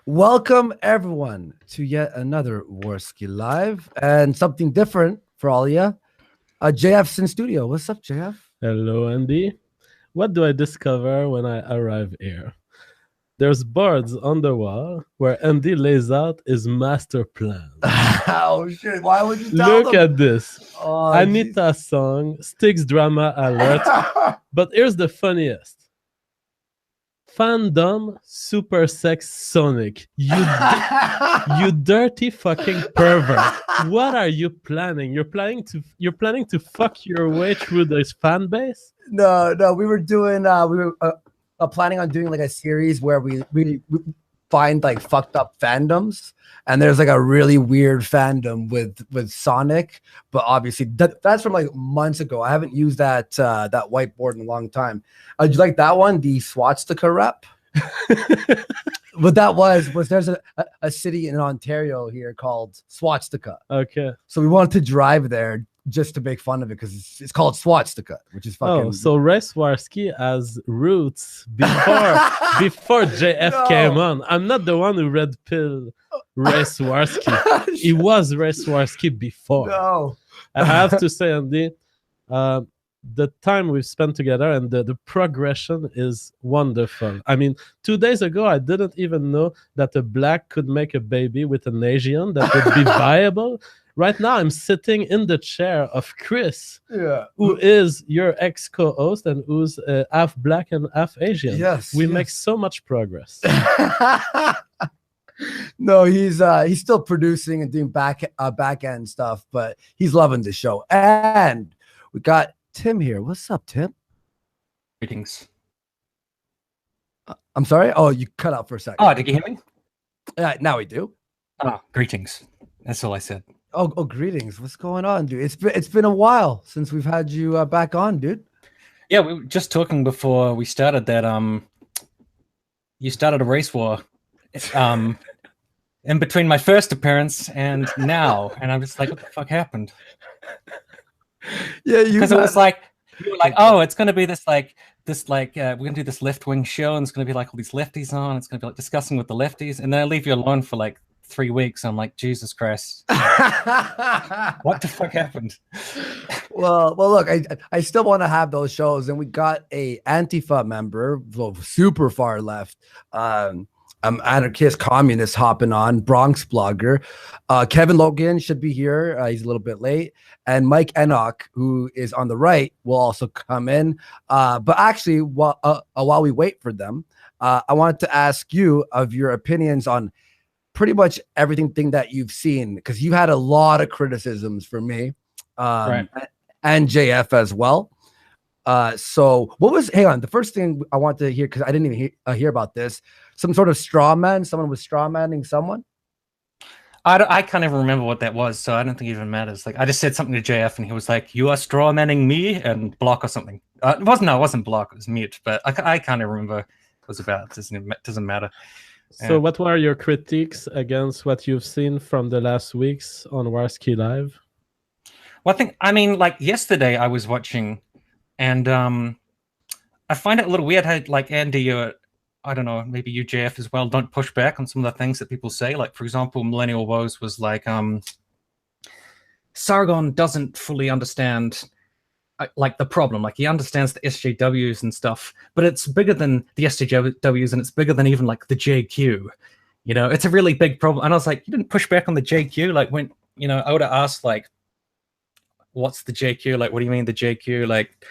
Welcome everyone to yet another Warski Live and something different for all of you. JF's in studio. What's up, JF? Hello, Andy. What do I discover when I arrive here? There's boards on the wall where Andy lays out his master plan. Oh shit! Why would you tell Look them? at this. Oh, Anita song, Sticks drama alert. But here's the funniest. Fandom Super Sex Sonic. You dirty fucking pervert. What are you planning? You're planning to fuck your way through this fan base? No, we were doing we were planning on doing like a series where we find like fucked up fandoms, and there's like a really weird fandom with Sonic, but obviously that's from like months ago. I haven't used that whiteboard in a long time. Do you like that one, the swastika rep? What that was there's a city in Ontario here called Swastika. Okay. So we wanted to drive there just to make fun of it because it's called Swastika, which is fucking. Oh, so Ray Swarovski has roots before JF came on. I'm not the one who red pill Ray Swarovski. He was Ray Swarovski before. No. I have to say, Andy, the time we've spent together and the progression is wonderful. I mean, 2 days ago, I didn't even know that a black could make a baby with an Asian that would be viable. Right now, I'm sitting in the chair of Chris, who is your ex-co-host and who's half black and half Asian. Yes, we make so much progress. No, he's still producing and doing back end stuff, but he's loving the show. And we got Tim here. What's up, Tim? Greetings. I'm sorry. Oh, you cut out for a second. Oh, did you hear me? Now we do. Oh, greetings. That's all I said. Oh, greetings. What's going on, dude? It's been a while since we've had you back on, dude. Yeah, we were just talking before we started that you started a race war in between my first appearance and now, and I'm just like, what the fuck happened? Yeah, because it was like you were like, oh, it's gonna be this like we're gonna do this left-wing show, and it's gonna be like all these lefties on. It's gonna be like discussing with the lefties, and then I leave you alone for like 3 weeks. I'm like, Jesus Christ, what the fuck happened? Well, look, I still want to have those shows, and we got a Antifa member, super far left, anarchist communist hopping on, Bronxblogger. Kevin Logan should be here. He's a little bit late, and Mike Enoch, who is on the right, will also come in. But actually, while we wait for them, I wanted to ask you of your opinions on pretty much everything that you've seen, because you had a lot of criticisms for me, right, and JF as well. So what was, hang on, the first thing I want to hear, because I didn't even hear about this, some sort of straw man, someone was straw manning someone? I can't even remember what that was, so I don't think it even matters. Like, I just said something to JF, and he was like, "You are straw manning me," and block or something. It wasn't block, it was mute, but I can't even remember what it was about. It doesn't matter. So what were your critiques against what you've seen from the last weeks on Warski Live? Well, I mean, like yesterday I was watching, and I find it a little weird how, like, Andy, I don't know, maybe you, JF, as well, don't push back on some of the things that people say. Like, for example, Millennial Woes was like, Sargon doesn't fully understand like the problem. Like, he understands the SJWs and stuff, but it's bigger than the SJWs, and it's bigger than even like the JQ. You know, it's a really big problem. And I was like, you didn't push back on the JQ. Like, when, you know, I would have asked, like, what's the JQ? Like, what do you mean the JQ? Like,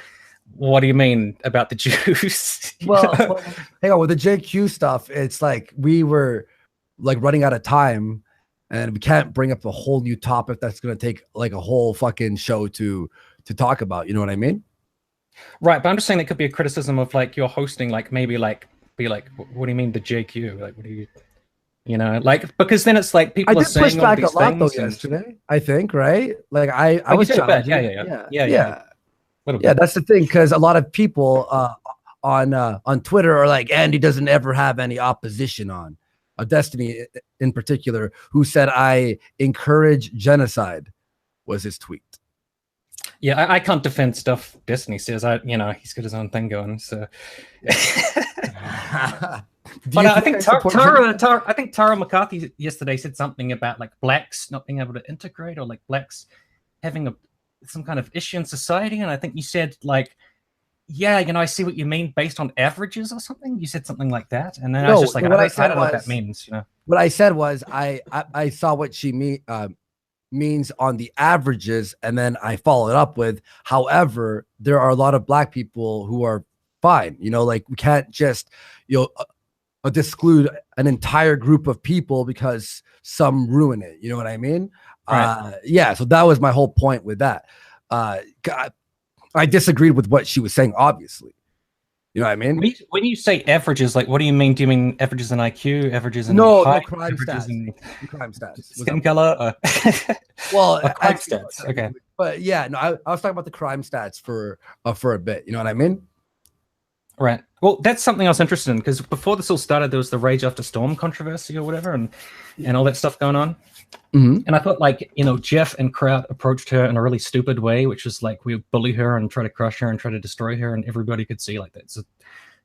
what do you mean about the Jews? well, hang on, with the JQ stuff, it's like we were like running out of time, and we can't bring up a whole new topic that's going to take like a whole fucking show to talk about. You know what I mean? Right, but I'm just saying that could be a criticism of like your hosting, like maybe like be like, what do you mean the JQ? Like, what do you know, like, because then it's like people are saying push back all these a lot though things yesterday, I think, right? Like I was challenging. Yeah, that's the thing, because a lot of people on Twitter are like, Andy doesn't ever have any opposition on Destiny in particular, who said I encourage genocide, was his tweet. Yeah, I can't defend stuff Destiny says. You know, he's got his own thing going. So But I think Tara McCarthy yesterday said something about like blacks not being able to integrate, or like blacks having some kind of issue in society. And I think you said like, yeah, I see what you mean based on averages or something. You said something like that, and then I was just like, I don't know what that means. What I said was I saw what she means on the averages, and then I followed up with, however, there are a lot of black people who are fine. Like we can't just exclude an entire group of people because some ruin it. You know what I mean? Right. Yeah. So that was my whole point with that. I disagreed with what she was saying, obviously. You know what I mean? When you say averages, like, what do you mean? Do you mean averages in IQ, averages in height, crime stats, crime stats, skin color? Well, crime stats. Okay, but yeah, no, I was talking about the crime stats for a bit. You know what I mean? Right. Well, that's something I was interested in, because before this all started, there was the Rage After Storm controversy or whatever, and all that stuff going on. Mm-hmm. And I thought, like, Jeff and Kraut approached her in a really stupid way, which was like, we bully her and try to crush her and try to destroy her, and everybody could see like that's a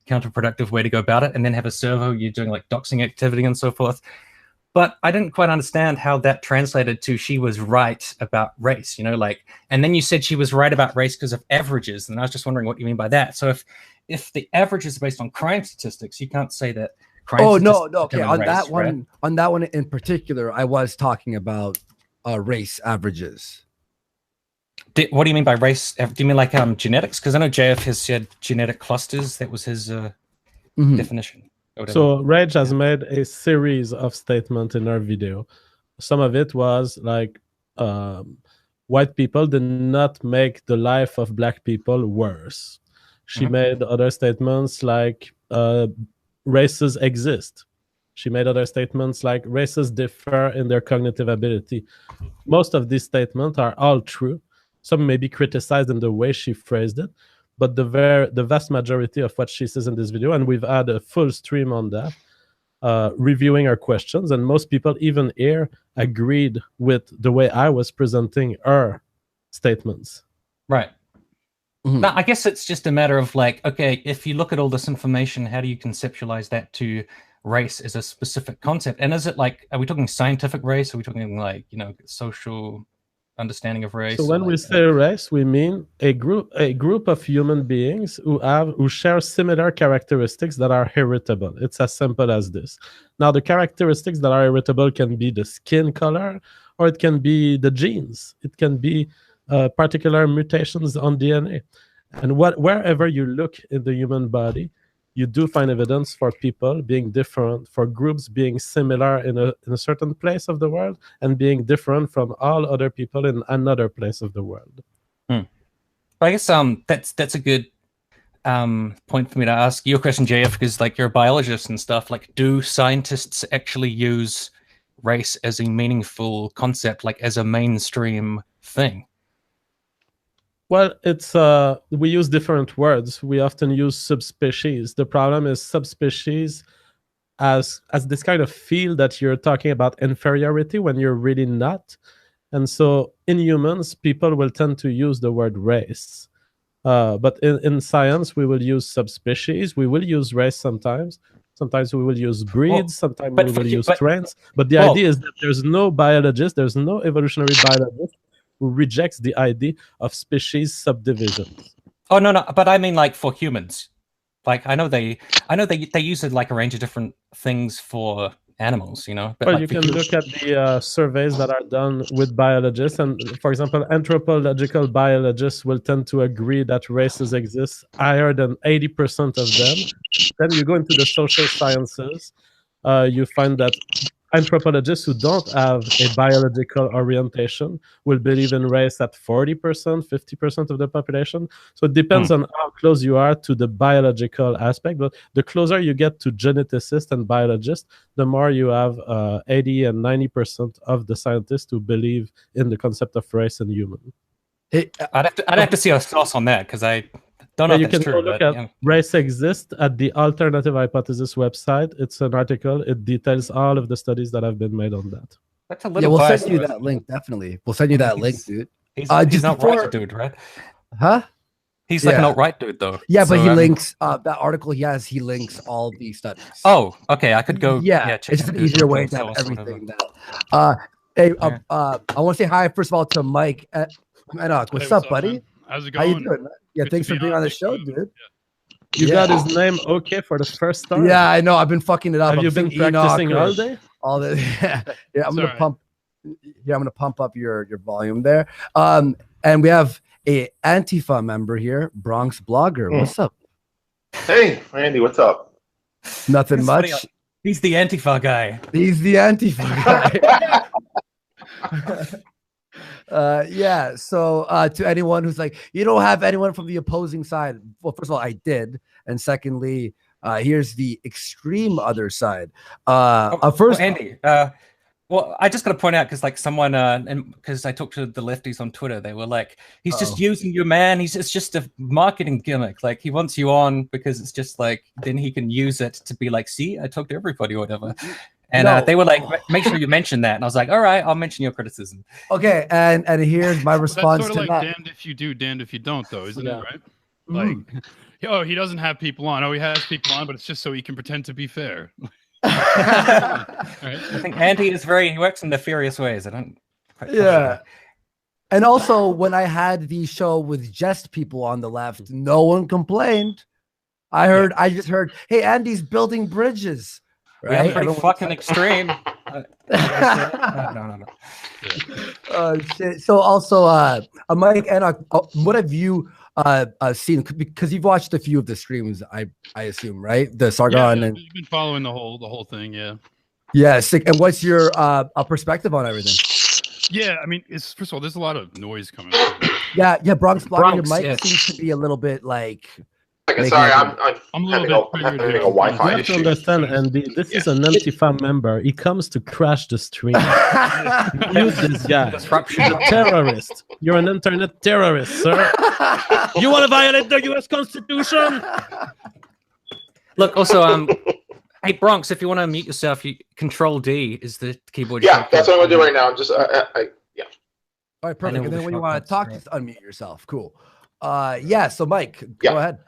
counterproductive way to go about it. And then have a servo, you're doing like doxing activity and so forth. But I didn't quite understand how that translated to she was right about race, and then you said she was right about race because of averages, and I was just wondering what you mean by that. So if the average is based on crime statistics, you can't say that. Oh no, okay. On that one in particular, I was talking about race averages. What do you mean by race? Do you mean like genetics? Because I know JF has said genetic clusters. That was his definition. So Rage has made a series of statements in our video. Some of it was like, white people did not make the life of black people worse. She made other statements like, races exist. She made other statements like races differ in their cognitive ability. Most of these statements are all true. Some may be criticized in the way she phrased it, but the vast majority of what she says in this video, and we've had a full stream on that, reviewing her questions, and most people even here agreed with the way I was presenting her statements. Right. Now, I guess it's just a matter of like, okay, if you look at all this information, how do you conceptualize that to race as a specific concept? And is it like, are we talking scientific race? Are we talking like, social understanding of race? So when we say race, we mean a group of human beings who share similar characteristics that are heritable. It's as simple as this. Now, the characteristics that are heritable can be the skin color, or it can be the genes. It can be particular mutations on DNA. And wherever you look in the human body, you do find evidence for people being different, for groups being similar in a certain place of the world and being different from all other people in another place of the world. I guess that's a good point for me to ask your question, JF, because like you're a biologist and stuff. Like, do scientists actually use race as a meaningful concept, like as a mainstream thing? Well, it's we use different words. We often use subspecies. The problem is subspecies as this kind of feel that you're talking about inferiority when you're really not. And so in humans, people will tend to use the word race. But in science, we will use subspecies. We will use race sometimes. Sometimes we will use breeds. Sometimes we will use strains. But the idea is that there's no biologist, there's no evolutionary biologist who rejects the idea of species subdivisions. Oh no, but I mean like for humans. Like I know they use it like a range of different things for animals, But well, like you can look at the surveys that are done with biologists, and for example, anthropological biologists will tend to agree that races exist higher than 80% of them. Then you go into the social sciences, you find that anthropologists who don't have a biological orientation will believe in race at 40%, 50% of the population. So it depends on how close you are to the biological aspect. But the closer you get to geneticists and biologists, the more you have 80 and 90% of the scientists who believe in the concept of race and human. I'd have to see a source on that, because I don't know if that's true. Look at Race Exists at the Alternative Hypothesis website. It's an article. It details all of the studies that have been made on that. That's a little we'll send you that link, definitely. We'll send you that link, dude. He's not right, dude, right? Huh? He's like an alt-right dude, though. Yeah, but So, he links that article he has. He links all the studies. Oh, okay. I could go. Yeah, check it's just out an his easier way links to have source or whatever. everything. Hey, Yeah. I want to say hi first of all to Mike Enoch. What's up, buddy? Man? How's it How going? you doing? Man? Yeah, Good thanks to for be being on the Thanks show, for dude. You got his name okay for the first time? Yeah, I know. I've been fucking it up. Have you been practicing all day? All the yeah. I'm gonna alright. pump. Yeah, I'm gonna pump up your volume there. And we have a Antifa member here, Bronxblogger. What's up? Hey, Randy, what's up? Nothing It's much. funny, he's the Antifa guy. He's the Antifa guy. Yeah. So to anyone who's like, you don't have anyone from the opposing side. Well, first of all, I did, and secondly, here's the extreme other side. First, Andy. Well, I just got to point out because, like, someone, and because I talked to the lefties on Twitter, they were like, "He's just using you, man. It's just a marketing gimmick. Like, he wants you on because it's just like then he can use it to be like, see, I talked to everybody or whatever." And they were like, "Make sure you mention that." And I was like, "All right, I'll mention your criticism." Okay, and here's my response That's sort to of like that. damned if you do, damned if you don't, though, isn't Yeah. it? Right? Like, oh, he doesn't have people on. Oh, he has people on, but it's just so he can pretend to be fair. I think Andy is he works in nefarious ways. I don't quite trust that. And also, when I had the show with just people on the left, no one complained. I just heard, hey, Andy's building bridges. Right? Right? Yeah, pretty fucking extreme. No. Oh shit. So also, Mike Enoch, what have you seen? Because you've watched a few of the streams, I assume, right? The Sargon Yeah, and you've been following the whole thing, yeah. yeah, sick. And what's your perspective on everything? Yeah, I mean, first of all, there's a lot of noise coming through. Yeah, Bronxblogger, your mic yeah. seems to be a little bit like. Okay, sorry, I'm I'm a little having bit having a You Wi-Fi have to issue. understand, Andy, this is an Antifa member. He comes to crash the stream. Mute this guy. Disruption. He's a terrorist. You're an internet terrorist, sir. You want to violate the U.S. Constitution? Look, also, hey Bronx, if you want to mute yourself, Control D is the keyboard. Yeah, that's what I'm gonna do right now. I'm just, yeah. All right, perfect. know And then the when you want to shortcuts, talk, right. just unmute yourself. Cool. Yeah. So Mike, Yeah. go ahead.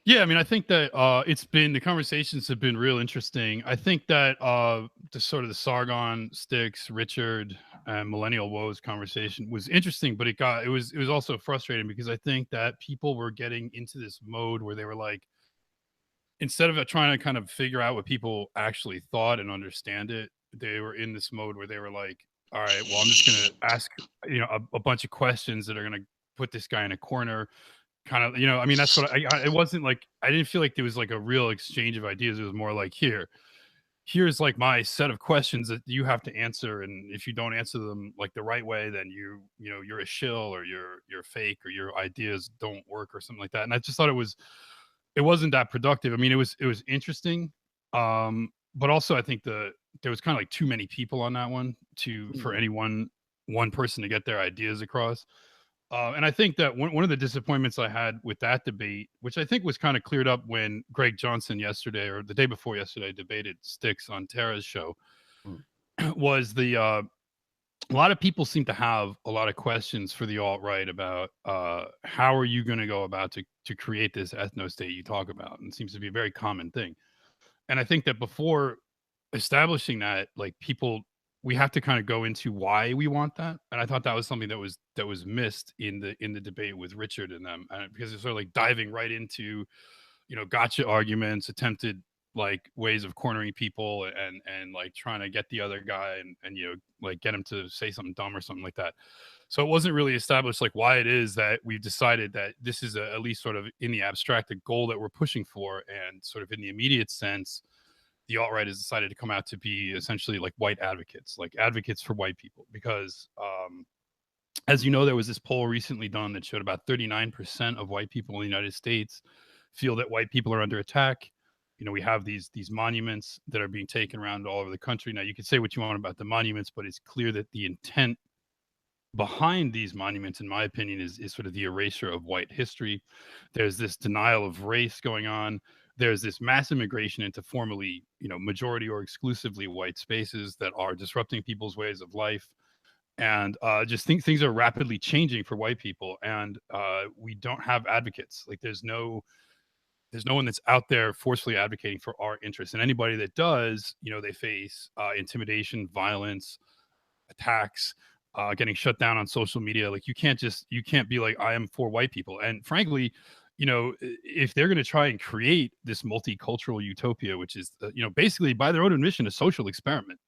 Yeah, I mean, I think that the conversations have been real interesting. I think that the sort of the Sargon, Styx, Richard, and Millennial Woes conversation was interesting, but it was also frustrating because I think that people were getting into this mode where they were like, instead of trying to kind of figure out what people actually thought and understand it, they were in this mode where they were like, all right, well, I'm just going to ask, a bunch of questions that are going to put this guy in a corner. Kind of, I mean, that's what it wasn't like, I didn't feel like there was like a real exchange of ideas. It was more like, here's like my set of questions that you have to answer. And if you don't answer them like the right way, then you're a shill or you're fake or your ideas don't work or something like that. And I just thought it wasn't that productive. I mean, it was interesting. But also I think there was kind of like too many people on that one for any one person to get their ideas across. And I think that one of the disappointments I had with that debate, which I think was kind of cleared up when Greg Johnson yesterday or the day before yesterday debated Styx on Tara's show, was a lot of people seem to have a lot of questions for the alt-right about how are you going to go about to create this ethno-state you talk about, and it seems to be a very common thing. And I think that before establishing that, like we have to kind of go into why we want that. And I thought that was something that was missed in the debate with Richard and them, because it's sort of like diving right into, gotcha arguments, attempted like ways of cornering people and like trying to get the other guy and like get him to say something dumb or something like that. So it wasn't really established like why it is that we've decided that this is at least sort of in the abstract a goal that we're pushing for, and sort of in the immediate sense, the alt-right has decided to come out to be essentially like white advocates, like advocates for white people. Because as you know, there was this poll recently done that showed about 39% of white people in the United States feel that white people are under attack. We have these monuments that are being taken around all over the country. Now, you could say what you want about the monuments, but it's clear that the intent behind these monuments, in my opinion, is sort of the erasure of white history. There's this denial of race going on. There's this mass immigration into formerly, majority or exclusively white spaces that are disrupting people's ways of life. and just think things are rapidly changing for white people, and we don't have advocates. Like there's no one that's out there forcefully advocating for our interests, and anybody that does, they face intimidation, violence, attacks, getting shut down on social media. Like you can't be like, I am for white people. And frankly, if they're going to try and create this multicultural utopia, which is basically by their own admission a social experiment,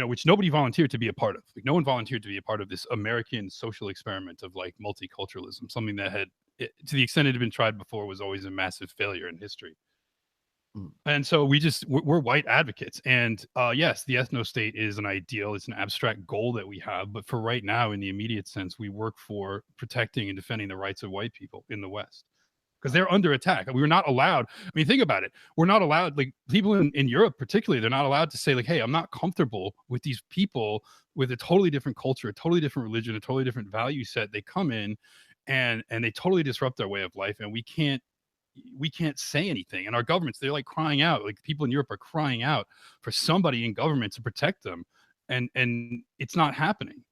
which nobody volunteered to be a part of. Like no one volunteered to be a part of this American social experiment of like multiculturalism, something that had, to the extent it had been tried before, was always a massive failure in history. And so we're white advocates, and yes, the ethno state is an ideal, it's an abstract goal that we have, but for right now, in the immediate sense, we work for protecting and defending the rights of white people in the West, because they're under attack. We were not allowed, I mean, think about it, we're not allowed, like people in Europe particularly, they're not allowed to say like, hey, I'm not comfortable with these people with a totally different culture, a totally different religion, a totally different value set. They come in and they totally disrupt our way of life, and we can't say anything. And our governments, they're like crying out, like people in Europe are crying out for somebody in government to protect them, and it's not happening.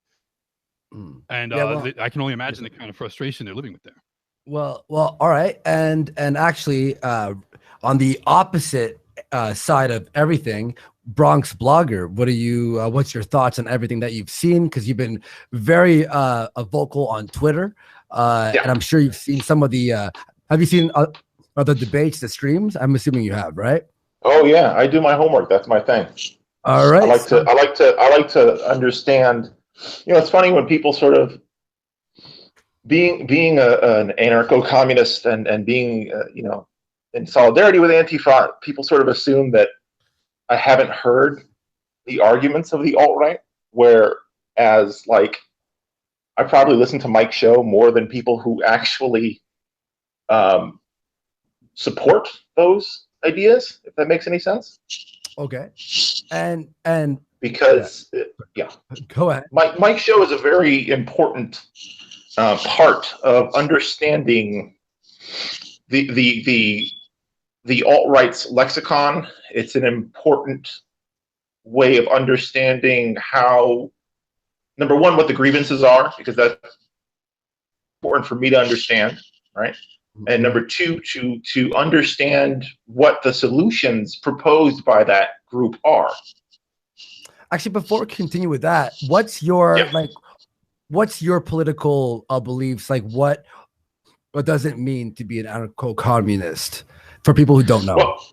And I can only imagine the kind of frustration they're living with there. Well, all right, and actually, on the opposite side of everything, Bronxblogger, what's your thoughts on everything that you've seen? Because you've been very vocal on Twitter, and I'm sure you've seen some of the. Have you seen other debates, the streams? I'm assuming you have, right? Oh yeah, I do my homework. That's my thing. All right. I like to understand. It's funny when people sort of being an anarcho-communist and being in solidarity with Antifa, people sort of assume that I haven't heard the arguments of the alt-right, whereas like I probably listen to Mike's show more than people who actually support those ideas, if that makes any sense. Okay. And because go ahead. Mike's show is a very important part of understanding the alt-right's lexicon. It's an important way of understanding how, number one, what the grievances are, because that's important for me to understand, right? And number two, to understand what the solutions proposed by that group are. Actually, before we continue with that, what's your political beliefs? Like, what does it mean to be an anarcho-communist for people who don't know? Well,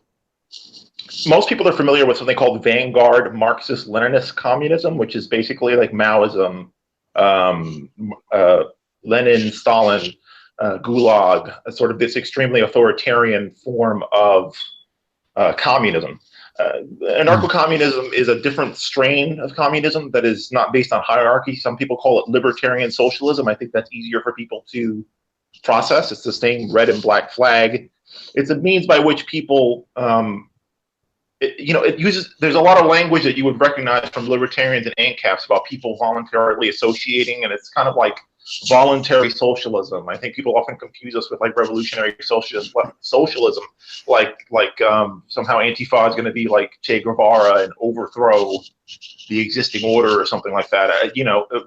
most people are familiar with something called vanguard Marxist-Leninist communism, which is basically like Maoism, Lenin, Stalin, Gulag, sort of this extremely authoritarian form of communism. Anarcho-communism is a different strain of communism that is not based on hierarchy. Some people call it libertarian socialism. I think that's easier for people to process. It's the same red and black flag. It's a means by which people, it uses, there's a lot of language that you would recognize from libertarians and ANCAPs about people voluntarily associating, and it's kind of like voluntary socialism. I think people often confuse us with like revolutionary socialism, like somehow Antifa is going to be like Che Guevara and overthrow the existing order or something like that.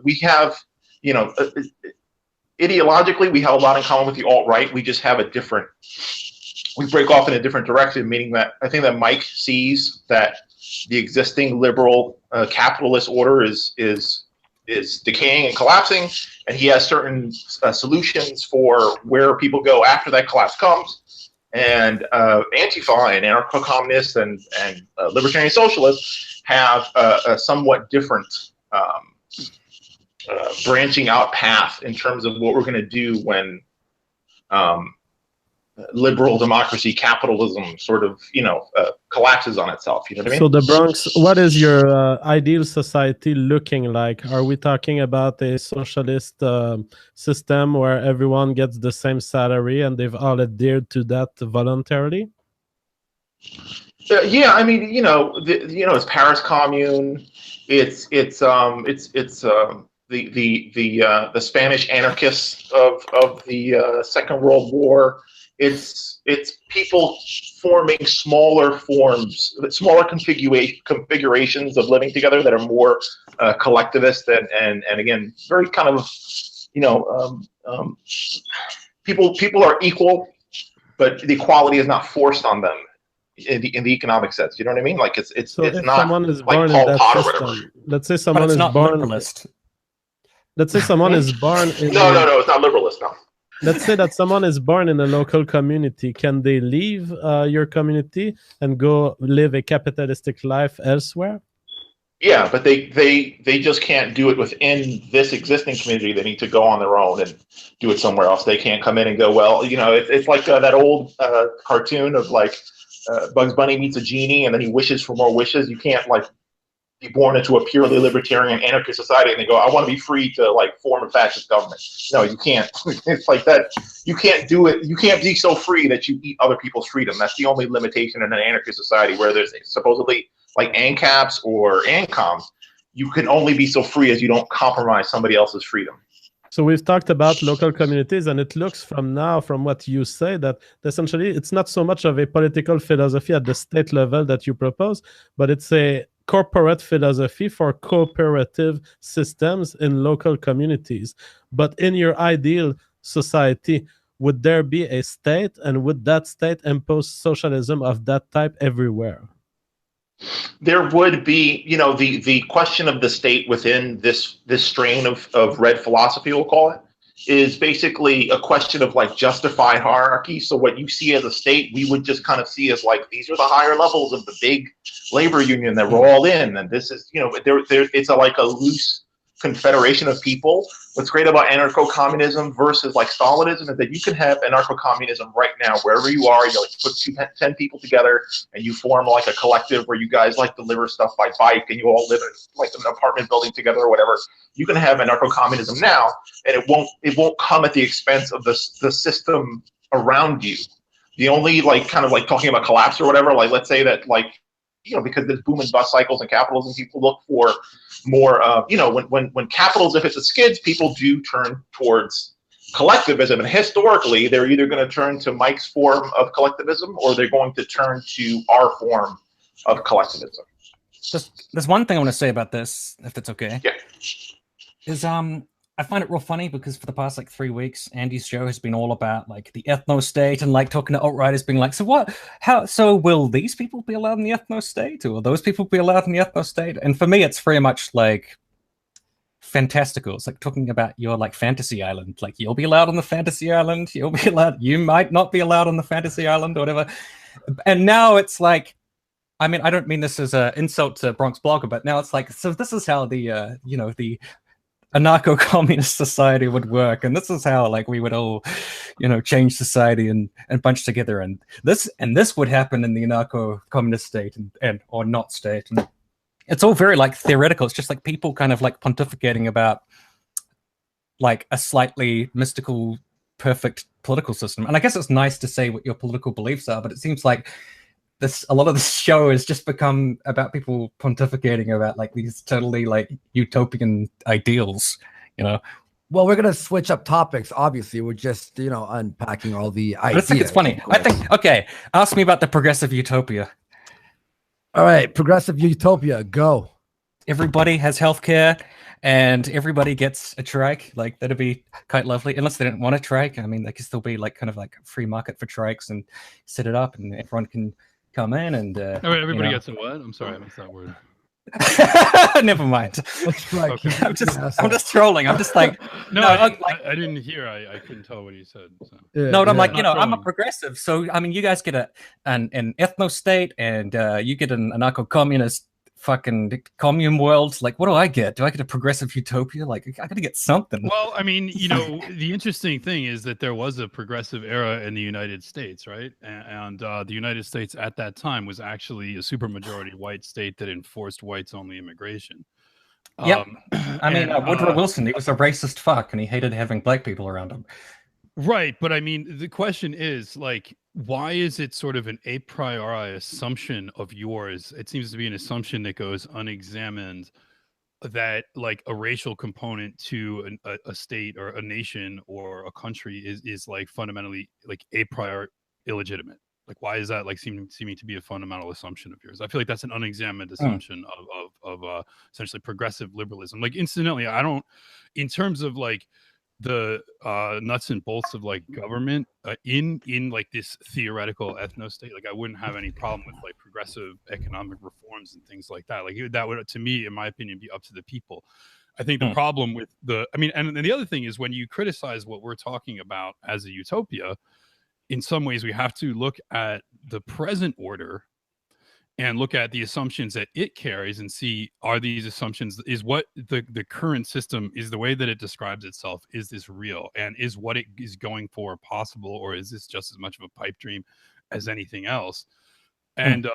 We have, ideologically, we have a lot in common with the alt-right. We just have we break off in a different direction, meaning that I think that Mike sees that the existing liberal capitalist order is decaying and collapsing, and he has certain solutions for where people go after that collapse comes. And Antifa and anarcho-communists and libertarian socialists have a somewhat different branching out path in terms of what we're going to do when liberal democracy, capitalism sort of, collapses on itself. You know what I mean? So the Bronx, what is your ideal society looking like? Are we talking about a socialist system where everyone gets the same salary and they've all adhered to that voluntarily? Yeah, I mean, it's Paris Commune. It's the Spanish anarchists of the Second World War. It's people forming smaller configurations of living together that are more collectivist and again, very kind of, people are equal, but the equality is not forced on them in the economic sense. You know what I mean? Like it's So it's if not someone is like born in Pol that Pot or whatever. system, let's say But someone it's is not born. liberalist. Let's say someone is born in. No, it's not liberalist. No. Let's say that someone is born in a local community. Can they leave your community and go live a capitalistic life elsewhere? Yeah, but they just can't do it within this existing community. They need to go on their own and do it somewhere else. They can't come in and go, well, it's like that old cartoon of like Bugs Bunny meets a genie and then he wishes for more wishes. You can't like be born into a purely libertarian anarchist society and they go, I want to be free to like form a fascist government. No, you can't. It's like that. You can't do it. You can't be so free that you eat other people's freedom. That's the only limitation in an anarchist society where there's supposedly like ANCAPs or ANCOMs. You can only be so free as you don't compromise somebody else's freedom. So we've talked about local communities, and it looks from what you say, that essentially it's not so much of a political philosophy at the state level that you propose, but it's a corporate philosophy for cooperative systems in local communities. But in your ideal society, would there be a state, and would that state impose socialism of that type everywhere? There would be, the question of the state within this strain of red philosophy, we'll call it, is basically a question of like justified hierarchy. So what you see as a state, we would just kind of see as like, these are the higher levels of the big labor union that we're all in. And this is, it's like a loose confederation of people. What's great about anarcho-communism versus like Stalinism is that you can have anarcho-communism right now, wherever you are. You like put 10 people together and you form like a collective where you guys like deliver stuff by bike and you all live in like an apartment building together or whatever. You can have anarcho-communism now, and it won't come at the expense of the system around you. The only like kind of like talking about collapse or whatever, like let's say that like, because there's boom and bust cycles in capitalism, people look for more, when capitalism hits the skids, people do turn towards collectivism. And historically, they're either going to turn to Mike's form of collectivism or they're going to turn to our form of collectivism. There's one thing I want to say about this, if that's okay. Yeah. Is I find it real funny because for the past like 3 weeks, Andy's show has been all about like the ethno state and like talking to alt-righters being like, so will these people be allowed in the ethno state, or will those people be allowed in the ethno state? And for me, it's very much like fantastical. It's like talking about your like fantasy island. Like you'll be allowed on the fantasy island, you might not be allowed on the fantasy island or whatever. And now it's like, I mean, I don't mean this as an insult to Bronxblogger, but now it's like, so this is how the the anarcho-communist society would work, and this is how like we would all change society and bunch together, and this would happen in the anarcho-communist state and or not state. And it's all very like theoretical. It's just like people kind of like pontificating about like a slightly mystical perfect political system. And I guess it's nice to say what your political beliefs are, but it seems like a lot of this show has just become about people pontificating about like these totally like utopian ideals, Well, we're gonna switch up topics. Obviously, we're just unpacking all the ideas. I think it's funny. I think okay. Ask me about the progressive utopia. All right, progressive utopia, go. Everybody has healthcare, and everybody gets a trike. Like that'd be quite lovely. Unless they don't want a trike, I mean, there could still be like kind of like a free market for trikes and set it up, and everyone can come in and everybody gets a what? I'm sorry, I missed that word. Never mind. That's right. Okay. I'm just trolling. I'm just like I didn't hear. I couldn't tell what he said. So. Yeah, no, I'm like Not I'm a trolling. progressive. So I mean, you guys get an ethno state, and you get an anarcho-communist fucking commune world. Like, what do I get? Do I get a progressive utopia? Like, I gotta get something. Well, I mean, the interesting thing is that there was a progressive era in the United States, right? And the United States at that time was actually a supermajority white state that enforced whites-only immigration. Yep. I mean, Woodrow Wilson, he was a racist fuck, and he hated having black people around him. Right, but I mean, the question is like, why is it sort of an a priori assumption of yours? It seems to be an assumption that goes unexamined, that like a racial component to a state or a nation or a country is like fundamentally like a priori illegitimate. Like, why is that like seeming to be a fundamental assumption of yours? I feel like that's an unexamined assumption of essentially progressive liberalism. Like, incidentally, I don't, in terms of like the nuts and bolts of like government in like this theoretical ethno state, like I wouldn't have any problem with like progressive economic reforms and things like that. Like that would, to me, in my opinion, be up to the people. I think the problem with and the other thing is when you criticize what we're talking about as a utopia, in some ways we have to look at the present order and look at the assumptions that it carries and see, are these assumptions, is what the current system is, the way that it describes itself, is this real, and is what it is going for possible, or is this just as much of a pipe dream as anything else? And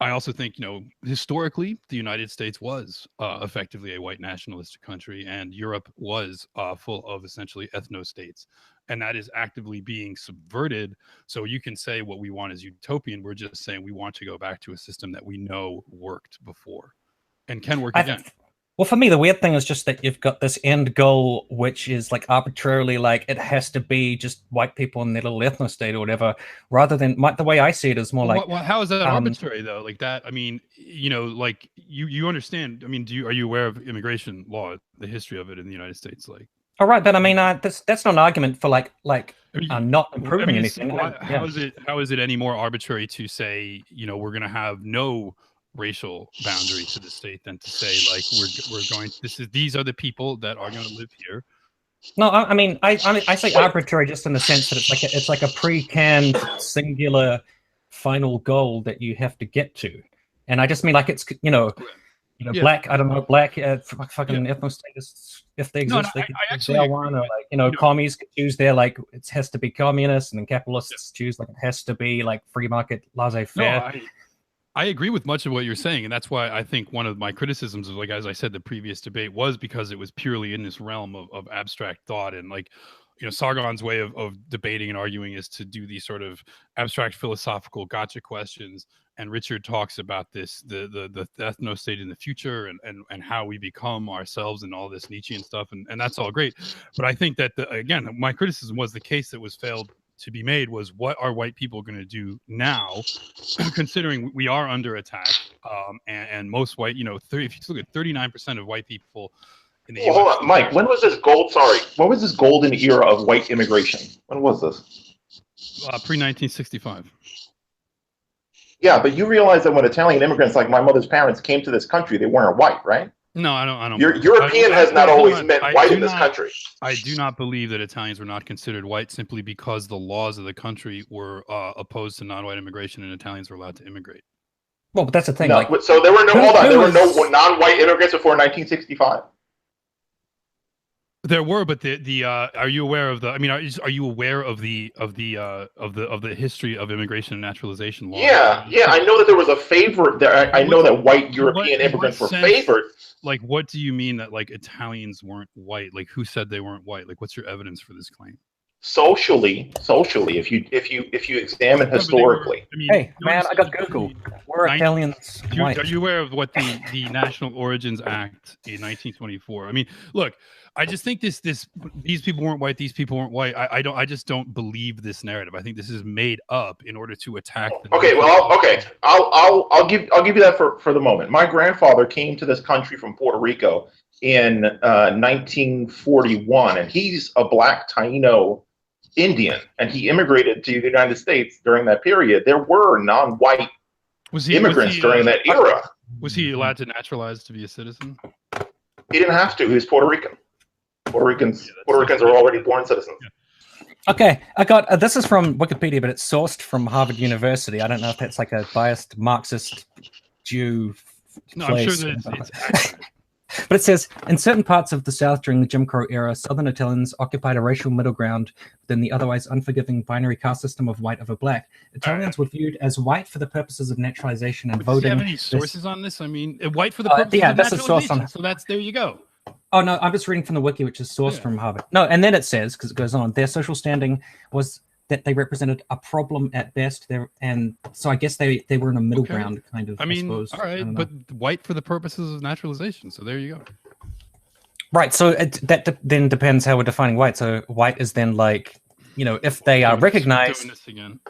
I also think, historically, the United States was effectively a white nationalistic country, and Europe was full of essentially ethno-states. And that is actively being subverted. So you can say what we want is utopian. We're just saying we want to go back to a system that we know worked before and can work again. Well, for me, the weird thing is just that you've got this end goal, which is like arbitrarily, like it has to be just white people in their little ethno state or whatever, rather than the way I see it is more like. Well, how is that arbitrary though? Like that, I mean, like you understand. I mean, are you aware of immigration law, the history of it in the United States? Like, all right, but I mean, that's not an argument for not improving anything. How is it any more arbitrary to say, we're going to have no racial boundary to the state than to say like we're going, these are the people that are going to live here? No, I mean I say arbitrary just in the sense that it's like a pre-canned singular final goal that you have to get to, and I just mean like it's black, I don't know, black fucking ethno status, if they exist, they could choose their one, or like commies could choose their, like it has to be communist, and then capitalists choose like it has to be like free market laissez-faire. No, I agree with much of what you're saying, and that's why I think one of my criticisms of, like, as I said, the previous debate was because it was purely in this realm of abstract thought, and like, Sargon's way of debating and arguing is to do these sort of abstract philosophical gotcha questions, and Richard talks about this, the ethno state in the future, and how we become ourselves and all this Nietzschean stuff, and that's all great. But I think that again, my criticism was the case that was failed to be made was, what are white people going to do now, considering we are under attack, and most white, if you look at 39% of white people in the US. Hold on, Mike, when was this golden era of white immigration? When was this? Pre-1965. Yeah, but you realize that when Italian immigrants, like my mother's parents, came to this country, they weren't white, right? No, I don't. European has not always meant white in this country. I do not believe that Italians were not considered white simply because the laws of the country were opposed to non-white immigration, and Italians were allowed to immigrate. Well, but that's the thing. No, so there were no no non-white immigrants before 1965. There were, but are you aware of the? I mean, are you aware of the history of immigration and naturalization law? Yeah. I know that there was a favorite there. I know that white European immigrants were favored. Like, what do you mean that like Italians weren't white? Like, who said they weren't white? Like, what's your evidence for this claim? Socially, if you examine historically. Hey man, I got Google. We're Italians white. Are you aware of what the National Origins Act in 1924? I mean, look, I just think these people weren't white. These people weren't white. I just don't believe this narrative. I think this is made up in order to attack. I'll give you that for the moment. My grandfather came to this country from Puerto Rico in 1941, and he's a black Taino Indian, and he immigrated to the United States during that period. There were non-white immigrants during that era. Was he allowed to naturalize to be a citizen? He didn't have to. He was Puerto Rican. Puerto Ricans are already born citizens. Yeah. Okay, I got this is from Wikipedia, but it's sourced from Harvard University. I don't know if that's like a biased Marxist Jew. No, I'm sure that it's accurate. But it says, in certain parts of the South during the Jim Crow era, Southern Italians occupied a racial middle ground within the otherwise unforgiving binary caste system of white over black. Italians were viewed as white for the purposes of naturalization and voting. Do you have any sources on this? I mean, white for the purposes of that's a source on. So there you go. Oh, no, I'm just reading from the wiki, which is sourced from Harvard. No, and then it says, because it goes on, their social standing was that they represented a problem at best. And so I guess they were in a middle ground, kind of, I suppose. All right, but white for the purposes of naturalization. So there you go. Right, so that then depends how we're defining white. So white is then like, if they are recognized. Doing this again.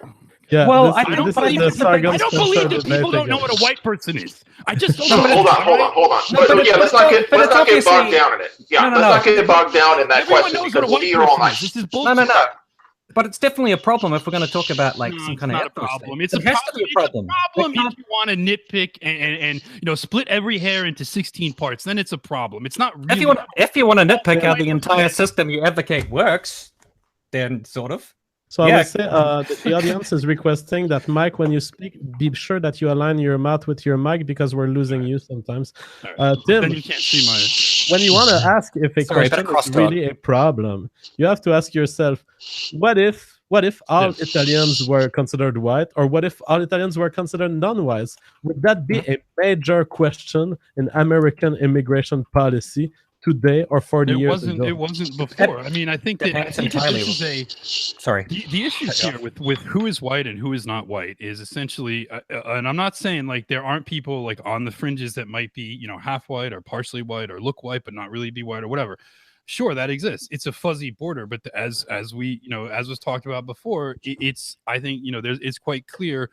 Yeah, Well, this, I don't this believe is the that- I Sargon don't Spencer believe that debate people don't know again. what a white person is. I just don't No, know. but hold on. No, but But yeah, let's not get bogged obviously- down in it. Yeah, No. let's not get bogged down in that Everyone question knows what because a we'll be white here all person night. is. This is No, bullshit. But it's definitely a problem if we're going to talk about like No, some it's kind of not a ethnos problem. thing. It's a It has problem. to be a It's problem. a problem It can't- if you want to nitpick and split every hair into 16 parts. Then it's a problem. It's not really. If you want to nitpick how the entire system you advocate works, then sort of. So I Yeah. would say the audience is requesting that, Mike, when you speak, be sure that you align your mouth with your mic because we're losing you sometimes. Tim, Then you can't see my. when you want to ask if a Sorry, question that is really a problem, you have to ask yourself, what if all Italians were considered white, or what if all Italians were considered non-white? Would that be a major question in American immigration policy today or 40 years ago? It wasn't before. I mean, I think that Depends this entirely. is a. Sorry. The issue here with who is white and who is not white is essentially, and I'm not saying like there aren't people like on the fringes that might be, half white or partially white or look white but not really be white or whatever. Sure, that exists. It's a fuzzy border, but as we as was talked about before, it's I think it's quite clear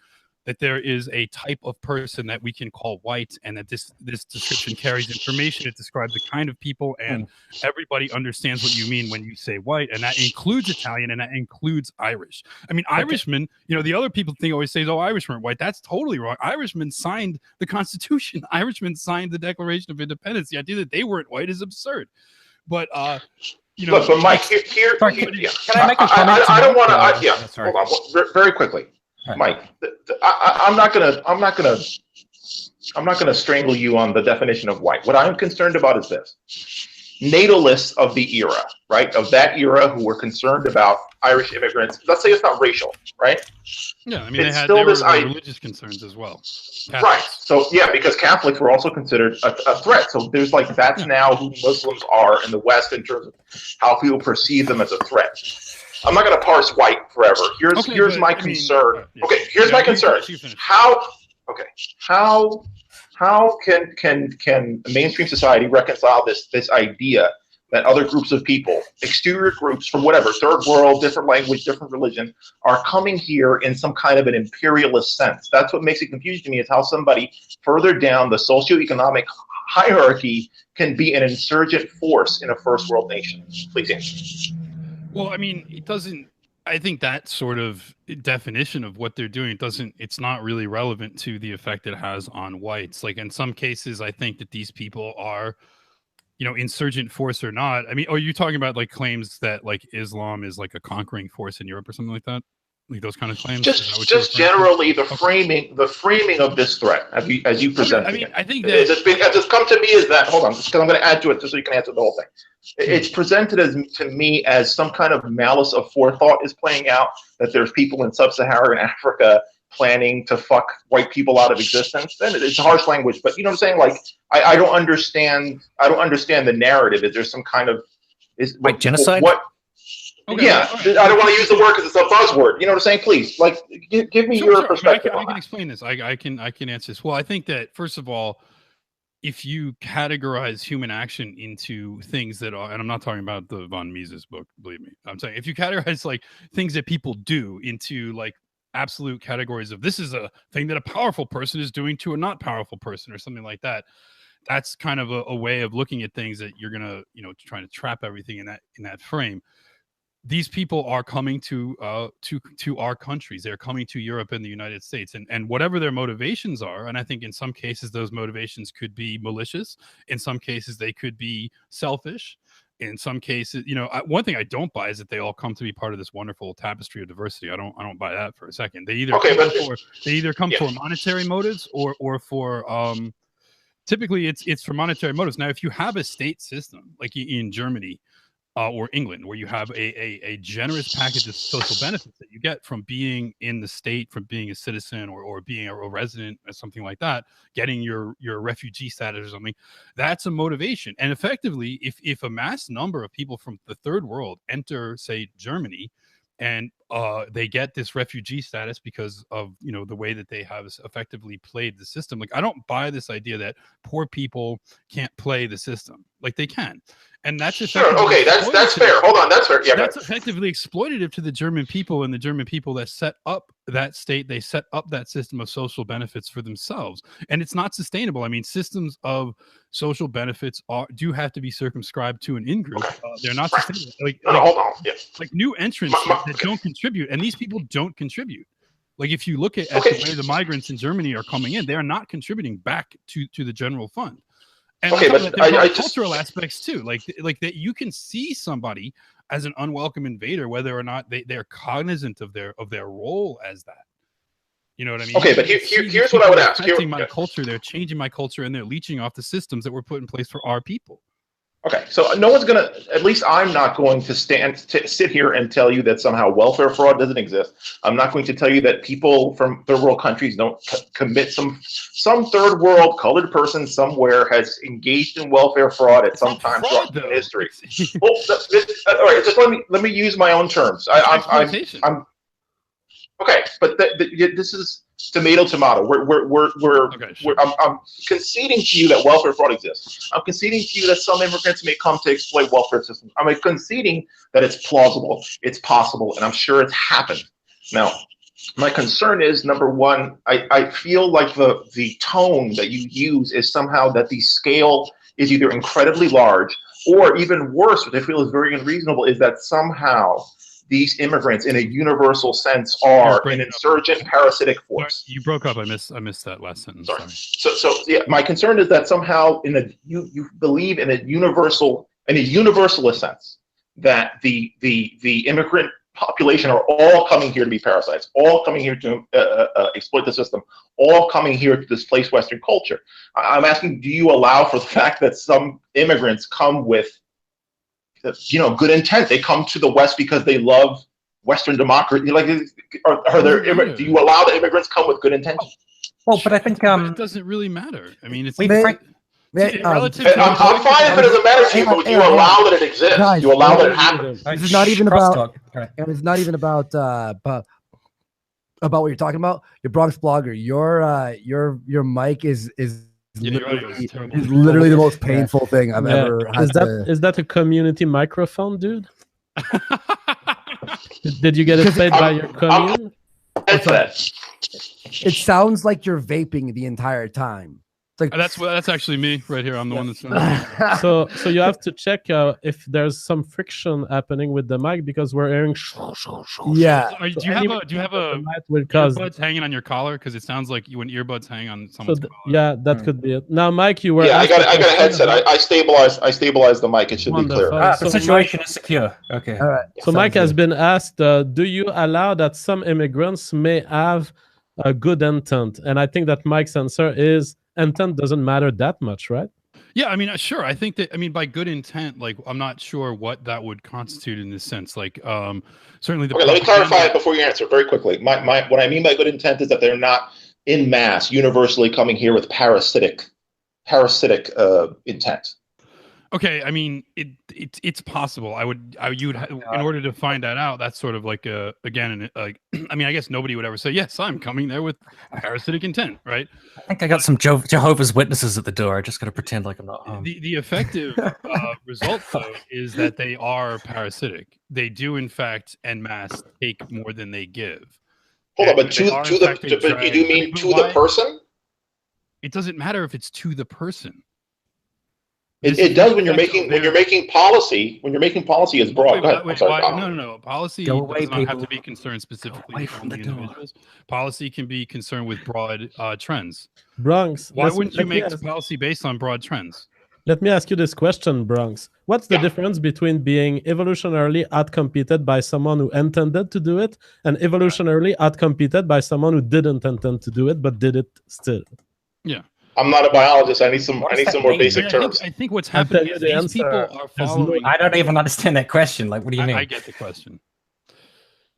that there is a type of person that we can call white, and that this description carries information. It describes the kind of people, and everybody understands what you mean when you say white, and that includes Italian, and that includes Irish. I mean, Irishmen, the other people always say, oh, Irishmen are white. That's totally wrong. Irishmen signed the Constitution. Irishmen signed the Declaration of Independence. The idea that they weren't white is absurd. But Look, but Mike, here Sorry, yeah. can I make a comment? I don't want to. Yeah, sorry. Hold on, very quickly, Right. Mike. I'm not gonna strangle you on the definition of white. What I'm concerned about is this: natalists of the era, right? Of that era, who were concerned about Irish immigrants. Let's say it's not racial, right? Yeah, I mean, It's they still were this religious concerns as well. Right. Catholics. So yeah, because Catholics were also considered a threat. So there's like that's now who Muslims are in the West in terms of how people perceive them as a threat. I'm not going to parse white forever. Here's my concern. Okay, here's my concern. How can mainstream society reconcile this idea that other groups of people, exterior groups from whatever, third world, different language, different religion, are coming here in some kind of an imperialist sense? That's what makes it confusing to me, is how somebody further down the socioeconomic hierarchy can be an insurgent force in a first world nation. Please answer. Well, I mean, it doesn't. I think that sort of definition of what they're doing it's not really relevant to the effect it has on whites. Like in some cases, I think that these people are, insurgent force or not. I mean, are you talking about like claims that like Islam is like a conquering force in Europe or something like that? Like those kind of claims? Just generally the framing of this threat as you present I mean, it. I think that it's come to me as that. Hold on, because I'm going to add to it just so you can answer the whole thing. It's presented to me as some kind of malice of forethought is playing out, that there's people in sub-Saharan Africa planning to fuck white people out of existence. And it's harsh language, but you know what I'm saying? Like I don't understand the narrative. Is there some kind of genocide? What? Okay, yeah, right. I don't want to use the word because it's a buzzword. You know what I'm saying? Please, like, give me your perspective. I can explain this. I can answer this. Well, I think that first of all, if you categorize human action into things that are, and I'm not talking about the von Mises book, believe me. I'm saying if you categorize like things that people do into like absolute categories of this is a thing that a powerful person is doing to a not powerful person or something like that, that's kind of a way of looking at things that you're gonna trying to trap everything in that frame. These people are coming to our countries. They're coming to Europe and the United States, and whatever their motivations are, and I think in some cases those motivations could be malicious. In some cases they could be selfish. In some cases, one thing I don't buy is that they all come to be part of this wonderful tapestry of diversity. I don't buy that for a second. They either come for monetary motives or for typically it's for monetary motives. Now, if you have a state system like in Germany, or England, where you have a generous package of social benefits that you get from being in the state, from being a citizen or being a resident or something like that, getting your refugee status or something, that's a motivation. And effectively, if a mass number of people from the third world enter, say, Germany, and they get this refugee status because of the way that they have effectively played the system. Like, I don't buy this idea that poor people can't play the system. Like, they can. and that's Sure. Okay, that's fair. Hold on, that's fair. Yeah, that's effectively exploitative to the German people, and the German people that set up that state, they set up that system of social benefits for themselves, and it's not sustainable. I mean, systems of social benefits do have to be circumscribed to an in-group. They're not sustainable. Hold on. Yeah. Like new entrants that don't contribute, and these people don't contribute. Like if you look at the way the migrants in Germany are coming in, they are not contributing back to the general fund. And but I cultural aspects too, like that you can see somebody as an unwelcome invader, whether or not they're cognizant of their role as that. You know what I mean? Okay, but here's what I would ask. My culture, they're changing my culture, and they're leeching off the systems that were put in place for our people. Okay, so no one's gonna, at least I'm not going to sit here and tell you that somehow welfare fraud doesn't exist. I'm not going to tell you that people from third world countries don't commit some third world colored person somewhere has engaged in welfare fraud at some time throughout history. Well, all right, just let me use my own terms. I'm okay, but this is tomato. I'm conceding to you that welfare fraud exists. I'm conceding to you that some immigrants may come to exploit welfare systems. I'm conceding that it's plausible, it's possible, and I'm sure it's happened. Now, my concern is, number one, I feel like the tone that you use is somehow that the scale is either incredibly large, or even worse, what I feel is very unreasonable, is that somehow these immigrants, in a universal sense, are an insurgent parasitic force. You broke up. I missed that last sentence. Sorry. So yeah, my concern is that somehow you believe in a universalist sense that the immigrant population are all coming here to be parasites, all coming here to exploit the system, all coming here to displace Western culture. I'm asking, do you allow for the fact that some immigrants come with good intent? They come to the West because they love Western democracy. Like, do you allow the immigrants come with good intention? Well, but I think it doesn't really matter. I mean, it's relative. I'm fine if it doesn't matter to you, but you allow that it exists. Guys, you allow that it happens. This is not even about. And it's not even about what you're talking about. Your Bronxblogger, your mic is literally the most painful thing I've ever had. Is that a community microphone, dude? Did you get it played by your commune? It sounds like you're vaping the entire time. Like, that's actually me right here. I'm the one that's so you have to check if there's some friction happening with the mic, because we're hearing yeah. Do you have earbuds hanging on your collar? Because it sounds like when earbuds hang on someone's collar. Yeah, that could be it. Now, Mike, you were I got a headset. I stabilized the mic. It should be clear. The situation is secure. Okay. All right. So Mike has been asked, do you allow that some immigrants may have a good intent? And I think that Mike's answer is intent doesn't matter that much, right? Yeah, I mean, sure. I think that, by good intent, like, I'm not sure what that would constitute in this sense. Like, certainly the. Okay, let me clarify it before you answer very quickly. What I mean by good intent is that they're not in mass, universally coming here with parasitic intent. Okay, I mean, it's possible. In order to find that out, that's sort of like I guess nobody would ever say, yes, I'm coming there with parasitic intent, right? I think I got some Jehovah's Witnesses at the door. I just got to pretend like I'm not home. The effective result, though, is that they are parasitic. They do, in fact, en masse take more than they give. Hold on, but you do mean to the person? It doesn't matter if it's to the person. It does when you're making policy. When you're making policy, it's broad. No. Policy does not have to be concerned specifically with the individuals. Policy can be concerned with broad trends. Bronx. Why wouldn't you make policy based on broad trends? Let me ask you this question, Bronx. What's the difference between being evolutionarily outcompeted by someone who intended to do it and evolutionarily outcompeted by someone who didn't intend to do it but did it still? Yeah. I'm not a biologist. I need some more basic terms. I think what's happening is these people are following. I don't even understand that question. Like, what do you mean? I get the question.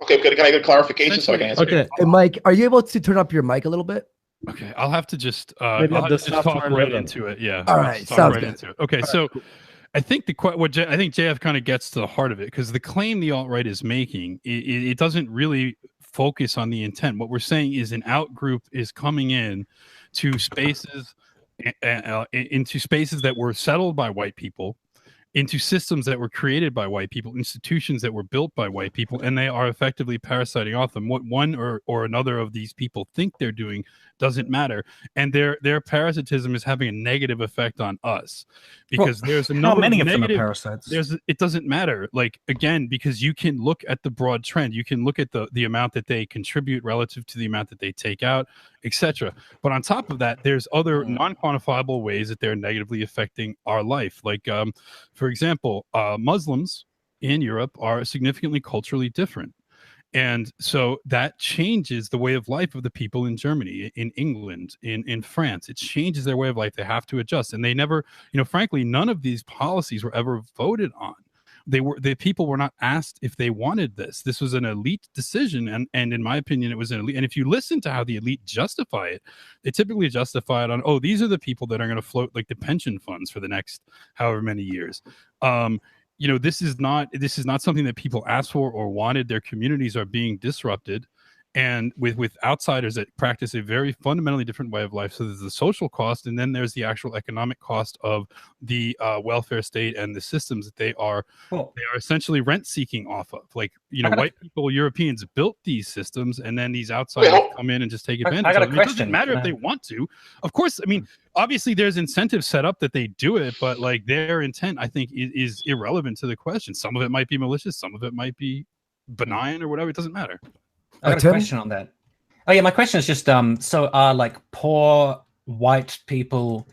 Okay, can I get clarification so I can answer? Okay, hey, Mike, are you able to turn up your mic a little bit? Okay, I'll have to just talk right into it. Yeah. All right, sounds good. Into it. Okay, so I think I think JF kind of gets to the heart of it, because the claim the alt-right is making, it doesn't really focus on the intent. What we're saying is an out group is coming in to spaces, into spaces that were settled by white people, into systems that were created by white people, institutions that were built by white people, and they are effectively parasiting off them. What one or another of these people think they're doing doesn't matter, and their parasitism is having a negative effect on us, because there's a how many of negative, them are parasites? it doesn't matter, like, again, because you can look at the broad trend, you can look at the amount that they contribute relative to the amount that they take out, etc. But on top of that, there's other non-quantifiable ways that they're negatively affecting our life. Like, for example, Muslims in Europe are significantly culturally different. And so that changes the way of life of the people in Germany, in England, in France. It changes their way of life. They have to adjust. And they never, frankly, none of these policies were ever voted on. The people were not asked if they wanted this. This was an elite decision, and in my opinion, it was an elite. And if you listen to how the elite justify it, they typically justify it on, oh, these are the people that are going to float like the pension funds for the next however many years. This is not something that people asked for or wanted. Their communities are being disrupted, and with outsiders that practice a very fundamentally different way of life. So there's the social cost, and then there's the actual economic cost of the welfare state and the systems that they are essentially rent seeking off of. Like, white people, Europeans built these systems, and then these outsiders come in and just take advantage of them. It doesn't matter if they want to. Of course, I mean, obviously there's incentives set up that they do it, but like their intent, I think, is irrelevant to the question. Some of it might be malicious, some of it might be benign or whatever. It doesn't matter. I got a question on that. Oh yeah, my question is just so are like poor white people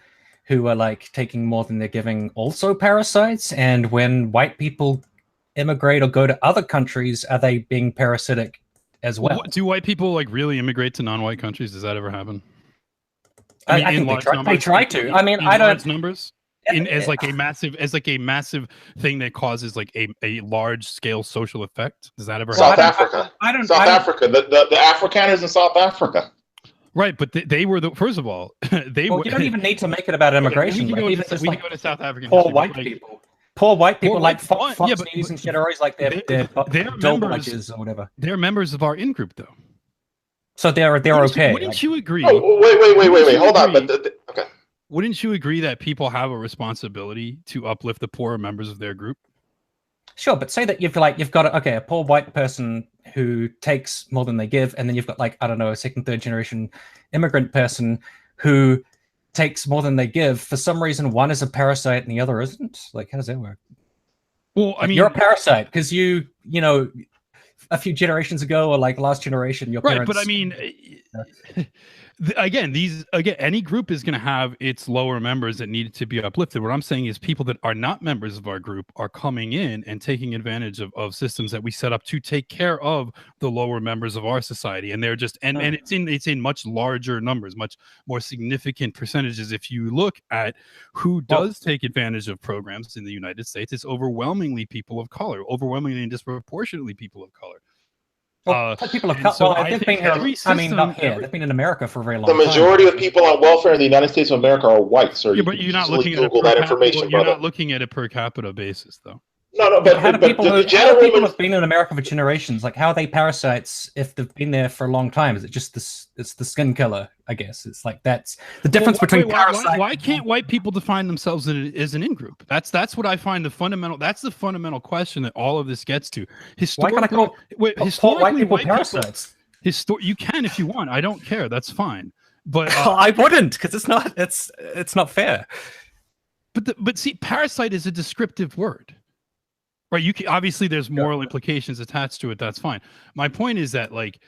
who are like taking more than they're giving also parasites? And when white people immigrate or go to other countries, are they being parasitic as well? Do white people like really immigrate to non-white countries? Does that ever happen? I think they try to. I mean, I don't. Large numbers. As like a massive thing that causes like a large scale social effect. Does that ever South happen? Africa? South Africa. The Afrikaners in South Africa. Right, but they were the first of all. You don't even need to make it about immigration. We can go to South African poor history, white people. Poor white people like Fox News and shit are always like they're members or whatever. They're members of our in-group though. So they're okay. Wouldn't you agree? Oh, wait. Hold on. Okay. Wouldn't you agree that people have a responsibility to uplift the poorer members of their group? Sure, but say that you've got a poor white person who takes more than they give, and then you've got like, I don't know, a second, third generation immigrant person who takes more than they give. For some reason, one is a parasite and the other isn't. Like, how does that work? Well, I mean, you're a parasite because you know, a few generations ago or like last generation, your parents. Right, but I mean. Again, any group is going to have its lower members that need to be uplifted. What I'm saying is people that are not members of our group are coming in and taking advantage of systems that we set up to take care of the lower members of our society. And they're just, and it's in much larger numbers, much more significant percentages. If you look at who does take advantage of programs in the United States, it's overwhelmingly people of color, overwhelmingly and disproportionately people of color. People have they've been here. I mean, not here. They've been in America for a very long time. The majority of people on welfare in the United States of America are white, sir. Yeah, but you're not looking at Google that information. You're not looking at a per capita basis, though. No, but people have been in America for generations. Like, how are they parasites if they've been there for a long time? Is it just this? It's the skin color, I guess. It's like that's the difference between parasites. Why can't white people define themselves as an in-group? That's what I find the fundamental. That's the fundamental question that all of this gets to. Historically, why can't I call white people parasites? You can if you want. I don't care. That's fine. But I wouldn't, because it's not fair. But see, parasite is a descriptive word. Right, you can, obviously there's moral implications attached to it. That's fine. My point is that like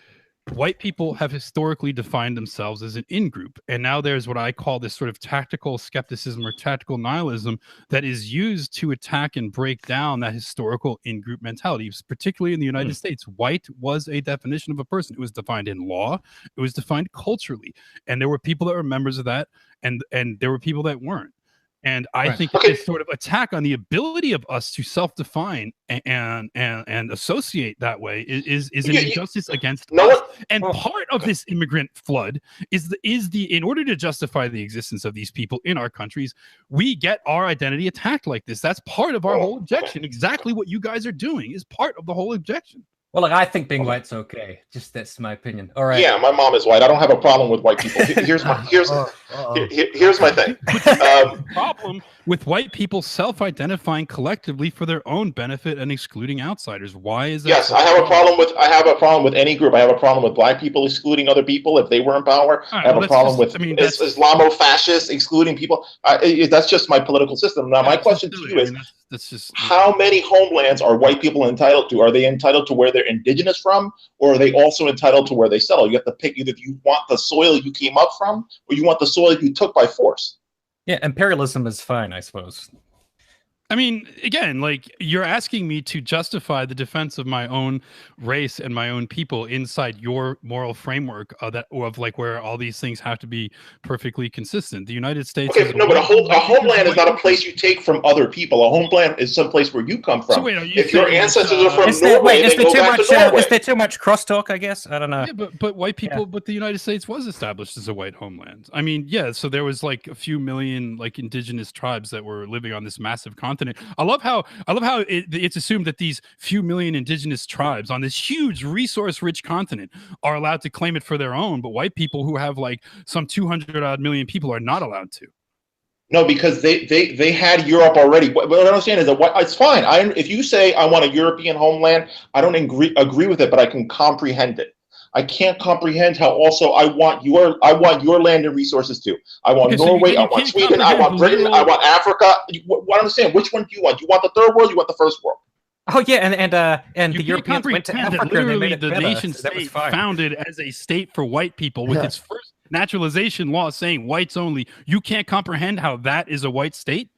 white people have historically defined themselves as an in-group, and now there's what I call this sort of tactical skepticism or tactical nihilism that is used to attack and break down that historical in-group mentality. Particularly in the United States, white was a definition of a person. It was defined in law. It was defined culturally, and there were people that were members of that, and there were people that weren't. And I think that this sort of attack on the ability of us to self-define and associate that way is an injustice against us. And part of this immigrant flood is in order to justify the existence of these people in our countries, we get our identity attacked like this. That's part of our whole objection. Exactly what you guys are doing is part of the whole objection. Well, like, I think being white's okay. Just that's my opinion. All right. Yeah, my mom is white. I don't have a problem with white people. Here's my here's my thing. Problem with white people self-identifying collectively for their own benefit and excluding outsiders. Why is that? Yes, I have a problem with any group. I have a problem with black people excluding other people if they were in power. Right, I have a problem with Islamo-fascists excluding people. That's just my political system. Now, my question to you is, that's just how many homelands are white people entitled to? Are they entitled to where they're indigenous from, or are they also entitled to where they settle? You have to pick either you want the soil you came up from, or you want the soil you took by force. Yeah, imperialism is fine, I suppose. I mean, again, like, you're asking me to justify the defense of my own race and my own people inside your moral framework of like where all these things have to be perfectly consistent. The United States. Okay, no, but a homeland is not a place you take from other people. A homeland is some place where you come from. So wait, if your ancestors are from Norway, is they go back to Norway. Is there too much crosstalk? I guess I don't know. Yeah, but white people, but the United States was established as a white homeland. I mean, yeah, so there was like a few million like indigenous tribes that were living on this massive continent. I love how it's assumed that these few million indigenous tribes on this huge resource-rich continent are allowed to claim it for their own, but white people who have like some 200 odd million people are not allowed to. No, because they had Europe already. What I understand is that it's fine. If you say I want a European homeland, I don't agree with it, but I can comprehend it. I can't comprehend how also I want your land and resources too. I want Norway, I want Sweden, I want Britain, I want Africa. What I'm saying, which one do you want? You want the third world? You want the first world? Oh yeah, and the Europeans went to Africa. Literally, the nation state founded as a state for white people with its first naturalization law saying whites only. You can't comprehend how that is a white state?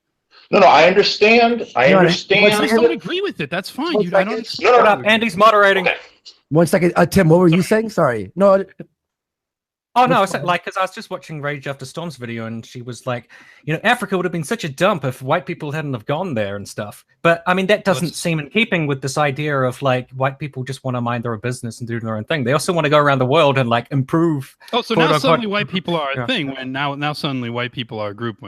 No, I understand. I understand. I don't agree with it. That's fine. Shut up. Andy's moderating. Okay. 1 second, Tim. What were you saying? Sorry. No. Oh no, because I was just watching Rage After Storm's video, and she was like, Africa would have been such a dump if white people hadn't have gone there and stuff. But I mean, that doesn't seem in keeping with this idea of like white people just want to mind their own business and do their own thing. They also want to go around the world and like improve. Oh, so now suddenly white people are a thing. When now suddenly white people are a group.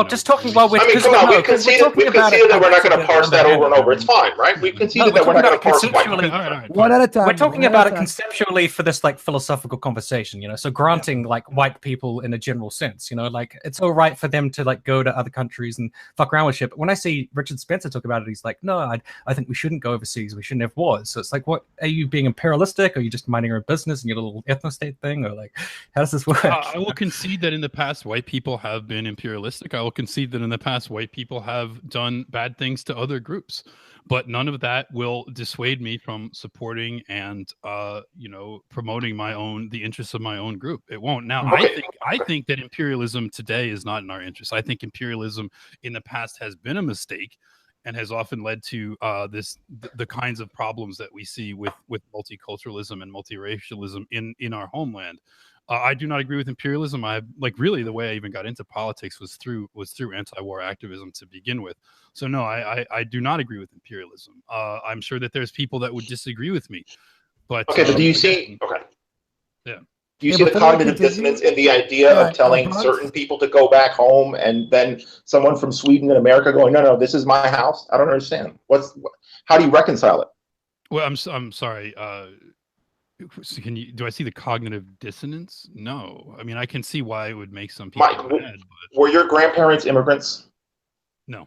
Just talking about. I mean, come on, we've conceded that we're not going to parse that over and over. It's fine, right? We've conceded that we're not going to parse white. One at a time. We're talking about it conceptually for this like philosophical conversation, So granting like white people in a general sense, like it's all right for them to like go to other countries and fuck around with shit. But when I see Richard Spencer talk about it, he's like, no, I think we shouldn't go overseas. We shouldn't have wars. So it's like, what are you being imperialistic? Or are you just minding your own business and your little ethno-state thing? Or like, how does this work? I will concede that in the past, white people have been imperialistic. I will concede that in the past, white people have done bad things to other groups. But none of that will dissuade me from supporting and promoting the interests of my own group. It won't. Now, I think that imperialism today is not in our interest. I think imperialism in the past has been a mistake and has often led to the kinds of problems that we see with multiculturalism and multiracialism in our homeland. I do not agree with imperialism. Really the way I even got into politics was through anti-war activism to begin with. So no, I do not agree with imperialism. I'm sure that there's people that would disagree with me. But okay, but do you see? Okay. Yeah. Do you see the cognitive dissonance in the idea of telling certain people to go back home, and then someone from Sweden and America going, no, this is my house? I don't understand. How do you reconcile it? Well, I'm sorry. Do I see the cognitive dissonance? No. I mean, I can see why it would make some people mad. But... Were your grandparents immigrants? No.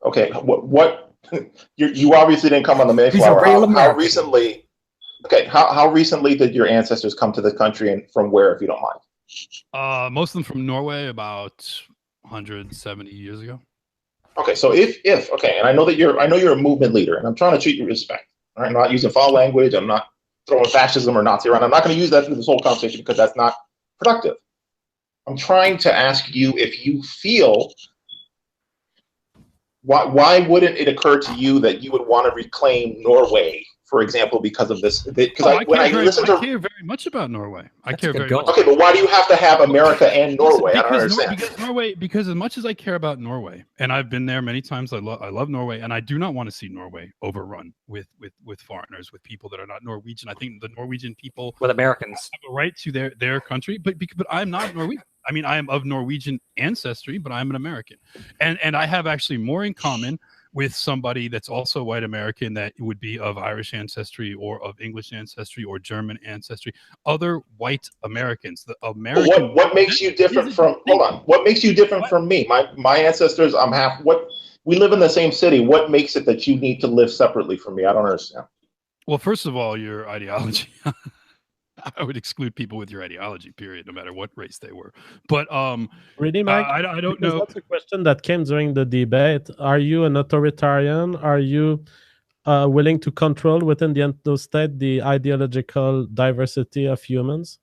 Okay. What you obviously didn't come on the Mayflower. How recently? Okay. How recently did your ancestors come to the country, and from where, if you don't mind? Most of them from Norway, about 170 years ago. Okay. So if okay, and I know you're a movement leader, and I'm trying to treat you with respect. All right. I'm not using foul language. I'm not throwing fascism or Nazi around. I'm not going to use that through this whole conversation because that's not productive. I'm trying to ask you if you feel, why wouldn't it occur to you that you would want to reclaim Norway, for example, because of this? Because I care very much about Norway. I care very much. Okay, but why do you have to have America and Norway? I don't understand. Because as much as I care about Norway, and I've been there many times, I love Norway, and I do not want to see Norway overrun with foreigners, with people that are not Norwegian. I think the Norwegian people, with Americans, have a right to their country, but I'm not Norwegian. I mean, I am of Norwegian ancestry, but I'm an American, and I have actually more in common with somebody that's also white American that would be of Irish ancestry or of English ancestry or German ancestry, other white Americans. The American. What makes you different from? Hold on. What makes you different from me? My ancestors. I'm half. What? We live in the same city. What makes it that you need to live separately from me? I don't understand. Well, first of all, your ideology. I would exclude people with your ideology, period, no matter what race they were. But really, Mike, I don't because know. That's a question that came during the debate. Are you an authoritarian? Are you willing to control within the ethno state the ideological diversity of humans?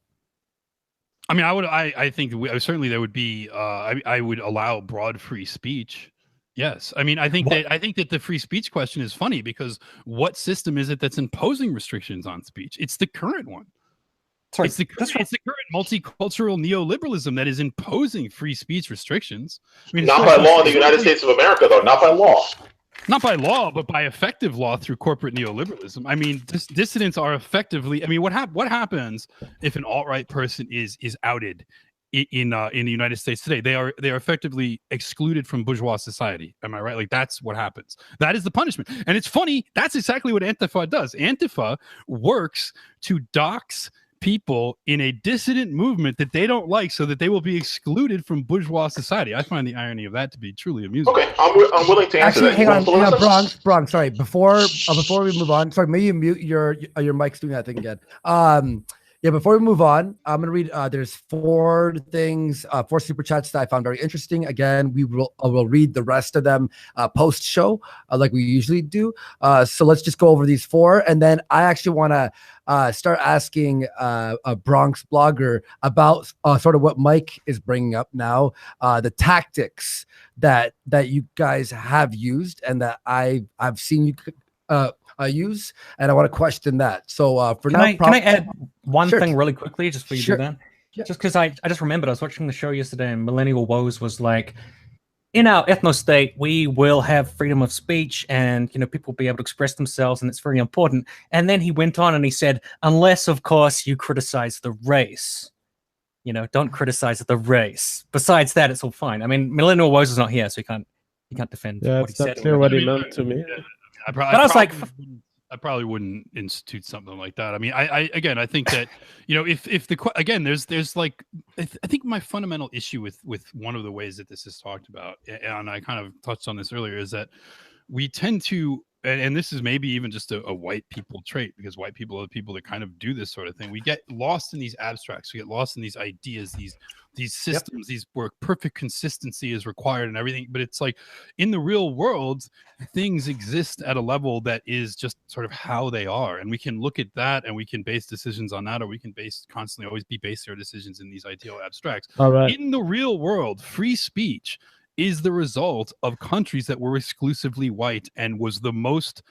I mean, I think certainly there would be. I would allow broad free speech. Yes, I mean, I think that the free speech question is funny because what system is it that's imposing restrictions on speech? It's the current one. Sorry, it's the current multicultural neoliberalism that is imposing free speech restrictions. I mean, not by law in the United States of America, though. Not by law. Not by law, but by effective law through corporate neoliberalism. I mean, dissidents are effectively. I mean, what happens if an alt-right person is outed in the United States today? They are effectively excluded from bourgeois society. Am I right? Like that's what happens. That is the punishment. And it's funny. That's exactly what Antifa does. Antifa works to dox people in a dissident movement that they don't like so that they will be excluded from bourgeois society. I find the irony of that to be truly amusing. Okay, I'm willing to answer Actually, that. hang on, Bronx. Sorry, before we move on, sorry, maybe you mute your mic's doing that thing again. Yeah, before we move on, I'm gonna read. There's 4 things, 4 super chats that I found very interesting. Again, we will read the rest of them post show, like we usually do. So let's just go over these 4, and then I actually want to start asking a Bronxblogger about sort of what Mike is bringing up now, the tactics that you guys have used and that I've seen you use, and I want to question that. So can I add one thing really quickly just before you do that? Yeah. Just because I just remembered I was watching the show yesterday and Millennial Woes was like, in our ethno state, we will have freedom of speech and people will be able to express themselves and it's very important. And then he went on and he said, unless of course you criticize the race. Don't criticize the race. Besides that, it's all fine. I mean, Millennial Woes is not here, so he can't defend what he said. That's not clear what he meant to me. I probably wouldn't institute something like that. I mean, I think that there's like I think my fundamental issue with one of the ways that this is talked about, and I kind of touched on this earlier, is that we tend to, and this is maybe even just a white people trait, because white people are the people that kind of do this sort of thing. We get lost in these abstracts. We get lost in these ideas, these systems, these where perfect consistency is required and everything. But it's like in the real world, things exist at a level that is just sort of how they are. And we can look at that and we can base decisions on that, or we can constantly always be basing our decisions in these ideal abstracts. All right. In the real world, free speech is the result of countries that were exclusively white and was the most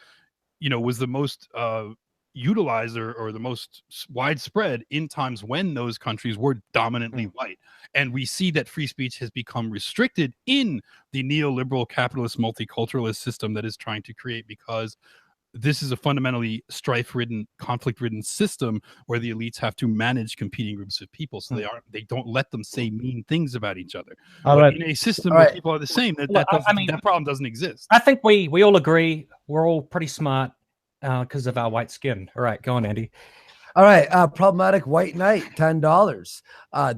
utilized or the most widespread in times when those countries were dominantly white. And we see that free speech has become restricted in the neoliberal capitalist multiculturalist system that is trying to create, because this is a fundamentally strife-ridden, conflict-ridden system where the elites have to manage competing groups of people, so they don't let them say mean things about each other. In a system where people are the same, that problem doesn't exist. I think we all agree we're all pretty smart because of our white skin. All right, go on, Andy. All right, problematic white knight, $10.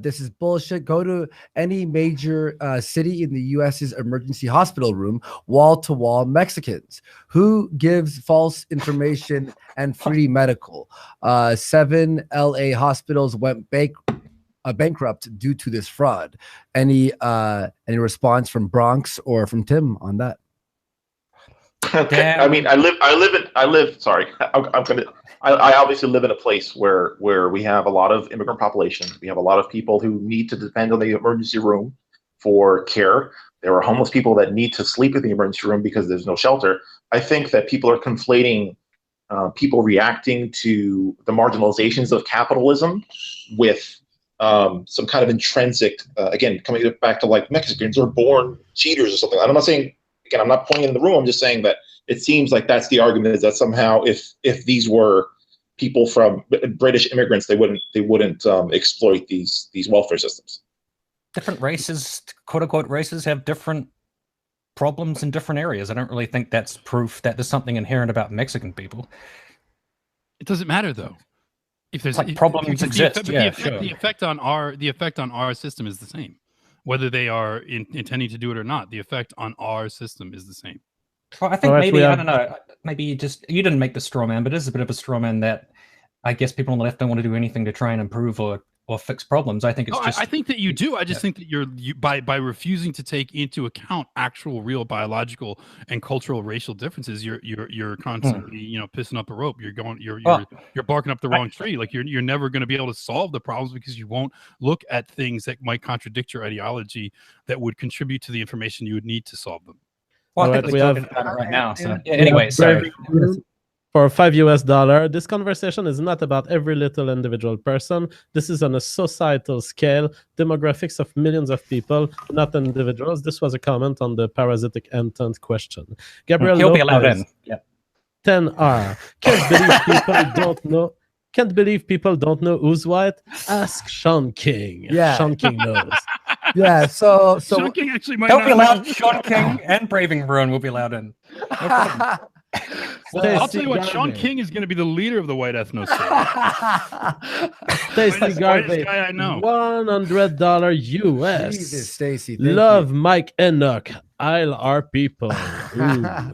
This is bullshit. Go to any major city in the U.S.'s emergency hospital room, wall-to-wall Mexicans. Who gives false information and free medical? 7 L.A. hospitals went bankrupt due to this fraud. Any response from Bronx or from Tim on that? Okay. I mean, I obviously live in a place where we have a lot of immigrant population. We have a lot of people who need to depend on the emergency room for care. There are homeless people that need to sleep in the emergency room because there's no shelter. I think that people are conflating people reacting to the marginalizations of capitalism with some kind of intrinsic, again, coming back to like Mexicans are born cheaters or something. I'm not saying, again, I'm not pointing in the room. I'm just saying that it seems like that's the argument, is that somehow if these were people from British immigrants, they wouldn't exploit these welfare systems. Different races, quote unquote races, have different problems in different areas. I don't really think that's proof that there's something inherent about Mexican people. It doesn't matter though. If there's Like problems exist, the effect on our system is the same, whether they are intending to do it or not. The effect on our system is the same. Well, I think maybe I don't know. Maybe you didn't make the straw man, but it is a bit of a straw man that I guess people on the left don't want to do anything to try and improve or fix problems. I think it's just. I think that you do. I just think that you by refusing to take into account actual, real biological and cultural, racial differences, you're constantly pissing up a rope. You're barking up the wrong tree. Like you're never going to be able to solve the problems because you won't look at things that might contradict your ideology that would contribute to the information you would need to solve them. Well, I think we're talking about it right now. So anyway, sorry. For $5, this conversation is not about every little individual person. This is on a societal scale, demographics of millions of people, not individuals. This was a comment on the parasitic intent question. Gabriel He'll Lopez, be allowed in. Yeah. 10R. Can't believe people don't know who's white. Ask Sean King. Yeah. Sean King knows. Yeah, so Sean King actually might He'll not be allowed. know. Sean King and Braving Ruin will be allowed in. No I'll tell you what, Sean King is going to be the leader of the white ethno state. Stacey Garvey, guy I know. $100 US. Jesus, Stacey, Love Mike Enoch. I'll our people. Oh,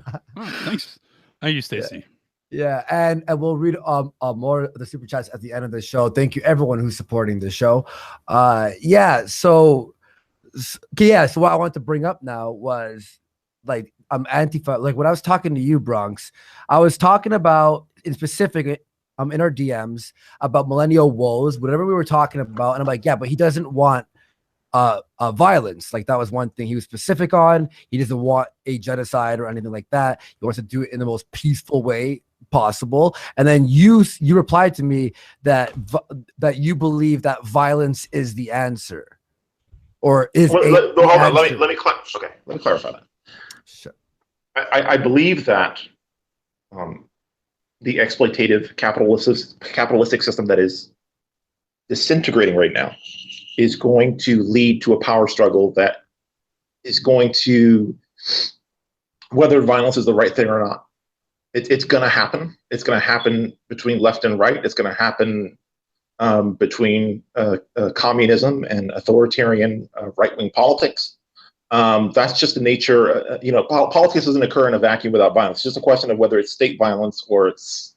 thanks. Thank you, Stacey. Yeah, and we'll read more of the super chats at the end of the show. Thank you everyone who's supporting the show. So what I want to bring up now was like Antifa. Like when I was talking to you, Bronx, I was talking about in specific in our DMs about millennial woes, whatever we were talking about, and I'm like, yeah, but he doesn't want violence. Like that was one thing he was specific on. He doesn't want a genocide or anything like that. He wants to do it in the most peaceful way possible. And then you replied to me that you believe that violence is the answer, or is hold on. Let me clarify that. Sure. I believe that the exploitative capitalistic system that is disintegrating right now is going to lead to a power struggle that is going to, whether violence is the right thing or not, it's going to happen. It's going to happen between left and right. It's going to happen between communism and authoritarian right-wing politics. That's just the nature. Politics doesn't occur in a vacuum without violence. It's just a question of whether it's state violence or it's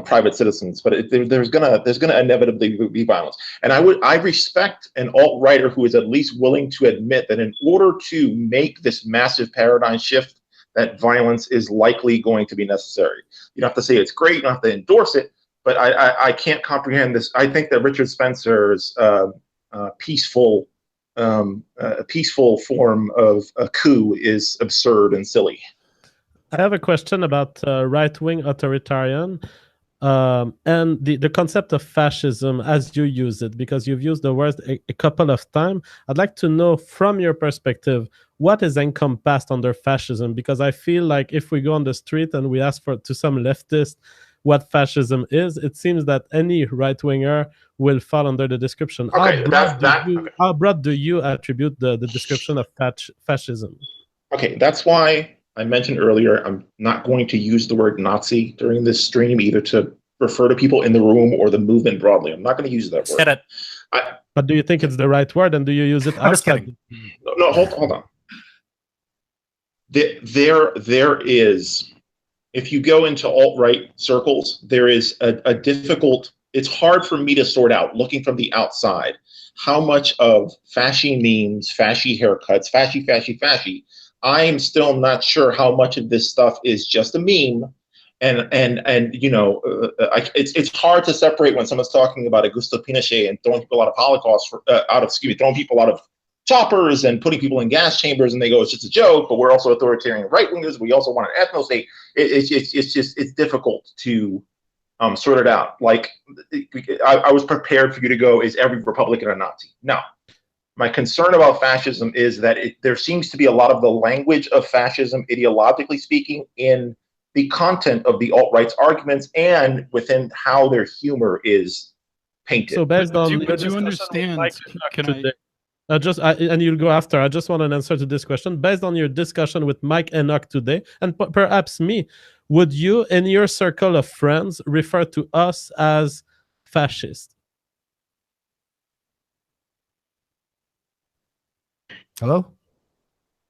private citizens. But there's gonna inevitably be violence. And I respect an alt-righter who is at least willing to admit that in order to make this massive paradigm shift, that violence is likely going to be necessary. You don't have to say it's great. You don't have to endorse it. But I can't comprehend this. I think that Richard Spencer's peaceful form of a coup is absurd and silly. I have a question about right-wing authoritarian and the concept of fascism as you use it, because you've used the word a couple of times. I'd like to know from your perspective, what is encompassed under fascism? Because I feel like if we go on the street and we ask to some leftist what fascism is, it seems that any right-winger will fall under the description. Okay, how broad do you attribute the description of fascism? Okay, that's why I mentioned earlier I'm not going to use the word Nazi during this stream, either to refer to people in the room or the movement broadly. I'm not going to use that word. Said it. But do you think it's the right word, and do you use it outside? No, hold on. There is, if you go into alt-right circles, there is a difficult, it's hard for me to sort out, looking from the outside, how much of fashy memes, fashy haircuts, fashy, I am still not sure how much of this stuff is just a meme. And it's hard to separate when someone's talking about Augusto Pinochet and throwing people out of Holocaust, throwing people out of choppers and putting people in gas chambers, and they go, it's just a joke, but we're also authoritarian right-wingers. We also want an ethno state. It's difficult to sort it out. Like, I was prepared for you to go, is every Republican a Nazi? No. My concern about fascism is that there seems to be a lot of the language of fascism, ideologically speaking, in the content of the alt-right's arguments and within how their humor is painted. So based on but you understand, And you'll go after. I just want an answer to this question. Based on your discussion with Mike Enoch today, and perhaps me, would you, in your circle of friends, refer to us as fascist? Hello?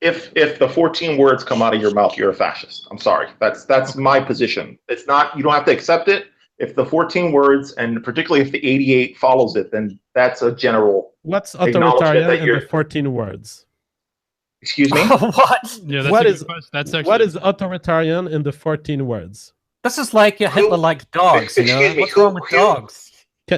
If the 14 words come out of your mouth, you're a fascist. I'm sorry. That's my position. It's not, you don't have to accept it. If the 14 words, and particularly if the 88 follows it, then that's a general. What's authoritarian in the 14 words? Excuse me? What? Yeah, that's What a is- good question. That's actually What is authoritarian in the 14 words? This is like Hitler liked dogs, you know? Excuse me, What's wrong with who- dogs?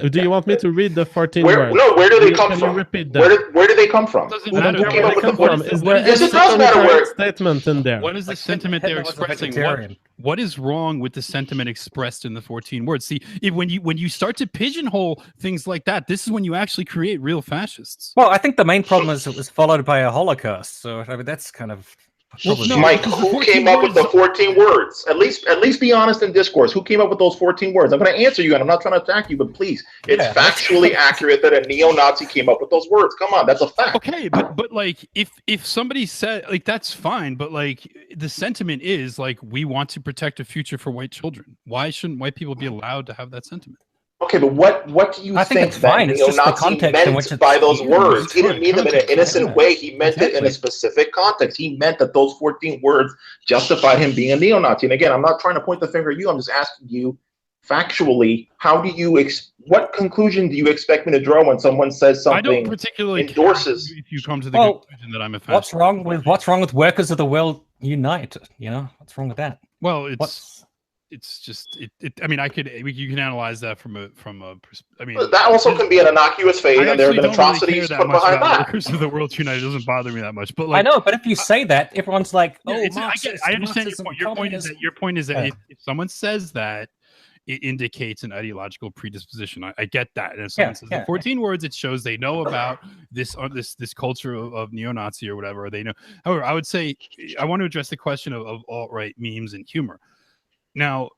Do you want me to read the 14 Where, words? no, where do they come Can from? you repeat them? Where do they come from? doesn't Who matter. came up with the come from? 14? Is there Yes, any it does matter authoritarian where- statement in there? What is the Like, sentiment they're Hitler was a expressing? vegetarian. What is wrong with the sentiment expressed in the 14 words? See, when you start to pigeonhole things like that, this is when you actually create real fascists. Well, I think the main problem is it was followed by a Holocaust. So I mean, that's kind of. Well, probably- no, Mike, because the who 14 came up with the words- 14 words? At least be honest in discourse. Who came up with those 14 words? I'm going to answer you, and I'm not trying to attack you, but please, it's Yeah. factually accurate that a neo-Nazi came up with those words. Come on, that's a fact. Okay, but like if somebody said like that's fine, but like the sentiment is like we want to protect a future for white children. Why shouldn't white people be allowed to have that sentiment? Okay, but what do you I think think it's that fine. It's just the neo-Nazi context in meant which it's by those used. words? He didn't Right, mean them in an context, innocent yeah. way. He meant it in a Exactly. specific context. He meant that those 14 words justified him being a neo-Nazi. And again, I'm not trying to point the finger at you. I'm just asking you factually, how do you what conclusion do you expect me to draw when someone says I don't something? particularly endorses- care if you come to the Well, conclusion that I'm a What's fascist. wrong with workers of the world unite? You know, what's wrong with that? Well, What's it's just I mean, you can analyze that from a I mean, That also can be an innocuous phase, I and there have actually been don't really atrocities care put that much behind about that. workers of the world united. It doesn't bother me that much, but I like know, but if you say that, everyone's like, yeah, "Oh, it's- I Marxist, understand Marxism, your point is communism." that your point is that Yeah. if someone says that, it indicates an ideological predisposition. I get that. And if someone says yeah, the 14 words, it shows they know about this culture of neo-Nazi or whatever. Or they know. However, I would say I want to address the question of alt-right memes and humor. Now,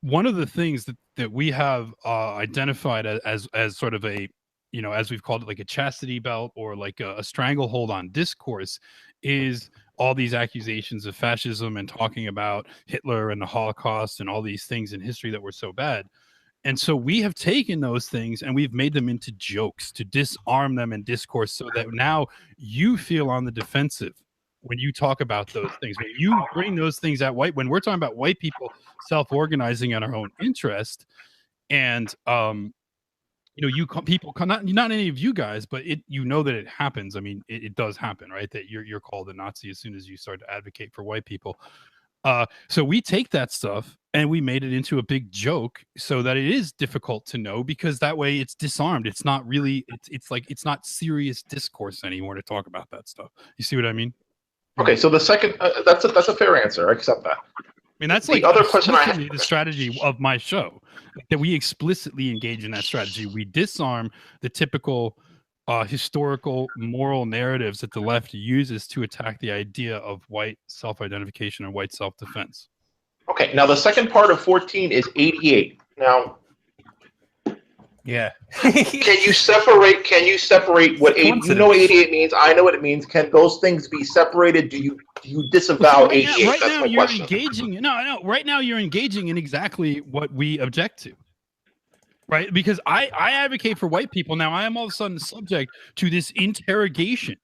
one of the things that we have identified as sort of a, you know, as we've called it, like a chastity belt or like a stranglehold on discourse, is all these accusations of fascism and talking about Hitler and the Holocaust and all these things in history that were so bad. And so we have taken those things and we've made them into jokes to disarm them in discourse so that now you feel on the defensive when you talk about those things. When you bring those things at when we're talking about white people self-organizing in our own interest, and you know, people not any of you guys, but you know that it happens. I mean, it does happen, right? That you're called a Nazi as soon as you start to advocate for white people. So we take that stuff and we made it into a big joke so that it is difficult to know, because that way it's disarmed. It's not really, it's like, it's not serious discourse anymore to talk about that stuff. You see what I mean? Okay, so the second, that's a fair answer. I accept that. I mean, that's The like other question I explicitly the strategy of my show, that we explicitly engage in that strategy. We disarm the typical historical moral narratives that the left uses to attack the idea of white self-identification and white self-defense. Okay, now the second part of 14 is 88. Now, Yeah. can you separate what you know 88 means? I know what it means. Can those things be separated? Do you disavow 88? Right That's now my you're question. engaging. No. Right now you're engaging in exactly what we object to. Right, because I advocate for white people. Now I am all of a sudden subject to this interrogation.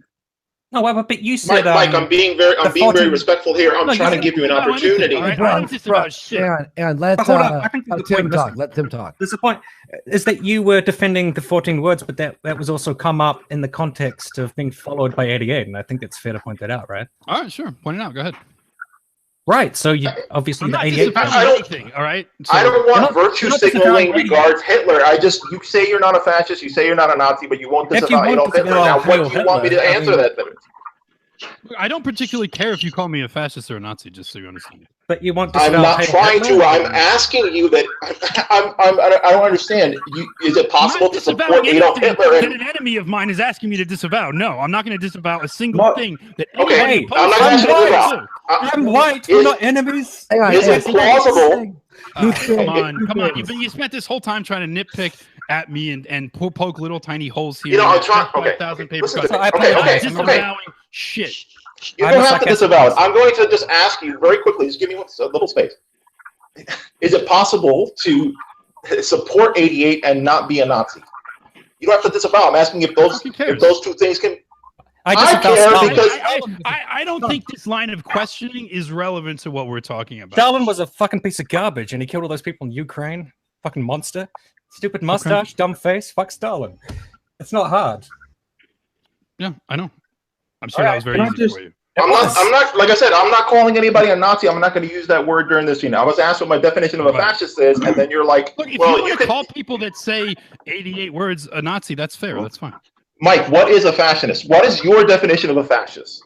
No, but you said, Mike, I'm being very 14 respectful here. I'm No, trying to you give you an said- opportunity. All right, Bro, I don't disavow shit. And let But hold on, I think the Tim point- talk. listen. Let Tim talk. there's a point, is that you were defending the 14 words, but that was also come up in the context of being followed by 88, and I think it's fair to point that out, right? All right, sure. Point it out. Go ahead. Right. So you obviously I'm the not 88. disavowing I don't- anything. All right. I don't You're want not- virtue you're not signaling disavowing regards Hitler. You say you're not a fascist, you say you're not a Nazi, but you won't If you disavow want Adolf to Hitler. disavow Now, what do you Hitler, want me to I answer mean- that? I don't particularly care if you call me a fascist or a Nazi, just so you understand. But you want to I'm disavow not trying Hitler? to. I'm asking you that. I don't understand. Is it possible I'm to not support disavowing Adolf anything Hitler? that And, an enemy of mine is asking me to disavow. No, I'm not going to disavow a single Mark- thing that Okay, anybody I'm not opposes asking you me to about- do. I'm white. We're not enemies. Hang on, Is hang it on. plausible? Come on. You spent this whole time trying to nitpick at me and poke little tiny holes here. You know, I'm trying. Okay. 5,000 paper Listen, cuts. So I okay. apologize. Okay. I'm Okay. Disavowing shit. You I'm don't a have to sarcastic disavow it. person. I'm going to just ask you very quickly. Just give me a little space. Is it possible to support 88 and not be a Nazi? You don't have to disavow. I'm asking if those two things can. I care Stalin. because I don't think this line of questioning is relevant to what we're talking about. Stalin was a fucking piece of garbage, and he killed all those people in Ukraine. Fucking monster. Stupid mustache, dumb face. Fuck Stalin. It's not hard. Yeah, I know. I'm sure that was very easy for you. I'm not. Like I said, I'm not calling anybody a Nazi. I'm not going to use that word during this scene. I was asked what my definition of a fascist is, and then you're like, look, if well, you want to call people that say 88 words a Nazi, that's fair. That's fine. Mike, what is a fascist? What is your definition of a fascist?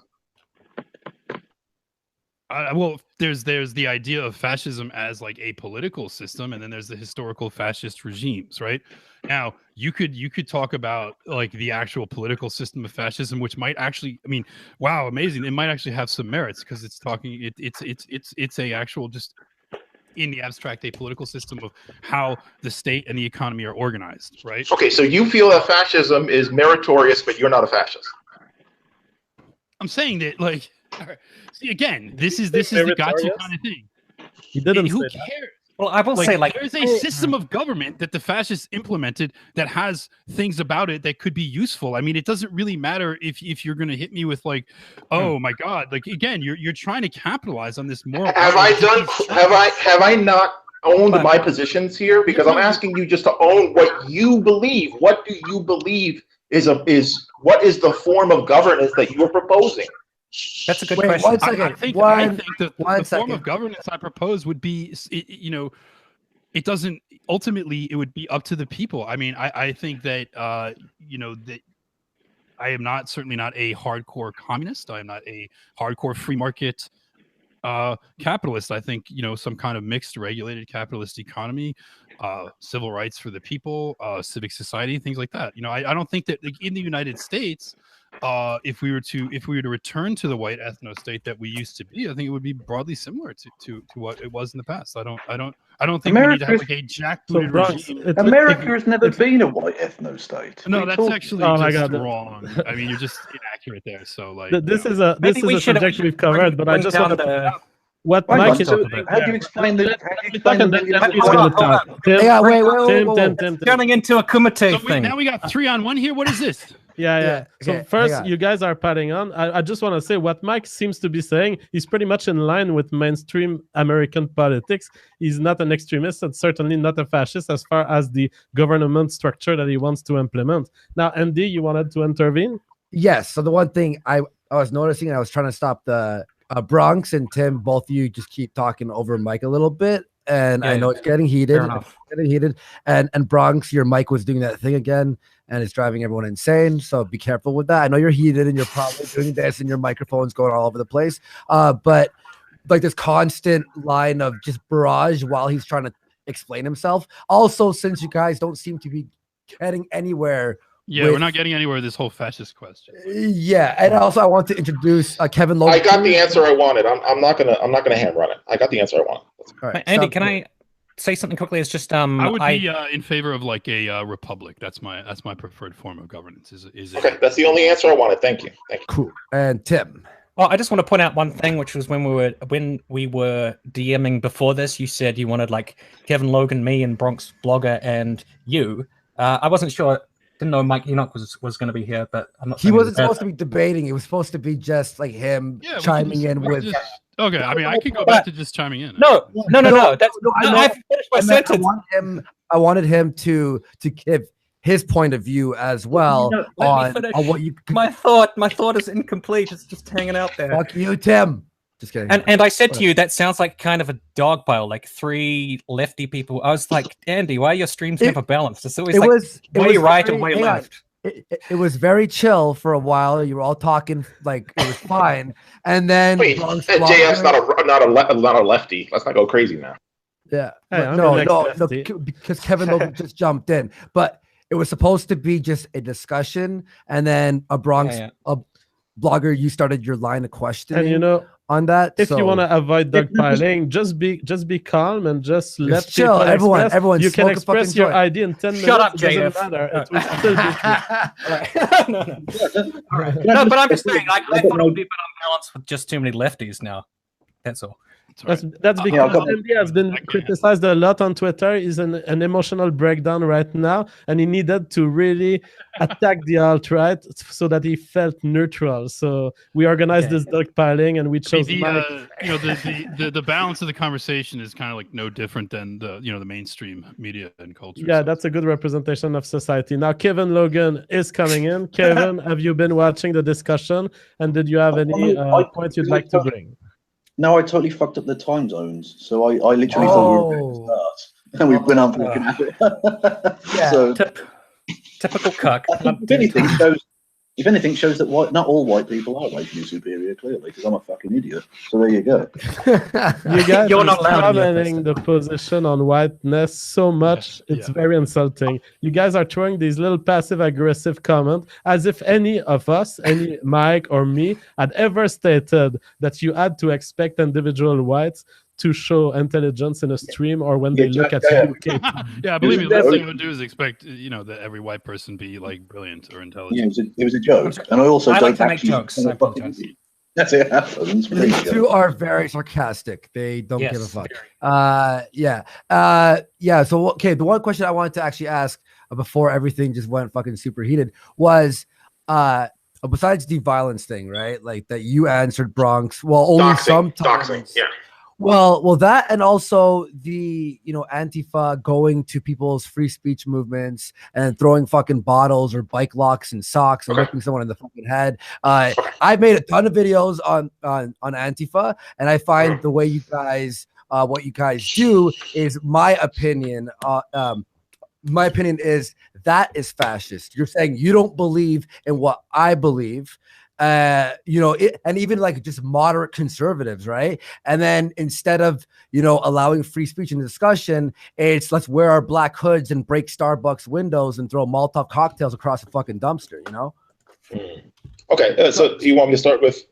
Well, there's the idea of fascism as like a political system, and then there's the historical fascist regimes, right? Now, you could talk about like the actual political system of fascism, which might actually, I mean, wow, amazing! It might actually have some merits because it's talking, it's a actual just in the abstract a political system of how the state and the economy are organized, right? Okay, so you feel that fascism is meritorious, but you're not a fascist. I'm saying that, like, see, again, this is the gotcha kind of thing. He didn't. Who say cares? Well, I will say, like, there's a system of government that the fascists implemented that has things about it that could be useful. I mean, it doesn't really matter if you're going to hit me with like, oh my god, like again, you're trying to capitalize on this moral. Have I not owned my positions here? Because I'm asking you just to own what you believe. What do you believe what is the form of governance that you are proposing? That's a good question. I think the form of governance I propose would be, it doesn't, ultimately, it would be up to the people. I mean, I think that, that I am certainly not a hardcore communist. I am not a hardcore free market capitalist. I think, some kind of mixed regulated capitalist economy, civil rights for the people, civic society, things like that. I don't think that in the United States, if we were to return to the white ethno state that we used to be, I think it would be broadly similar to what it was in the past. I don't think we need to have like a jackbooted regime. America has never been a white ethno state. No, that's actually just wrong. I mean, you're just inaccurate there. So like, this is a subject we've covered, but I just want to. What Mike is how do you explain the? Tim. Turning into a Kumite thing. Now we got 3-on-1 here. What is this? Yeah. So first, you guys are patting on. I just want to say what Mike seems to be saying. He's pretty much in line with mainstream American politics. He's not an extremist and certainly not a fascist as far as the government structure that he wants to implement. Now, Andy, you wanted to intervene? Yes. So the one thing I was noticing, I was trying to stop the Bronx and Tim, both of you just keep talking over Mike a little bit. And I know it's getting heated. And Bronx, your mic was doing that thing again, and it's driving everyone insane. So be careful with that. I know you're heated and you're probably doing this and your microphone's going all over the place. But like this constant line of just barrage while he's trying to explain himself. Also, since you guys don't seem to be getting anywhere. Yeah, we're not getting anywhere with this whole fascist question. Yeah, and also I want to introduce Kevin Logan. I got the answer I wanted. I'm not gonna ham run it. I got the answer I wanted. All right, Andy, can I say something quickly? It's just I would be in favor of like a republic. That's my preferred form of governance. Okay, that's the only answer I wanted. Thank you. Cool. And Tim. Well, I just want to point out one thing, which was when we were DMing before this, you said you wanted like Kevin Logan, me, and Bronxblogger, and you. I wasn't sure. Didn't know Mike Enoch was going to be here, but I'm not. He wasn't supposed to be debating. It was supposed to be just like him chiming in with. Okay, I mean, I could go back to just chiming in. No. I finished my sentence. I wanted him to give his point of view as well on what you. My thought is incomplete. It's just hanging out there. Fuck you, Tim. Just kidding. And I said to you, that sounds like kind of a dog pile, like three lefty people. I was like, Andy, why are your streams never balanced? It's always way right and way left. It was very chill for a while. You were all talking like it was fine, and then JF's not a lefty. Let's not go crazy now. Yeah, hey, no, because Kevin Logan just jumped in, but it was supposed to be just a discussion, and then a Bronx blogger, you started your line of questioning. And on that. If so you want to avoid dogpiling, just be calm and just let just chill. people Everyone, you can smoke a fucking express your joint. idea in 10 minutes. Shut up, it doesn't JF. matter. It will still be true. No, but I'm just saying, I thought it would be a bit unbalanced with just too many lefties now. That's all. That's because I've got- MD has been criticized a lot on Twitter. He's in an emotional breakdown right now, and he needed to really attack the alt-right so that he felt neutral. So we organized this dogpiling, and we chose Mike. The balance of the conversation is kind of like no different than the mainstream media and culture. Yeah, so. that's a good representation of society. Now, Kevin Logan is coming in. Kevin, have you been watching the discussion, and did you have any points you'd like to bring? No, I totally fucked up the time zones. So I literally thought we were ready to start. And we've been on fucking at it. Yeah. So Typical cuck. if anything, shows that not all white people are racially superior, clearly, because I'm a fucking idiot. So there you go. You guys You're are not allowed to be dominating the position on whiteness so much, it's very insulting. You guys are throwing these little passive-aggressive comments as if any of us, any Mike or me, had ever stated that you had to expect individual whites to show intelligence in a stream or when they look at you. Yeah, believe me, the last thing I would do is expect that every white person be like brilliant or intelligent. Yeah, it was a joke, and I also I don't like to make actually- jokes. I apologize. That's it. Happens. These two are very sarcastic. They don't give a fuck. So okay, the one question I wanted to actually ask before everything just went fucking super heated was besides the violence thing, right? Like that you answered Bronx. Well, only sometimes. Doxing, yeah. Well, that and also the Antifa going to people's free speech movements and throwing fucking bottles or bike locks and socks and whipping someone in the fucking head. I've made a ton of videos on Antifa, and I find the way you guys, what you guys do is my opinion. My opinion is that is fascist. You're saying you don't believe in what I believe. And even like just moderate conservatives, right? And then instead of allowing free speech and discussion, it's let's wear our black hoods and break Starbucks windows and throw Molotov cocktails across a fucking dumpster, Okay, so do you want me to start with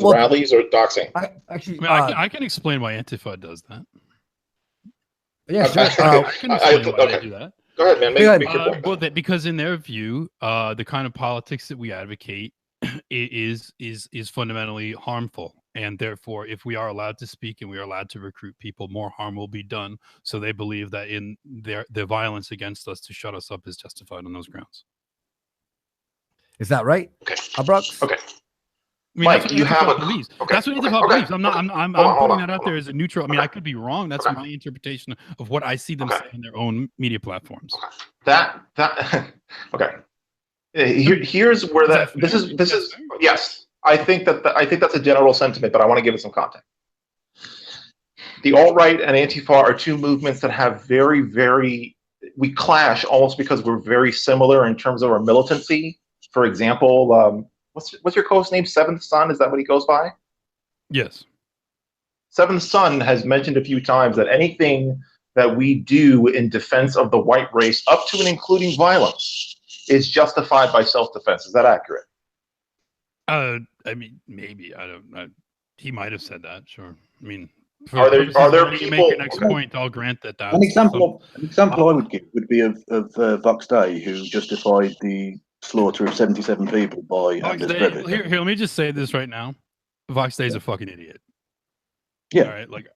rallies or doxing? I can explain why Antifa does that. Yeah, sure. I can explain why they do that. Go ahead, man. Make your point. Because in their view, the kind of politics that we advocate is fundamentally harmful, and therefore if we are allowed to speak and we are allowed to recruit people, more harm will be done. So they believe that in their violence against us to shut us up is justified on those grounds. Is that right? Okay. Brooks? Okay. I mean, Mike, that's do you what have Antifa a believes. okay. That's what Antifa Okay. believes. I'm putting that out there as a neutral. I mean, I could be wrong. That's my interpretation of what I see them say in their own media platforms. That okay. Here's where this is yes. I think that's a general sentiment, but I want to give it some context. The alt-right and Antifa are two movements that have very, very we clash almost because we're very similar in terms of our militancy. For example, what's your co-host's name? Seventh Son, is that what he goes by? Yes. Seventh Son has mentioned a few times that anything that we do in defense of the white race, up to and including violence, is justified by self-defense. Is that accurate? I mean, maybe. I don't know. He might have said that. Sure. I mean, are there you people? make your next point, I'll grant that. An example I would give would be of Vox Day, who justified the slaughter of 77 people by Anders Breivik. Here, let me just say this right now. Vox Day is a fucking idiot. Yeah. All right. Like,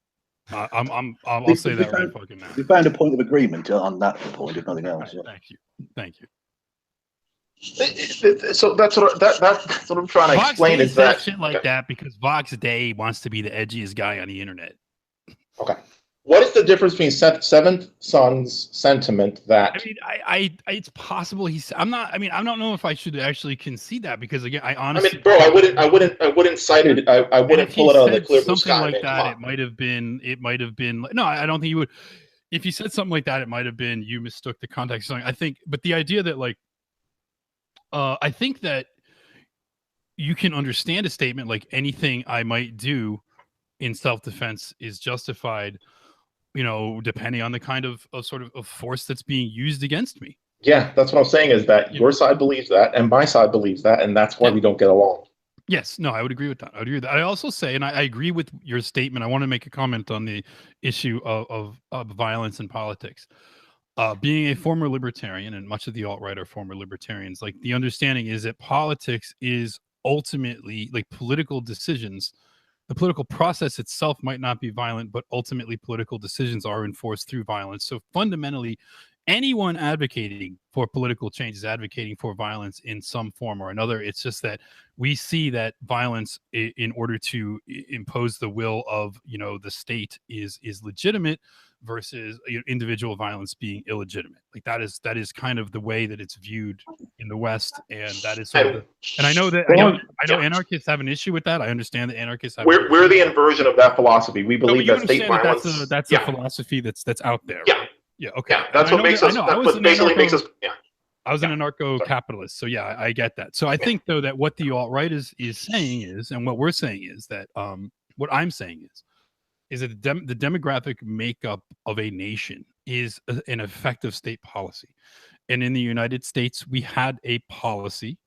I'll say that right fucking now. We found a point of agreement on that point, if nothing else. Right, Thank you. So that's what I'm trying to explain is that shit like that because Vox Day wants to be the edgiest guy on the internet. Okay. What is the difference between Seventh Son's sentiment that? I mean, it's possible he's. I'm not. I mean, I don't know if I should actually concede that because again, I honestly. I mean, bro, I wouldn't cite it. I wouldn't pull it out of the clear blue sky. Something like that. It might have been. No, I don't think you would. If you said something like that, it might have been you mistook the context. I think, but the idea that like. I think that you can understand a statement like anything I might do in self-defense is justified, depending on the kind of force that's being used against me. Yeah, that's what I'm saying is that your side believes that and my side believes that, and that's why we don't get along. Yes, no, I would agree with that. I would agree with that. I also say, and I agree with your statement. I want to make a comment on the issue of violence in politics. Being a former libertarian, and much of the alt-right are former libertarians, like the understanding is that politics is ultimately like political decisions. The political process itself might not be violent, but ultimately political decisions are enforced through violence. So fundamentally, anyone advocating for political change is advocating for violence in some form or another. It's just that we see that violence in order to impose the will of, the state is legitimate versus individual violence being illegitimate. Like that is kind of the way that it's viewed in the West, and that is sort of and I know that I know anarchists have an issue with that. I understand that anarchists have we're the inversion of that philosophy. We believe that state violence that's a philosophy that's out there. Yeah. Right? Yeah, okay. Yeah, that's what makes us. That's what basically makes us. Yeah, I was an anarcho-capitalist, so yeah, I get that. So I think though that what the alt-right is saying is, and what we're saying is that what I'm saying is that the demographic makeup of a nation is an effective state policy, and in the United States we had a policy.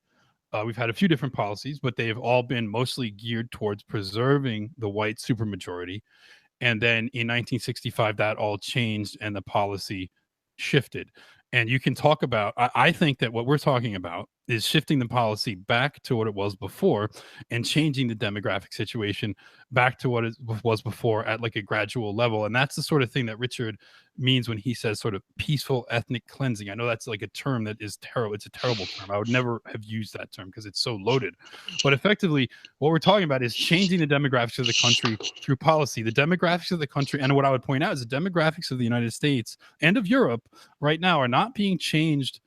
We've had a few different policies, but they have all been mostly geared towards preserving the white supermajority. And then in 1965, that all changed and the policy shifted. And you can talk about, I think that what we're talking about is shifting the policy back to what it was before and changing the demographic situation back to what it was before at like a gradual level. And that's the sort of thing that Richard means when he says sort of peaceful ethnic cleansing. I know that's like a term that is terrible. It's a terrible term. I would never have used that term because it's so loaded. But effectively, what we're talking about is changing the demographics of the country through policy. The demographics of the country, and what I would point out is the demographics of the United States and of Europe right now are not being changed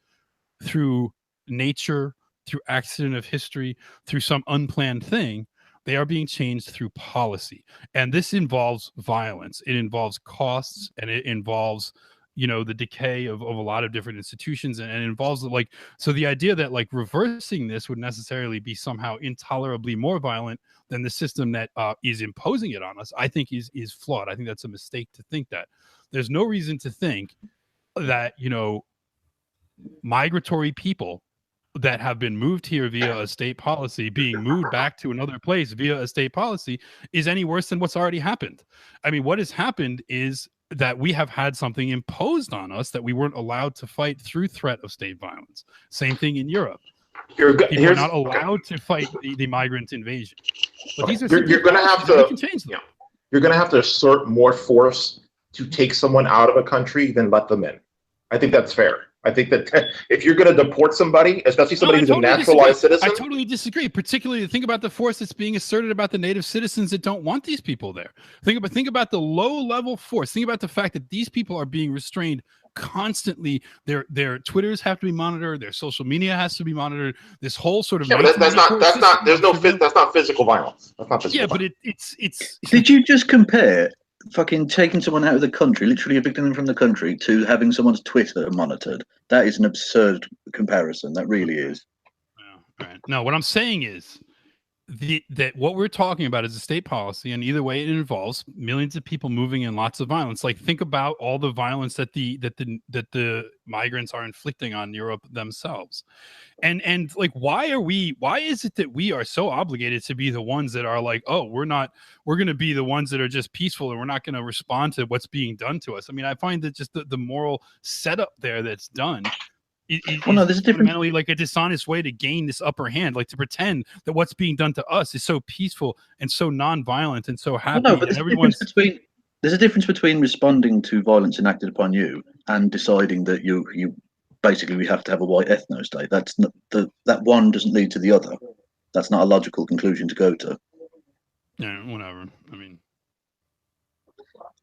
through nature, through accident of history, through some unplanned thing. They are being changed through policy. And this involves violence. It involves costs, and it involves, the decay of a lot of different institutions. And it involves so the idea that like reversing this would necessarily be somehow intolerably more violent than the system that is imposing it on us, I think is flawed. I think that's a mistake to think that. There's no reason to think that, migratory people that have been moved here via a state policy being moved back to another place via a state policy is any worse than what's already happened. I mean, what has happened is that we have had something imposed on us that we weren't allowed to fight through threat of state violence. Same thing in Europe. People are not allowed to fight the migrant invasion. But these are you're going to have to change them. You're going to have to assert more force to take someone out of a country than let them in. I think that's fair. I think that if you're going to deport somebody, especially somebody who's a naturalized citizen, I totally disagree. Particularly, think about the force that's being asserted about the native citizens that don't want these people there. Think about the low-level force. Think about the fact that these people are being restrained constantly. Their Twitters have to be monitored. Their social media has to be monitored. This whole sort of that's not physical violence. That's not physical. Yeah, violence. But it's. Did you just compare fucking taking someone out of the country, literally evicting them from the country, to having someone's Twitter monitored? That is an absurd comparison. That really is. Right. No, what I'm saying is that what we're talking about is a state policy, and either way, it involves millions of people moving in lots of violence. Like, think about all the violence that the migrants are inflicting on Europe themselves. And like, why is it that we are so obligated to be the ones that are like, oh, we're going to be the ones that are just peaceful and we're not going to respond to what's being done to us? I mean, I find that just the moral setup there that's done there's a fundamentally like a dishonest way to gain this upper hand, like to pretend that what's being done to us is so peaceful and so non-violent and so happy. Well, no, but there's a difference between responding to violence enacted upon you and deciding that you basically we have to have a white ethno state. That's not that one doesn't lead to the other. That's not a logical conclusion to go to. Yeah, whatever. I mean,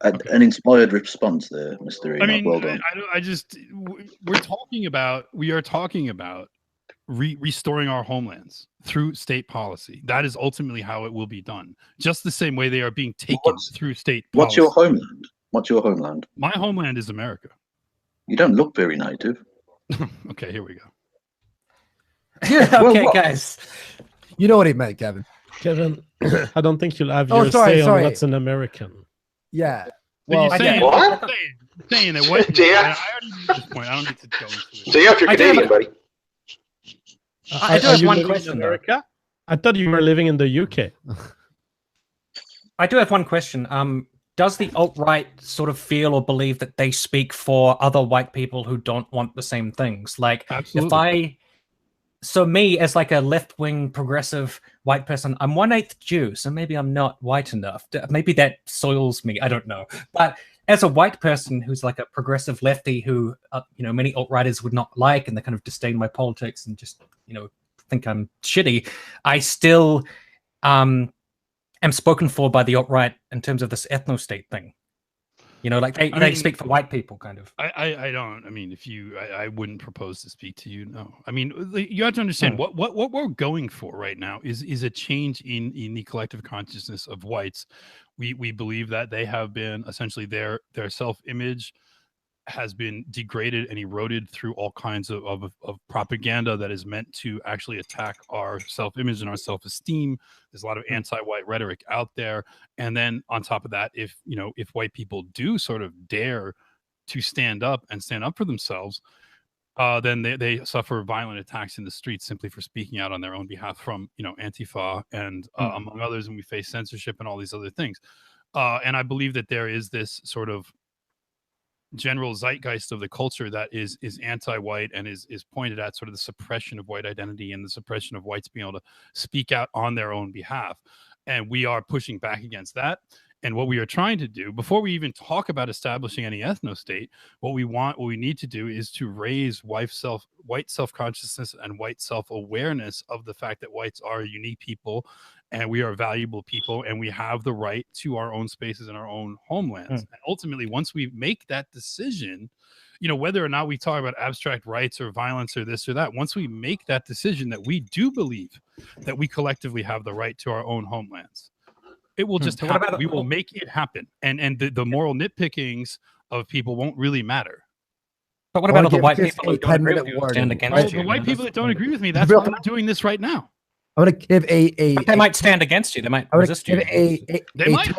an inspired response there, Mr. Enoch. I mean, well done. We are talking about restoring our homelands through state policy. That is ultimately how it will be done. Just the same way they are being taken through state policy. What's your homeland? What's your homeland? My homeland is America. You don't look very native. Okay, here we go. Okay, guys. You know what he meant, Kevin. Kevin, I don't think you'll have your say on what's an American. Yeah. Well, saying that what? JF. I already made this point. I don't need to go into it. JF, you're Canadian, buddy. I do have one question. America? I thought you were living in the UK. I do have one question. Does the alt-right sort of feel or believe that they speak for other white people who don't want the same things? Like, Absolutely. So me, as like a left-wing progressive white person, I'm 1/8 Jew, so maybe I'm not white enough. Maybe that soils me. I don't know. But as a white person who's like a progressive lefty who, many alt-righters would not like, and they kind of disdain my politics and just, think I'm shitty, I still am spoken for by the alt-right in terms of this ethno-state thing. They speak for white people, kind of. I don't. I mean, I wouldn't propose to speak to you. No. I mean, you have to understand what we're going for right now is a change in the collective consciousness of whites. We believe that they have been essentially their self-image has been degraded and eroded through all kinds of propaganda that is meant to actually attack our self-image and our self-esteem. There's a lot of anti-white rhetoric out there. And then on top of that, if white people do sort of dare to stand up for themselves, then they suffer violent attacks in the streets simply for speaking out on their own behalf from, Antifa and among others. And we face censorship and all these other things. And I believe that there is this sort of general zeitgeist of the culture that is anti-white and is pointed at sort of the suppression of white identity and the suppression of whites being able to speak out on their own behalf. And we are pushing back against that. And what we are trying to do, before we even talk about establishing any ethno-state, what we need to do is to raise white self-consciousness and white self-awareness of the fact that whites are unique people and we are valuable people and we have the right to our own spaces and our own homelands. And ultimately, once we make that decision, whether or not we talk about abstract rights or violence or this or that, once we make that decision that we do believe that we collectively have the right to our own homelands, it will just happen. We will make it happen. And the moral nitpickings of people won't really matter. But what about all the white people who don't agree with you, stand against you? The white people that don't agree with me, that's why we're doing this right now. I'm going to give they might stand against you. They might resist you. They might.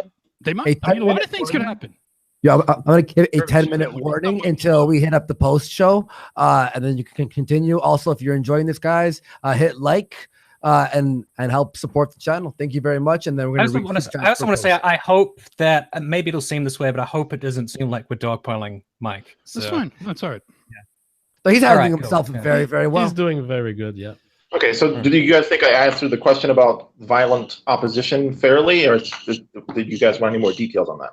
I mean, a lot of things could happen. Yeah, I'm going to give a 10-minute warning until we hit up the post show, and then you can continue. Also, if you're enjoying this, guys, hit like and help support the channel. Thank you very much. And then we're going to. I also want to say I hope that maybe it'll seem this way, but I hope it doesn't seem like we're dogpiling Mike. So. That's fine. That's all right. Yeah. So he's handling himself very, very well. He's doing very good. Yeah. Okay, so did you guys think I answered the question about violent opposition fairly, or did you guys want any more details on that?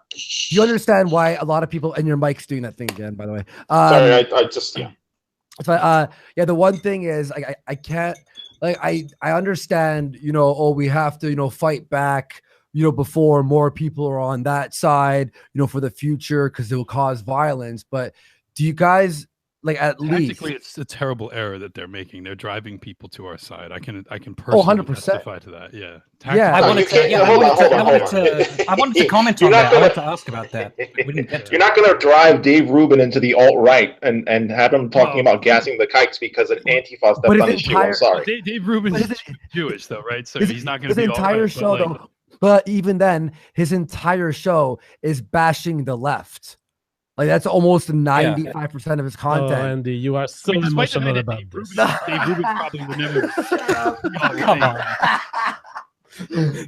You understand why a lot of people, and your mic's doing that thing again, by the way. Sorry, I just, yeah. But the one thing is, I can't, I understand, we have to, fight back, before more people are on that side, for the future, because it will cause violence. But do you guys, at least tactically, it's a terrible error that they're making. They're driving people to our side. I can personally testify to that. Yeah. I wanted to comment on that. I wanted to ask about that. We didn't get to You're not going to drive Dave Rubin into the alt-right and have him talking about gassing the kikes because an Antifa stepped on his shoe. I'm sorry. Dave Rubin is Jewish, though, right? So he's not going to be his entire show, though. But even then, his entire show is bashing the left. That's almost 95% of his content. Oh, Andy, you are so emotional about this. Dave Rubin's probably the never.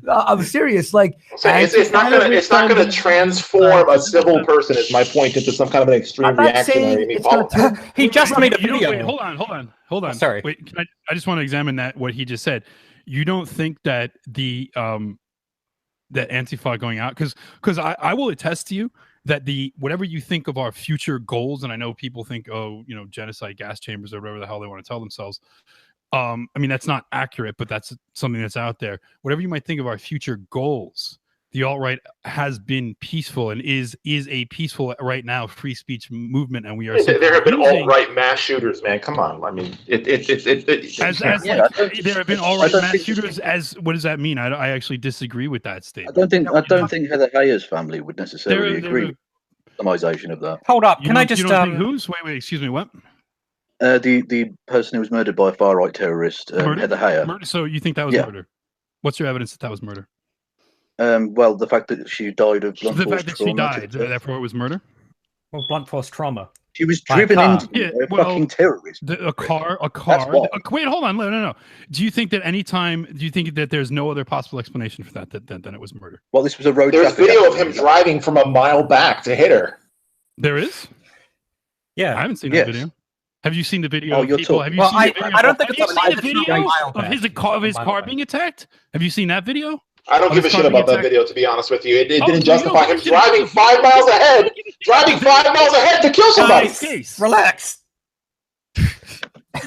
I'm serious. It's not going to transform a civil person. Is my point into some kind of an extreme reactionary. He just made a video. Wait, hold on. Sorry. Wait, I just want to examine what he just said. You don't think that that Antifa going out because I will attest to you that whatever you think of our future goals, and I know people think, genocide, gas chambers, or whatever the hell they want to tell themselves. I mean, that's not accurate, but that's something that's out there. Whatever you might think of our future goals, the alt-right has been peaceful and is a peaceful right now free speech movement, and we are. There have been alt-right mass shooters, man. Come on, I mean, there have been alt-right mass shooters. What does that mean? I actually disagree with that statement. I don't think Heather Hayer's family would necessarily agree with the islamization of that. Hold up, can I just? You don't think who's? Wait, excuse me, what? The person who was murdered by a far-right terrorist, Heather Heyer. So you think that was murder? What's your evidence that was murder? Well, the fact that she died of blunt force trauma. The fact that she died, therefore it was murder? Well, blunt force trauma. She was By driven car. into Yeah, by a well, fucking terrorist. A car. why. Wait, hold on. No. Do you think that do you think that there's no other possible explanation for that than it was murder? Well, this was a road There's traffic video of him accident. driving from a mile back to hit her. There is? I Yeah. haven't seen Yes. that video. Have you seen the video Oh, of you're people? talking- Have you Well, seen the video? I don't think Have it's you a seen the live- it's not video mile of back. his By the car way. being attacked? Have you seen that video? I don't Of give a his shit car being about that attacked? video, to be honest with you. It Oh, didn't so you justify don't him give a shit driving about 5 miles ahead, driving 5 miles ahead to kill somebody. Guys, relax.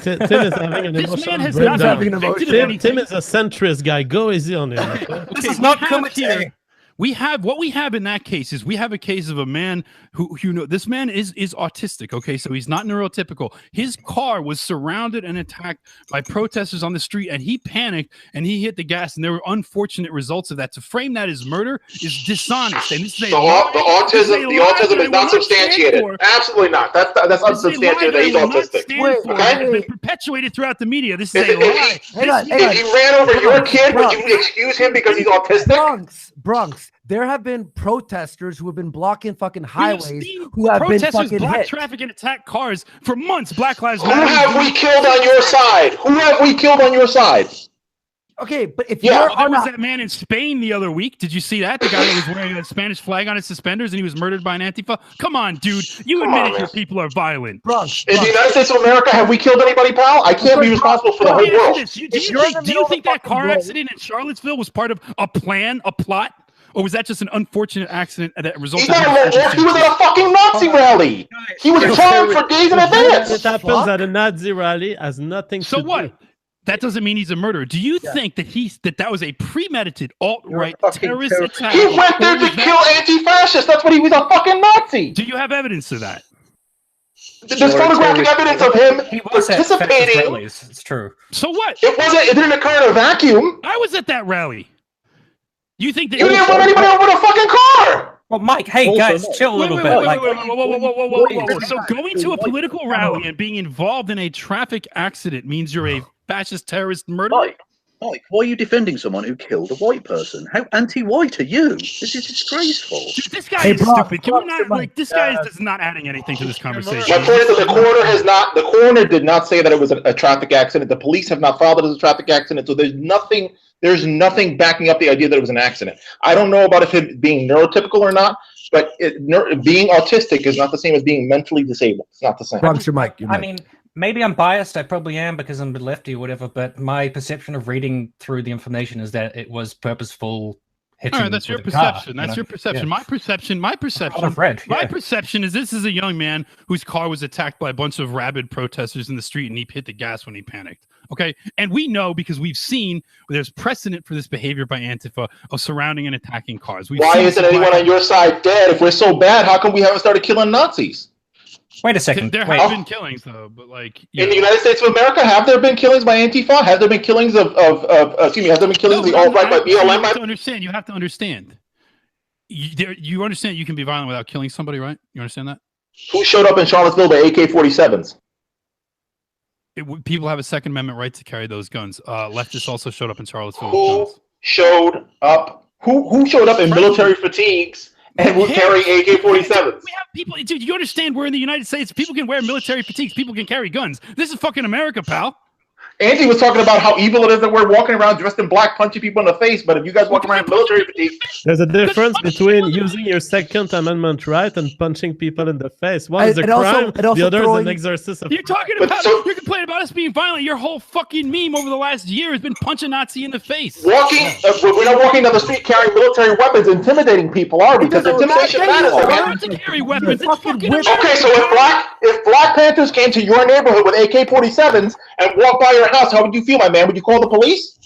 Tim is having an This emotional man has breakdown. not having an convicted of emotion. anything. Tim is a centrist guy. Go easy on him. Okay? This Okay, is not we have commentary. here- We have what we have in that case is we have a case of a man who this man is autistic. Okay, so he's not neurotypical. His car was surrounded and attacked by protesters on the street, and he panicked and he hit the gas, and there were unfortunate results of that. To frame that as murder is dishonest, and this is a The lie. This is a autism lie that is I will not stand substantiated. for. Absolutely not. That's This is a lie unsubstantiated that that I he's will not autistic. stand Wait, for. okay. That has been perpetuated throughout the media. This is If- a if- lie. Hang on, If he ran over your kid, would you Bronx. excuse him because he's autistic? Bronx. There have been protesters who have been blocking fucking We have highways seen who have been protesters fucking block hit. traffic and attack cars for months. Black Lives Who Matter. have we killed on your side? Who have we killed on your side? Okay, but if Yeah. you're Well, there on was a, that man in Spain the other week. Did you see that? The guy that was wearing a Spanish flag on his suspenders and he was murdered by an Antifa. Come on, dude. You Come admitted on, your man. people are violent. Bronx, In the Bronx, United States of America, have we killed anybody, pal? I can't be responsible for the Let whole me ask you world. this. Do If you're in the you middle of think a that fucking car road- accident in Charlottesville was part of a plan, a plot? Or was that just an unfortunate accident that He's resulted not a in lone wolf. He was at a fucking Nazi rally. He was trying for days in It advance. happens at a Nazi rally has nothing So to what? do. That doesn't mean he's a murderer. Do you think that that was a premeditated alt-right You're a fucking terrorist terrorist. attack? He went there Or to was that- kill anti-fascists. That's what he was, a fucking Nazi. Do you have evidence of that? There's You're a photographic terrorist. evidence of him He was at fascist participating. rallies. It's true. So what? It didn't occur in a vacuum. I was at that rally. You think that You didn't run anybody over with a fucking car. Well, Mike, hey Also guys, not. chill a Wait, little wait, bit. wait, Like, wait, wait, whoa, whoa, whoa, whoa, whoa, whoa, whoa. So going to a political rally and being involved in a traffic accident means you're a fascist terrorist murderer? Mike, why are you defending someone who killed a white person? How anti-white are you? This is disgraceful. Dude, this guy Hey, is Brock, stupid. Can we Brock, not Brock, like this guy is not adding anything to this conversation. My point is that the coroner did not say that it was a traffic accident. The police have not filed it as a traffic accident. So there's nothing backing up the idea that it was an accident. I don't know about if it being neurotypical or not, but being autistic is not the same as being mentally disabled. It's not the same. Bronx, your mic. I mean, maybe I'm biased. I probably am because I'm a lefty or whatever. But my perception of reading through the information is that it was purposeful hitting. All right, that's your with a car, perception. you That's know? your perception. Yeah. My perception. What I've read. My Yeah. perception is this is a young man whose car was attacked by a bunch of rabid protesters in the street and he hit the gas when he panicked. Okay. And we know because we've seen there's precedent for this behavior by Antifa of surrounding and attacking cars. Why isn't anyone on your side dead? If we're so bad, how come we haven't started killing Nazis? Wait a second. There Wait. have been killings though, but like you In the know. United States of America, have there been killings by Antifa? Have there been killings have there been killings of the alt-right by You have BLM? to understand. You have to understand. You understand you can be violent without killing somebody, right? You understand that? Who showed up in Charlottesville by AK-47s? People have a Second Amendment right to carry those guns. Leftists also showed up in Charlottesville with Who guns. showed up? Who showed up in military fatigues and would carry AK-47s? We have people, dude. You understand? We're in the United States. People can wear military fatigues. People can carry guns. This is fucking America, pal. Andy was talking about how evil it is that we're walking around dressed in black, punching people in the face. But if you guys walk around in military fatigues, There's a difference between using your Second Amendment right and punching people in the face. One is a And also- crime, and also the other throwing- is an exercise of. You're talking But about. so- You're complaining about us being violent. Your whole fucking meme over the last year has been punch a Nazi in the face. we're not walking down the street carrying military weapons, intimidating people, are we? Because doesn't intimidation matter. matters. You're Okay? Allowed to carry weapons. It's fucking fucking whip. America. Okay, so if Black Panthers came to your neighborhood with AK-47s and walked by your house, how would you feel, my man? Would you call the police?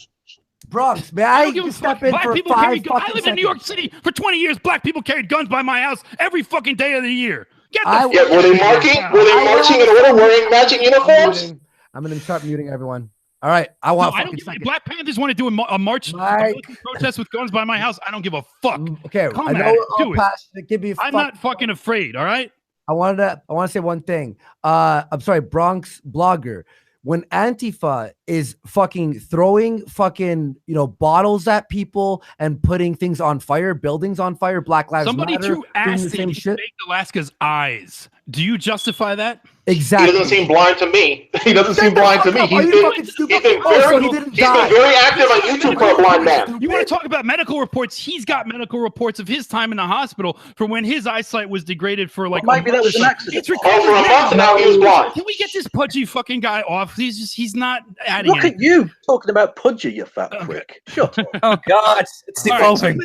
Bronx, may I I don't give a just step fuck. in Black for people carry 5 guns. I fucking lived in New York seconds? City for 20 years. Black people carried guns by my house every fucking day of the year. Get the I- fuck Yeah, were they out of here, marking? pal. Were they I marching want- in order, wearing matching uniforms? I'm gonna start muting everyone. All right, I No, want I don't fucking give a seconds. Black Panthers want to do a march, a Mike. military protest with guns by my house. I don't give a fuck. Okay, Come I at know it. we're Do all it. passionate. Give me a I'm not fucking afraid. All right. I want to say one thing. I'm sorry, Bronx blogger. When Antifa is fucking throwing fucking, bottles at people and putting things on fire, buildings on fire, Black Lives Somebody Matter, threw doing the acid same in shit. Baked Alaska's eyes. Do you justify that? Exactly. He doesn't seem blind to me. He doesn't seem blind to me. Are you fucking stupid? He's been So he didn't die. very active on YouTube for a blind man. You want to talk about medical reports? He's got medical reports of his time in the hospital from when his eyesight was degraded for like. Maybe that was an accident. It's recorded For a month now, he was blind. Can we get this pudgy fucking guy off? He's not adding. Look at you talking about Pudgy, you fat prick. Shut up. Oh God, it's evolving.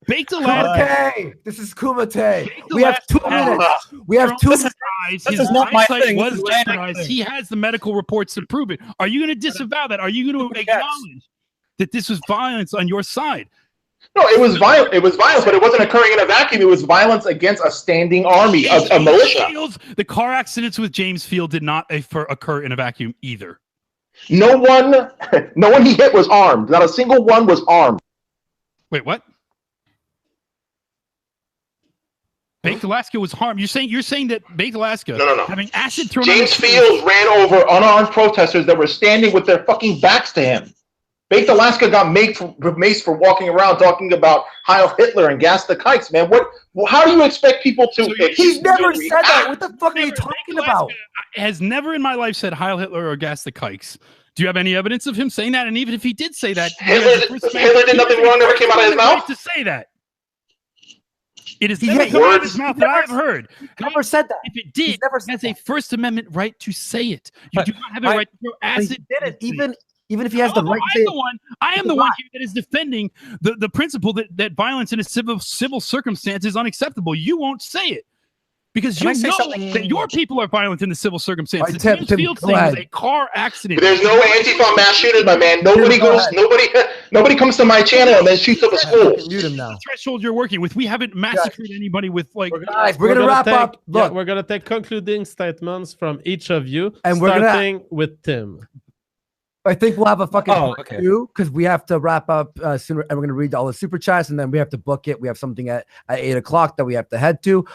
Baked Alaska. Kumite. This is Kumite. We have 2 minutes. We have 2 minutes. This is not my eyesight thing. was This is Andy's jeopardized. thing. He has the medical reports to prove it. Are you going to disavow that? Are you going to acknowledge that this was violence on your side? No, it was violent. It was violence, but it wasn't occurring in a vacuum. It was violence against a standing army, a militia. The car accidents with James Field did not occur in a vacuum either. No one he hit was armed. Not a single one was armed. Wait, what? Baked Alaska was harmed. You're saying that Baked Alaska No. having acid thrown James on his Fields ran over unarmed protesters that were standing with their fucking backs to him. Baked Alaska got maced for walking around talking about Heil Hitler and gas the kikes, man. How do you expect people to? So He's never said that. What the fuck are you talking about? Has never in my life said Heil Hitler or gas the kikes. Do you have any evidence of him saying that? And even if he did say that, Hitler did nothing wrong. Never came out of his mouth to say that. It is He never had come out of words. his mouth He that never- I've heard. Never said that. If it did, He's never said has a that. First Amendment right to say it. You But do not have a I- right to throw He acid. didn't. Even if he has the right to I say am it. the one. I am the one here that is defending the principle that violence in a civil circumstance is unacceptable. You won't say it because Can I you say know something? that your people are violent in the civil circumstance. All The right, James Tim, Field go thing was ahead. a car accident. There's no Antifa mass shooters, my man. Nobody Go goes. ahead. Nobody comes to my channel and then shoots up a school. Mute him now. The threshold you're working with. We haven't massacred anybody with like. Guys, we're gonna wrap up. Look, we're gonna take concluding statements from each of you, And we're gonna- starting with Tim. I think we'll have a fucking Oh, part okay. 2 because we have to wrap up sooner, and we're gonna read all the super chats, and then we have to book it. We have something at 8:00 that we have to head to.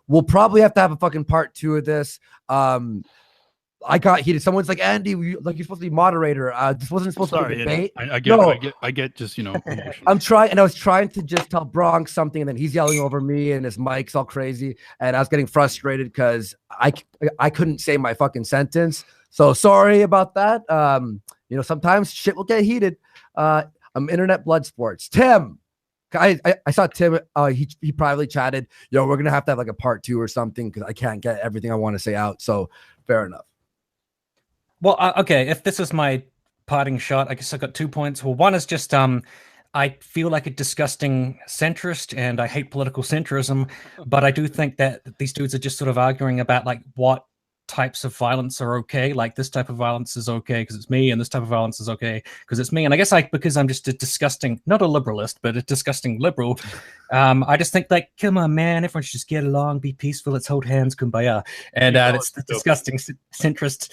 We'll probably have to have a fucking part 2 of this. I got heated. Someone's like, Andy, you're supposed to be moderator. This wasn't supposed to be Sorry, a debate. I get, No. I get just emotional. I'm trying, and I was trying to just tell Bronx something, and then he's yelling over me, and his mic's all crazy, and I was getting frustrated because I couldn't say my fucking sentence. So sorry about that. Sometimes shit will get heated. I'm internet blood sports. Tim, I saw Tim. He privately chatted. We're gonna have to have like a part 2 or something because I can't get everything I want to say out. So fair enough. Well, okay, if this is my parting shot, I guess I got 2 points. Well, one is just I feel like a disgusting centrist, and I hate political centrism, but I do think that these dudes are just sort of arguing about like what types of violence are okay. Like this type of violence is okay because it's me, and this type of violence is okay because it's me. And I guess because I'm just a disgusting, not a liberalist, but a disgusting liberal, I just think like, come on, man, everyone should just get along, be peaceful, let's hold hands, kumbaya. And it's the disgusting centrist.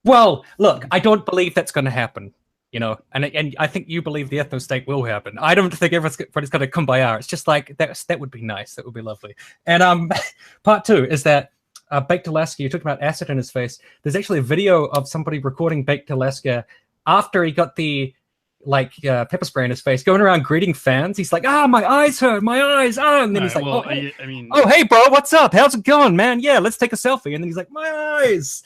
Well, look, I don't believe that's going to happen, and I think you believe the ethno state will happen. I don't think everybody's going to kumbaya. It's just like that would be nice. That would be lovely. And part 2 is that Baked Alaska, you talked about acid in his face. There's actually a video of somebody recording Baked Alaska after he got the pepper spray in his face, going around greeting fans. He's like, my eyes hurt, my eyes, and then he's like, well, hey. I mean, Oh, hey, bro, what's up? How's it going, man? Yeah, let's take a selfie. And then he's like, my eyes.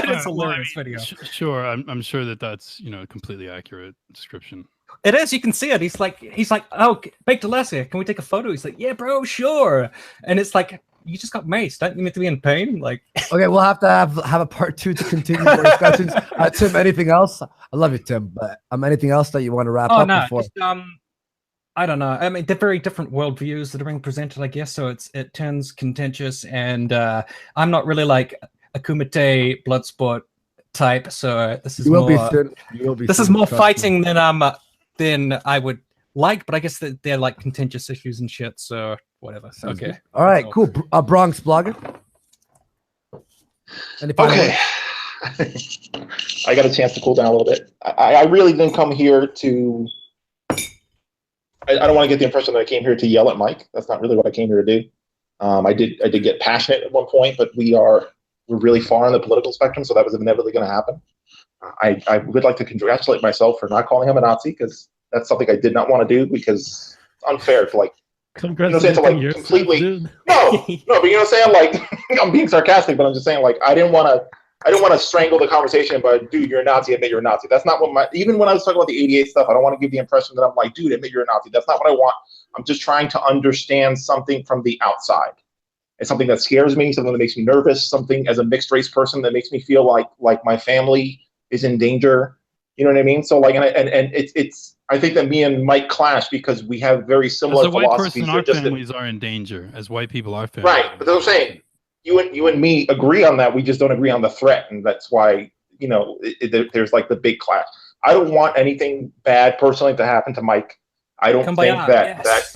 It's a hilarious video. Sure, I'm sure that's a completely accurate description. It is. You can see it. He's like, oh, Baked Alaska, can we take a photo? He's like, yeah, bro, sure. And it's like, you just got maced. Don't you need to be in pain? Like, Okay, we'll have to have a part 2 to continue our discussions. Tim, anything else? I love you, Tim, but anything else that you want to wrap up before? Just, I don't know. I mean, they're very different worldviews that are being presented, I guess. So it turns contentious, and I'm not really like a Kumite blood sport type. So this is You will more, be soon. You will be. this is soon, more trust me. fighting than I would like. But I guess that they're like contentious issues and shit. So whatever. Sounds Okay. good. All right, So- cool. Bronxblogger. Any final Okay. I got a chance to cool down a little bit. I really didn't come here to. I don't want to get the impression that I came here to yell at Mike. That's not really what I came here to do. I did get passionate at one point, but we're really far on the political spectrum, so that was inevitably going to happen. I would like to congratulate myself for not calling him a Nazi, because that's something I did not want to do, because it's unfair to like, Congratulating like yourself, completely dude. no, but you know what I'm saying? Like, I'm being sarcastic, but I'm just saying, like, I didn't want to strangle the conversation, but dude, you're a Nazi, admit you're a Nazi. That's not what even when I was talking about the 88 stuff, I don't want to give the impression that I'm like, dude, admit you're a Nazi. That's not what I want. I'm just trying to understand something from the outside. It's something that scares me, something that makes me nervous, something as a mixed race person that makes me feel like my family is in danger. You know what I mean? So like, and it's I think that me and Mike clash because we have very similar As a white philosophies. person, our families are in danger. As white people, our families. Right, but that's what I'm saying. You and me agree on that. We just don't agree on the threat, and that's why there's like the big clash. I don't want anything bad personally to happen to Mike. I don't think that.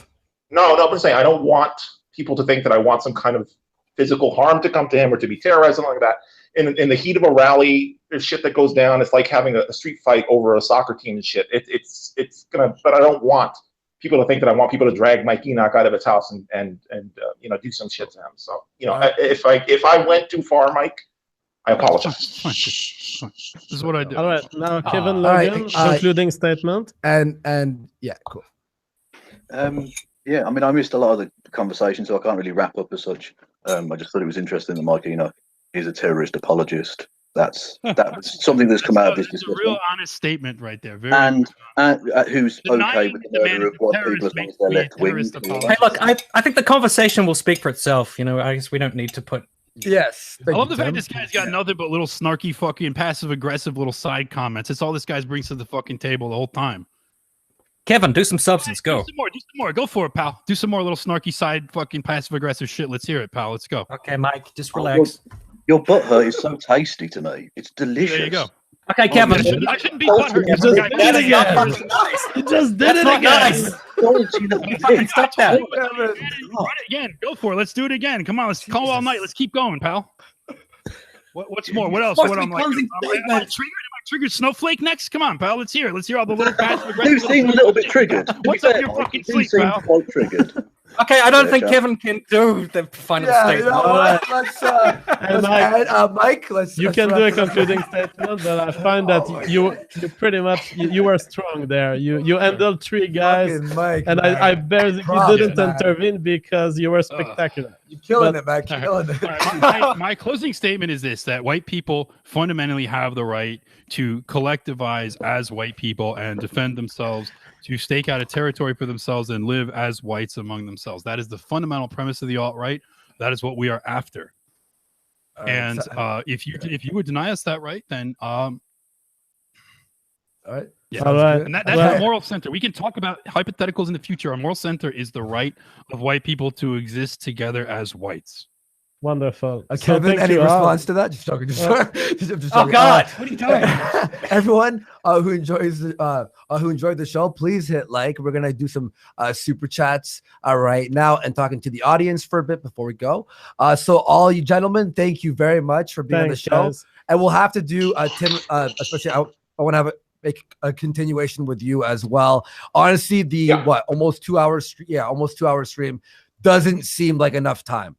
No, I'm saying I don't want people to think that I want some kind of physical harm to come to him or to be terrorized, something like that. In the heat of a rally, there's shit that goes down. It's like having a street fight over a soccer team and shit. It's gonna. But I don't want people to think that I want people to drag Mike Enoch out of his house and do some shit to him. So if I went too far, Mike, I apologize. Fine. This is what I do. All right, now Kevin Logan, concluding statement. And yeah, cool. Yeah, I mean, I missed a lot of the conversation, so I can't really wrap up as such. I just thought it was interesting that Mike Enoch is a terrorist apologist. That was something that's come out of this discussion. It's a real honest statement right there. Very and who's okay with the murder of white people as long as they're left wing. Hey, look, I think the conversation will speak for itself. I guess we don't need to put. Yes. I love the fact this guy's got nothing but little snarky, fucking passive aggressive little side comments. It's all this guy brings to the fucking table the whole time. Kevin, do some substance. Go. Do some more. Go for it, pal. Do some more little snarky side fucking passive aggressive shit. Let's hear it, pal. Let's go. Okay, Mike, just relax. Your butt hurt is so tasty to me. It's delicious. There you go. Okay, Kevin. I shouldn't be butthurt. You just did it again. Nice. Fucking stop that. Run it again. Go for it. Let's do it again. Come on. Let's call all night. Let's keep going, pal. What's more? What else? What I'm like? Am I triggered Snowflake next? Come on, pal. Let's hear it. Let's hear all the little passive aggressive. You seem a little bit triggered. What's up your fucking sleep, pal? Quite triggered. Okay, I don't think Kevin can do the final statement. Mike, let's. You can do a concluding statement, but I find that you pretty much you were strong there. You handled three guys, Mike, and I basically didn't intervene because you were spectacular. You're killing it, man. Killing it. My closing statement is this: that white people fundamentally have the right to collectivize as white people and defend themselves, to stake out a territory for themselves and live as whites among themselves. That is the fundamental premise of the alt-right. That is what we are after. And if you would deny us that right, then all right. Yeah, all right. And that's our moral center. We can talk about hypotheticals in the future. Our moral center is the right of white people to exist together as whites. Wonderful. Kevin, any response to that? Just joking. Oh God, what are you doing? Everyone who enjoyed the show, please hit like. We're gonna do some super chats right now and talking to the audience for a bit before we go. So all you gentlemen, thank you very much for being on the show. Guys. And we'll have to do Tim, especially I want to make a continuation with you as well. Honestly, almost 2 hours? Almost 2 hour stream doesn't seem like enough time.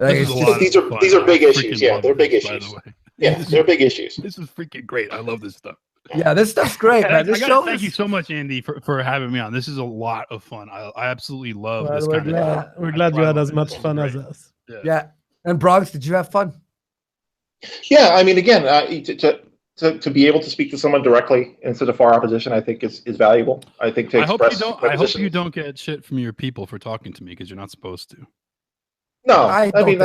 These are big issues. Yeah, they're big issues. Yeah, they're big issues. This is freaking great. I love this stuff. Yeah, this stuff's great, man. Thank you so much, Andy, for having me on. This is a lot of fun. I absolutely love this kind of. We're glad you had as much fun as us. Yeah. And Bronx, did you have fun? Yeah, I mean, again, to be able to speak to someone directly instead of far opposition, I think is valuable. I think to express. I hope you don't get shit from your people for talking to me because you're not supposed to. No, I mean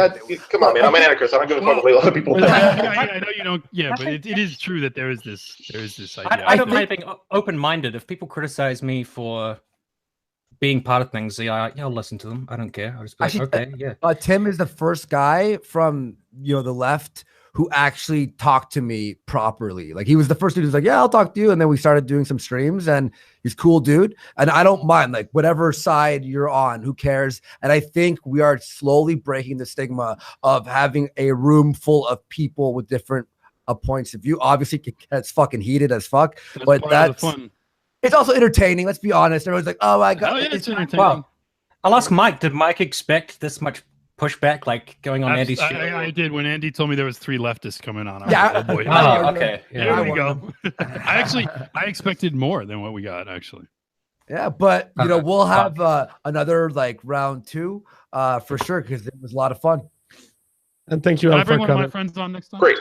come on, man. I'm an anarchist. I don't give a fuck what a lot of people think. I know you don't. Yeah, but it is true that there is this idea. I don't mind being open-minded. If people criticize me for being part of things, I'll listen to them. I don't care. I'll just be like, okay, yeah. Tim is the first guy from the left who actually talked to me properly. Like he was the first dude who's like, yeah, I'll talk to you. And then we started doing some streams and he's a cool dude. And I don't mind like whatever side you're on, who cares? And I think we are slowly breaking the stigma of having a room full of people with different points of view. Obviously it's fucking heated as fuck, but that's fun. It's also entertaining. Let's be honest. Everyone's like, oh my God. It's entertaining. Well, I'll ask Mike, did Mike expect this much pushback, like going on Andy's show? I did when Andy told me there was 3 leftists coming on. I Yeah. was like, oh boy. Oh, okay. Here Yeah. we go. I expected more than what we got, actually. Yeah, but you know, Okay. we'll have another like round 2 for sure, because it was a lot of fun. And thank you Can all I bring for one of my coming. friends on next time? Great.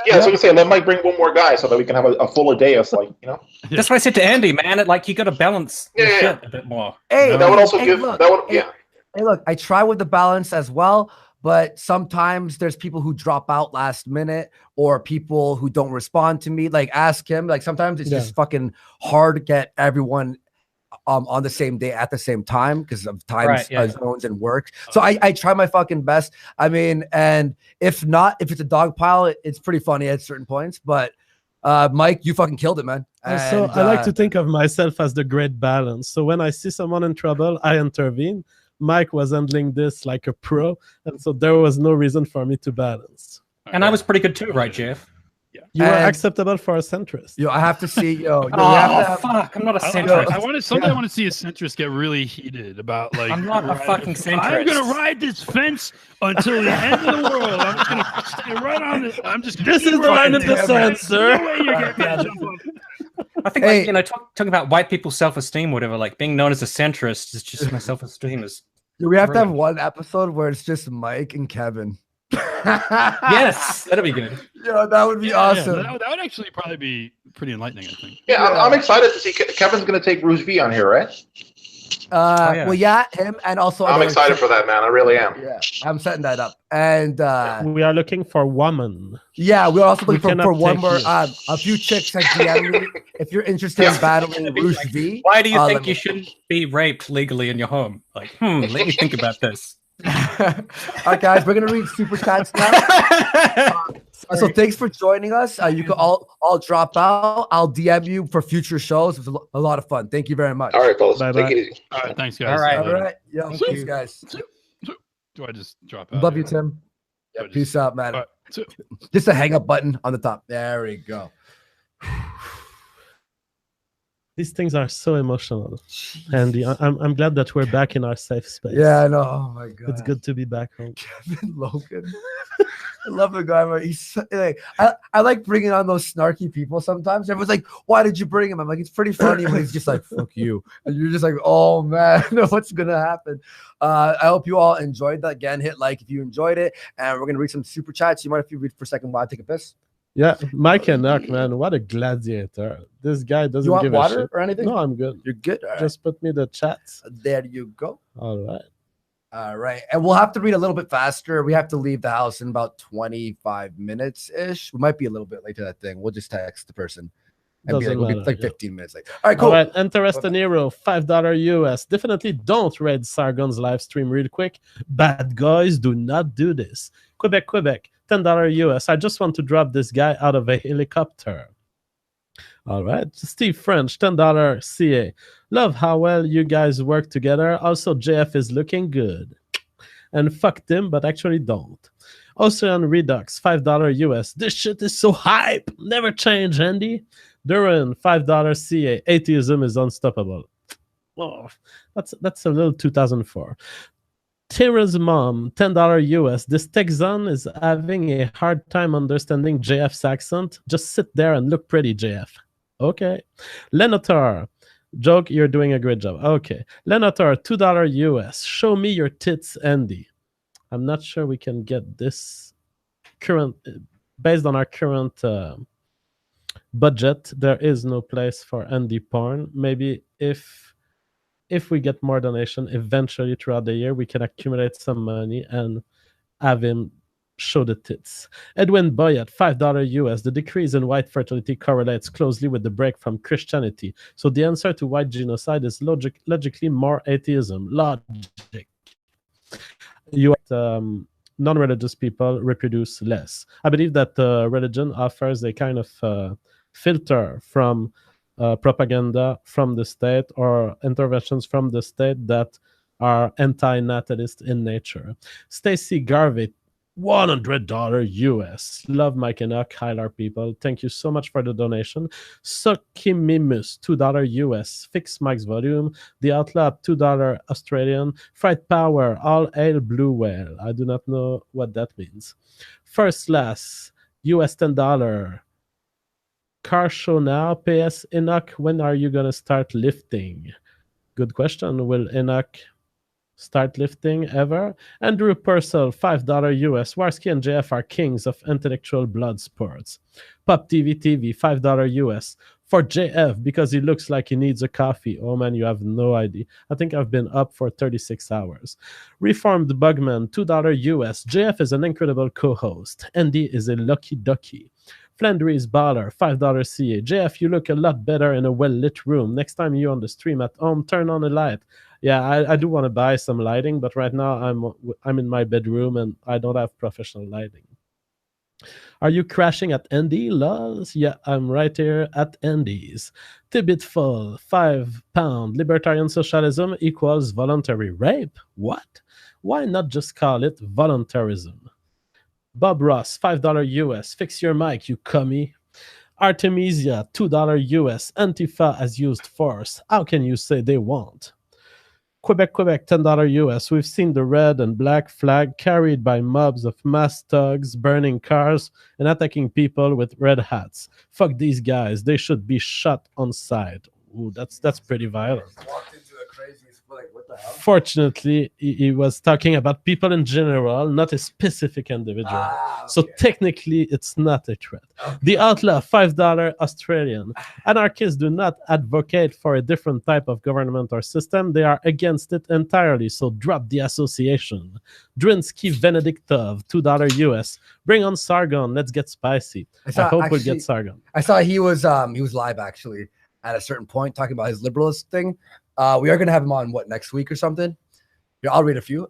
Yeah, I was gonna say, let Mike bring one more guy so that we can have a fuller day of, like, you know. That's what I said to Andy, man. Like, you got to balance your Yeah. shit a bit more. Hey, That would also give look, that would hey, yeah. hey, look, I try with the balance as well, but sometimes there's people who drop out last minute or people who don't respond to me. Like, ask him. Like, sometimes it's just fucking hard to get everyone on the same day at the same time because of time zones and work. So I try my fucking best. I mean, and if not, if it's a dog pile, it's pretty funny at certain points. But Mike, you fucking killed it, man. So I like to think of myself as the great balance. So when I see someone in trouble, I intervene. Mike was handling this like a pro, and so there was no reason for me to balance. And I was pretty good too, right, Jeff? You were acceptable for a centrist. Yo, I have to see. Yo, Oh, we have to have, fuck. I'm not a centrist. I want to see a centrist get really heated about, like, I'm not a fucking centrist. I'm gonna ride this fence until the end of the world. I'm just gonna stay right on it. I'm just gonna This is line of defense, sir. No way you're getting jump on. I think, like, you know, talking about white people's self-esteem, whatever, like being known as a centrist is just my self-esteem is. we have to have one episode where it's just Mike and Kevin. Yes, that'd be good. Yo, that would be awesome. Yeah, that would actually probably be pretty enlightening, I think. Yeah, I'm excited to see Kevin's going to take Bruce V on here, right? Well, yeah, him and also I'm excited for that, man. I really am. Yeah, I'm setting that up, and we are looking for woman. yeah, we're also We looking for cannot one take more. you. A few chicks at DM me if you're interested in battling Bruce V. Why do you let think me- you shouldn't be raped legally in your home? Like, let me think about this. All right, guys, we're gonna read super chats now. So thanks for joining us. You can all drop out. I'll DM you for future shows. It was a lot of fun. Thank you very much. All right, fellas. Bye-bye. Take it easy. All right, thanks, guys. All right. All right. Yo, Thank thanks, you. guys. Do I just drop out? Love you, Tim. Yeah, I just- peace out, man. All right, so- Just a hang up button on the top. There we go. These things are so emotional, Andy. I'm glad that we're back in our safe space. Yeah, I know. Oh my god, It's good to be back home. Kevin Logan. I love the guy. But he's like, I like bringing on those snarky people sometimes. Everyone's like, "Why did you bring him?" I'm like, "It's pretty funny," when he's just like, "Fuck you," and you're just like, "Oh man, what's gonna happen?" I hope you all enjoyed that. Again, hit like if you enjoyed it, and we're gonna read some super chats. You mind if you read for a second while I take a piss? Yeah, Mike Enoch, man, what a gladiator. This guy doesn't You want give a water shit. or anything? No, I'm good. You're good. All right. Just put me the chats. There you go. All right. All right. And we'll have to read a little bit faster. We have to leave the house in about 25 minutes ish. We might be a little bit late to that thing. We'll just text the person and Doesn't we'll be matter, like yeah. 15 minutes late. All right, cool. All right, Interesting Hero, $5 US. Definitely don't raid Sargon's live stream real quick. Bad guys, do not do this. Quebec, $10 US. I just want to drop this guy out of a helicopter. All right, Steve French, $10 CA. Love how well you guys work together. Also, JF is looking good. And fuck them, but actually don't. Ocean Redux, $5 US. This shit is so hype. Never change, Andy. Duran, $5 CA. Atheism is unstoppable. Oh, that's a little 2004. Tira's mom, $10 US. This Texan is having a hard time understanding JF's accent. Just sit there and look pretty, JF. Okay. Lenotar, joke, you're doing a great job. Okay. Lenotar, $2 US. Show me your tits, Andy. I'm not sure we can get this current, based on our current budget. There is no place for Andy porn. Maybe if we get more donation eventually throughout the year, we can accumulate some money and have him show the tits. Edwin Boyett, $5 US. The decrease in white fertility correlates closely with the break from Christianity. So the answer to white genocide is logically more atheism. Logic. You non-religious people reproduce less. I believe that religion offers a kind of filter from propaganda from the state or interventions from the state that are anti-natalist in nature. Stacy Garvey, $100 US. Love Mike Enoch, Hylar people. Thank you so much for the donation. Sokimimus, $2 US. Fix Mike's volume. The Outlaw, $2 Australian. Fright Power, all hail Blue Whale. I do not know what that means. First Last, US $10. Car show now. PS Enoch, when are you gonna start lifting? Good question. Will Enoch start lifting ever? Andrew Purcell, $5 US. Warski and JF are kings of intellectual blood sports. Pop TV, $5 US. For JF, because he looks like he needs a coffee. Oh man, you have no idea. I think I've been up for 36 hours. Reformed Bugman, $2 US. JF is an incredible co-host. Andy is a lucky ducky. Flandre's Baller, $5 CA. JF, you look a lot better in a well-lit room. Next time you're on the stream at home, turn on a light. Yeah, I do want to buy some lighting, but right now I'm in my bedroom and I don't have professional lighting. Are you crashing at Andy? Lols? Yeah, I'm right here at Andy's. Tibitful, £5. Libertarian socialism equals voluntary rape? What? Why not just call it voluntarism? Bob Ross, $5 US. Fix your mic, you commie. Artemisia, $2 US. Antifa has used force. How can you say they won't? Quebec, $10 US. We've seen the red and black flag carried by mobs of mass thugs burning cars and attacking people with red hats. Fuck these guys. They should be shot on sight. Ooh, that's pretty violent. Walked into a crazy, like, what the hell? Fortunately, he was talking about people in general, not a specific individual. Okay. So technically, it's not a threat. Okay. The Outlaw, $5 Australian. Anarchists do not advocate for a different type of government or system. They are against it entirely, so drop the association. Drinsky Venediktov, $2 US. Bring on Sargon. Let's get spicy. I hope we'll get Sargon. I saw he was live actually at a certain point talking about his liberalist thing. We are going to have him on, next week or something? Here, I'll read a few.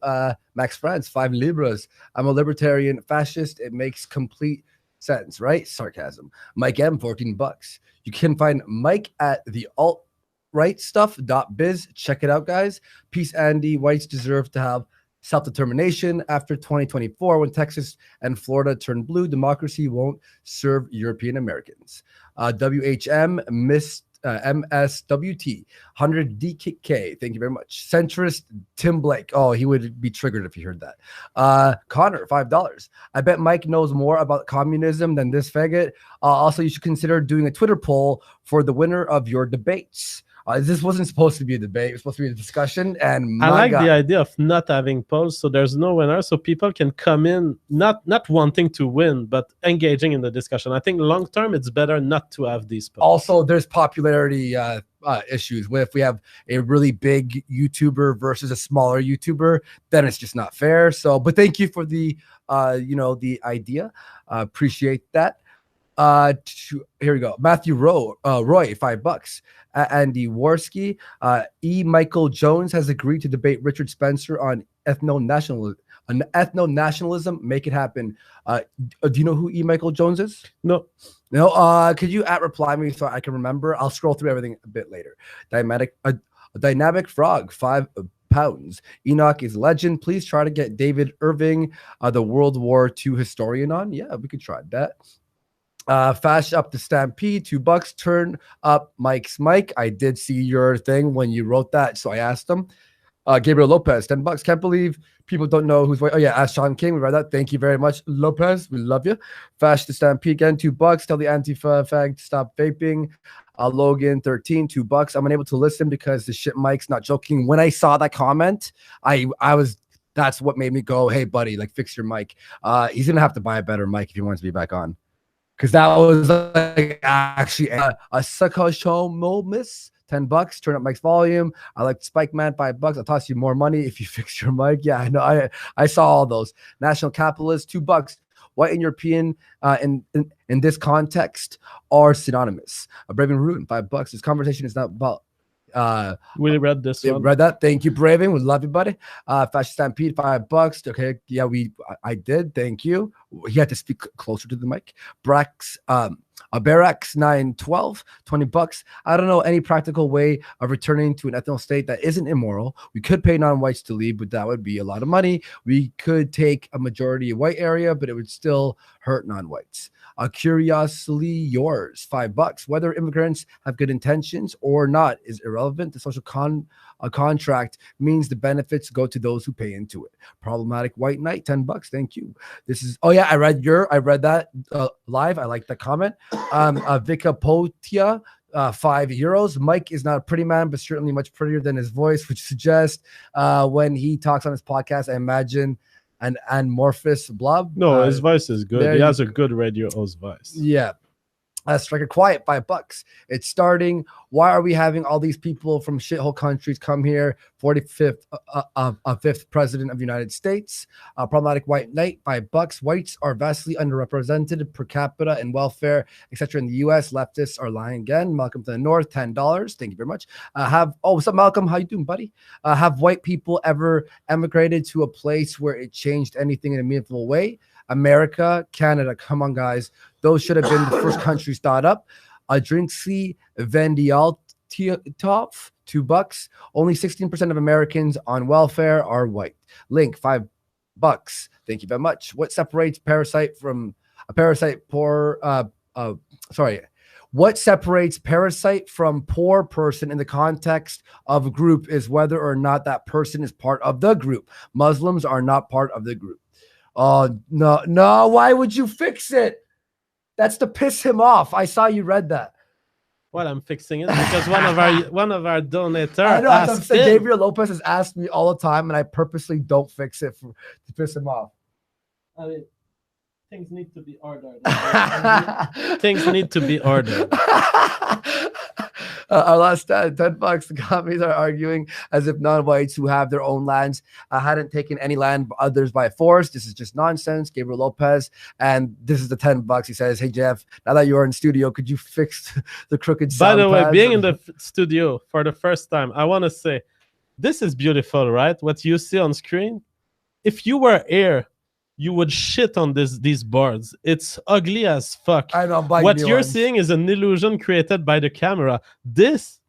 Max Franz, 5 Libras. I'm a libertarian fascist. It makes complete sense, right? Sarcasm. Mike M, $14. You can find Mike at the altrightstuff.biz. Check it out, guys. Peace, Andy. Whites deserve to have self-determination after 2024. When Texas and Florida turn blue, democracy won't serve European Americans. WHM, MSWT, 100 DK. Thank you very much. Centrist Tim Blake. Oh, he would be triggered if he heard that. Connor, $5. I bet Mike knows more about communism than this faggot. Also, you should consider doing a Twitter poll for the winner of your debates. This wasn't supposed to be a debate. It was supposed to be a discussion. And I like the idea of not having polls, so there's no winner, so people can come in not wanting to win, but engaging in the discussion. I think long term, it's better not to have these polls. Also, there's popularity issues. If we have a really big YouTuber versus a smaller YouTuber, then it's just not fair. So, but thank you for the the idea. Appreciate that. Here we go. Matthew Roy, $5. Andy Warski. E. Michael Jones has agreed to debate Richard Spencer on ethno-nationalism. Make it happen. Do you know who E. Michael Jones is? No. Could you reply me so I can remember? I'll scroll through everything a bit later. Dynamic Frog, £5. Enoch is legend. Please try to get David Irving, the World War II historian, on. Yeah, we could try that. Fast up the Stampede, $2. Turn up Mike's mic. I did see your thing when you wrote that, so I asked him. Gabriel Lopez, $10. Can't believe people don't know who's. Oh yeah, ask Sean King. We read that. Thank you very much, Lopez. We love you. Fast the Stampede again, $2. Tell the Antifa fag to stop vaping. Logan, $2. I'm unable to listen because the shit mic's not joking. When I saw that comment, I was. That's what made me go, hey buddy, like fix your mic. He's gonna have to buy a better mic if he wants to be back on. Because that was like actually a Sakosho miss. $10. Turn up Mike's volume. I like Spike Man, $5. I'll toss you more money if you fix your mic. Yeah, I know. I saw all those. National Capitalist, $2. White and European in this context are synonymous. Brave and Ruin, $5. This conversation is not about. We read this one. Read that. Thank you, Braving. We love you, buddy. Fascist Stampede, $5. Okay, yeah, I did. Thank you. He had to speak closer to the mic. Brax Barax 912, $20. I don't know any practical way of returning to an ethno state that isn't immoral. We could pay non-whites to leave, but that would be a lot of money. We could take a majority white area, but it would still hurt non-whites. Curiously yours, $5. Whether immigrants have good intentions or not is irrelevant. The social contract means the benefits go to those who pay into it. Problematic white knight, $10. Thank you. This is I read that live. I like the comment. Vika Potia, €5. Mike is not a pretty man, but certainly much prettier than his voice, which suggests when he talks on his podcast, I imagine an amorphous blob. No, his voice is good. He has a good radio host voice. Yeah. Striker Quiet, $5. It's starting. Why are we having all these people from shithole countries come here? 45th, fifth president of the United States. Problematic white knight, $5. Whites are vastly underrepresented per capita in welfare, etc. In the U.S. Leftists are lying again. Malcolm to the North, $10. Thank you very much. What's up, Malcolm? How you doing, buddy? Have white people ever emigrated to a place where it changed anything in a meaningful way? America, Canada, come on, guys. Those should have been the first countries thought up. Drinksy Vendialtov, $2. Only 16% of Americans on welfare are white. Link, $5. Thank you very much. What separates parasite from a parasite poor? What separates parasite from poor person in the context of a group is whether or not that person is part of the group. Muslims are not part of the group. Oh, no. Why would you fix it? That's to piss him off. I saw you read that. Well, I'm fixing it because one of our donators. I know. I'm saying Gabriel Lopez has asked me all the time, and I purposely don't fix it to piss him off. I mean, things need to be ordered. Things need to be ordered. Our last $10. The commies are arguing as if non-whites who have their own lands hadn't taken any land others by force. This is just nonsense. Gabriel Lopez, and this is the $10. He says, "Hey Jeff, now that you're in studio, could you fix the crooked sound By the way, pads?" being in the studio for the first time, I want to say, this is beautiful, right? What you see on screen. If you were here, you would shit on these boards. It's ugly as fuck. I know. What you're seeing is an illusion created by the camera. This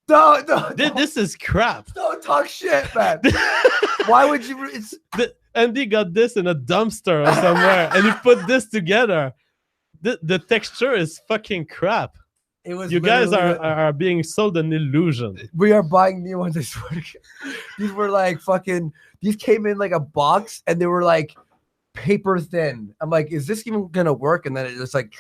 is crap. Don't talk shit, man. Why would you? Andy got this in a dumpster or somewhere, and he put this together. The texture is fucking crap. It was. You guys are being sold an illusion. We are buying new ones. I swear to God. These were like fucking. These came in like a box, and they were like paper thin. I'm like, is this even gonna work? And then it was like,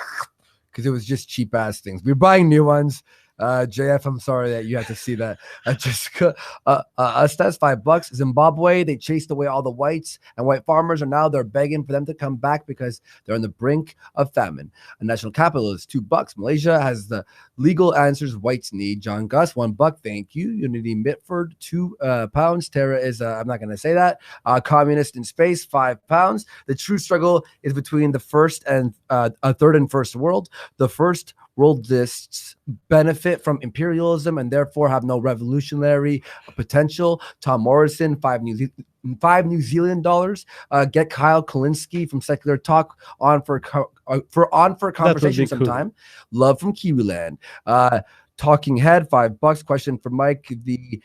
because it was just cheap ass things. We're buying new ones. JF, I'm sorry that you had to see that. Jessica, that's $5. Zimbabwe, they chased away all the whites, and white farmers they're begging for them to come back because they're on the brink of famine. A national capital is $2. Malaysia has the legal answers whites need. John Gus, $1. Thank you. Unity Mitford, £2. Tara is, I'm not going to say that. Communist in space, £5. The true struggle is between the first and third and first world. The first worldists benefit from imperialism and therefore have no revolutionary potential. Tom Morrison, $5 New Zealand dollars. Get Kyle Kalinske from Secular Talk on for a conversation sometime. Cool. Love from Kiwiland. Talking Head, $5. Question for Mike. The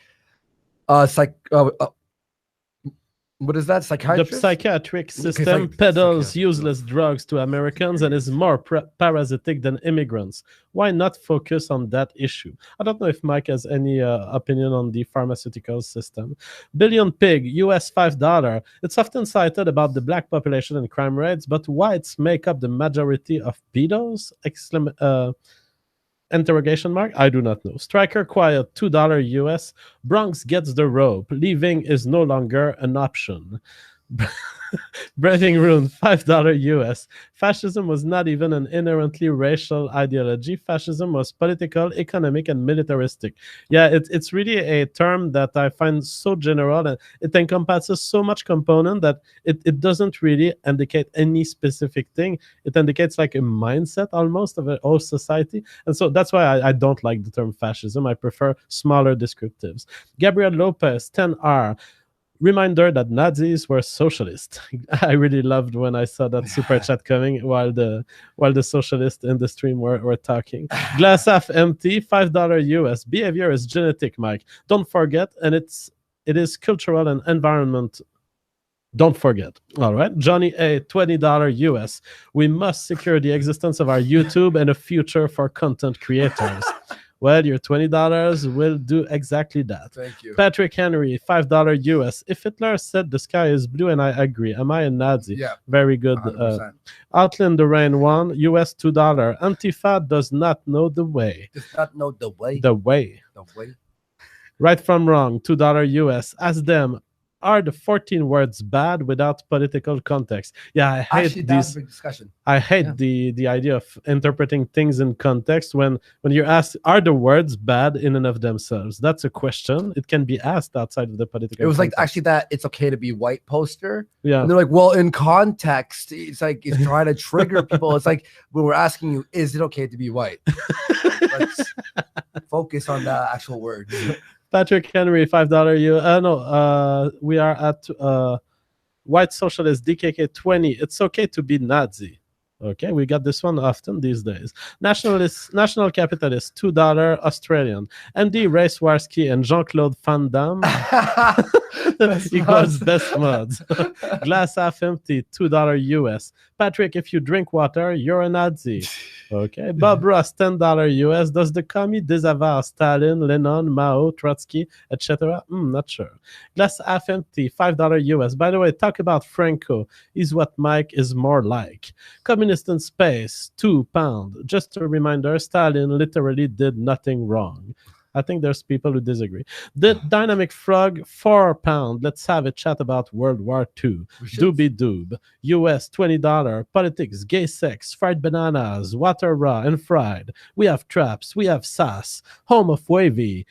what is that? Psychiatrist? The psychiatric system peddles useless drugs to Americans and is more parasitic than immigrants. Why not focus on that issue? I don't know if Mike has any opinion on the pharmaceutical system. Billion Pig, US $5. It's often cited about the black population and crime rates, but whites make up the majority of pedos? Interrogation mark? I do not know. Striker Quiet, $2 US. Bronx gets the rope. Leaving is no longer an option. Breathing Rune, $5 US. Fascism was not even an inherently racial ideology. Fascism was political, economic, and militaristic. Yeah, it's really a term that I find so general, and it encompasses so much component that it doesn't really indicate any specific thing. It indicates like a mindset almost of a whole society. And so that's why I don't like the term fascism. I prefer smaller descriptives. Gabriel Lopez, 10R. Reminder that Nazis were socialists. I really loved when I saw that super chat coming while the socialists in the stream were talking. Glass half empty, $5 US. Behavior is genetic, Mike. Don't forget, and it is cultural and environment. Don't forget. All right. Johnny A, $20 US. We must secure the existence of our YouTube and a future for content creators. Well, your $20 will do exactly that. Thank you. Patrick Henry, $5 US. If Hitler said the sky is blue, and I agree. Am I a Nazi? Yeah. Very good. 100%. Outland the Rain 1, US $2. Antifa does not know the way. Does not know the way. The way. The way. Right from wrong, $2 US. Ask them, are the 14 words bad without political context? Yeah, I hate Actually, that's these. a big discussion. I hate the idea of interpreting things in context when you're asked, are the words bad in and of themselves? That's a question. It can be asked outside of the political It was like context. actually that it's okay to be white poster. Yeah. And they're like, well, in context, it's like it's trying to trigger people. It's like when we're asking you, is it okay to be white? Let's focus on the actual words. Patrick Henry, $5 no, we are at white socialist DKK 20. It's okay to be Nazi. Okay, we got this one often these days. National capitalist, $2 Australian. Andy Racewarski and Jean-Claude Van Damme equals best mods. Glass half empty, $2 US. Patrick, if you drink water, you're a Nazi. Okay. Bob Ross, $10 US. Does the commie disavow Stalin, Lenin, Mao, Trotsky, etc.? Not sure. Glass half empty, $5 US. By the way, talk about Franco is what Mike is more like. Communist in space, £2. Just a reminder, Stalin literally did nothing wrong. I think there's people who disagree. The Dynamic Frog, £4. Let's have a chat about World War II. Doobie Doob. US, $20. Politics, gay sex, fried bananas, water raw and fried. We have traps. We have sass. Home of wavy.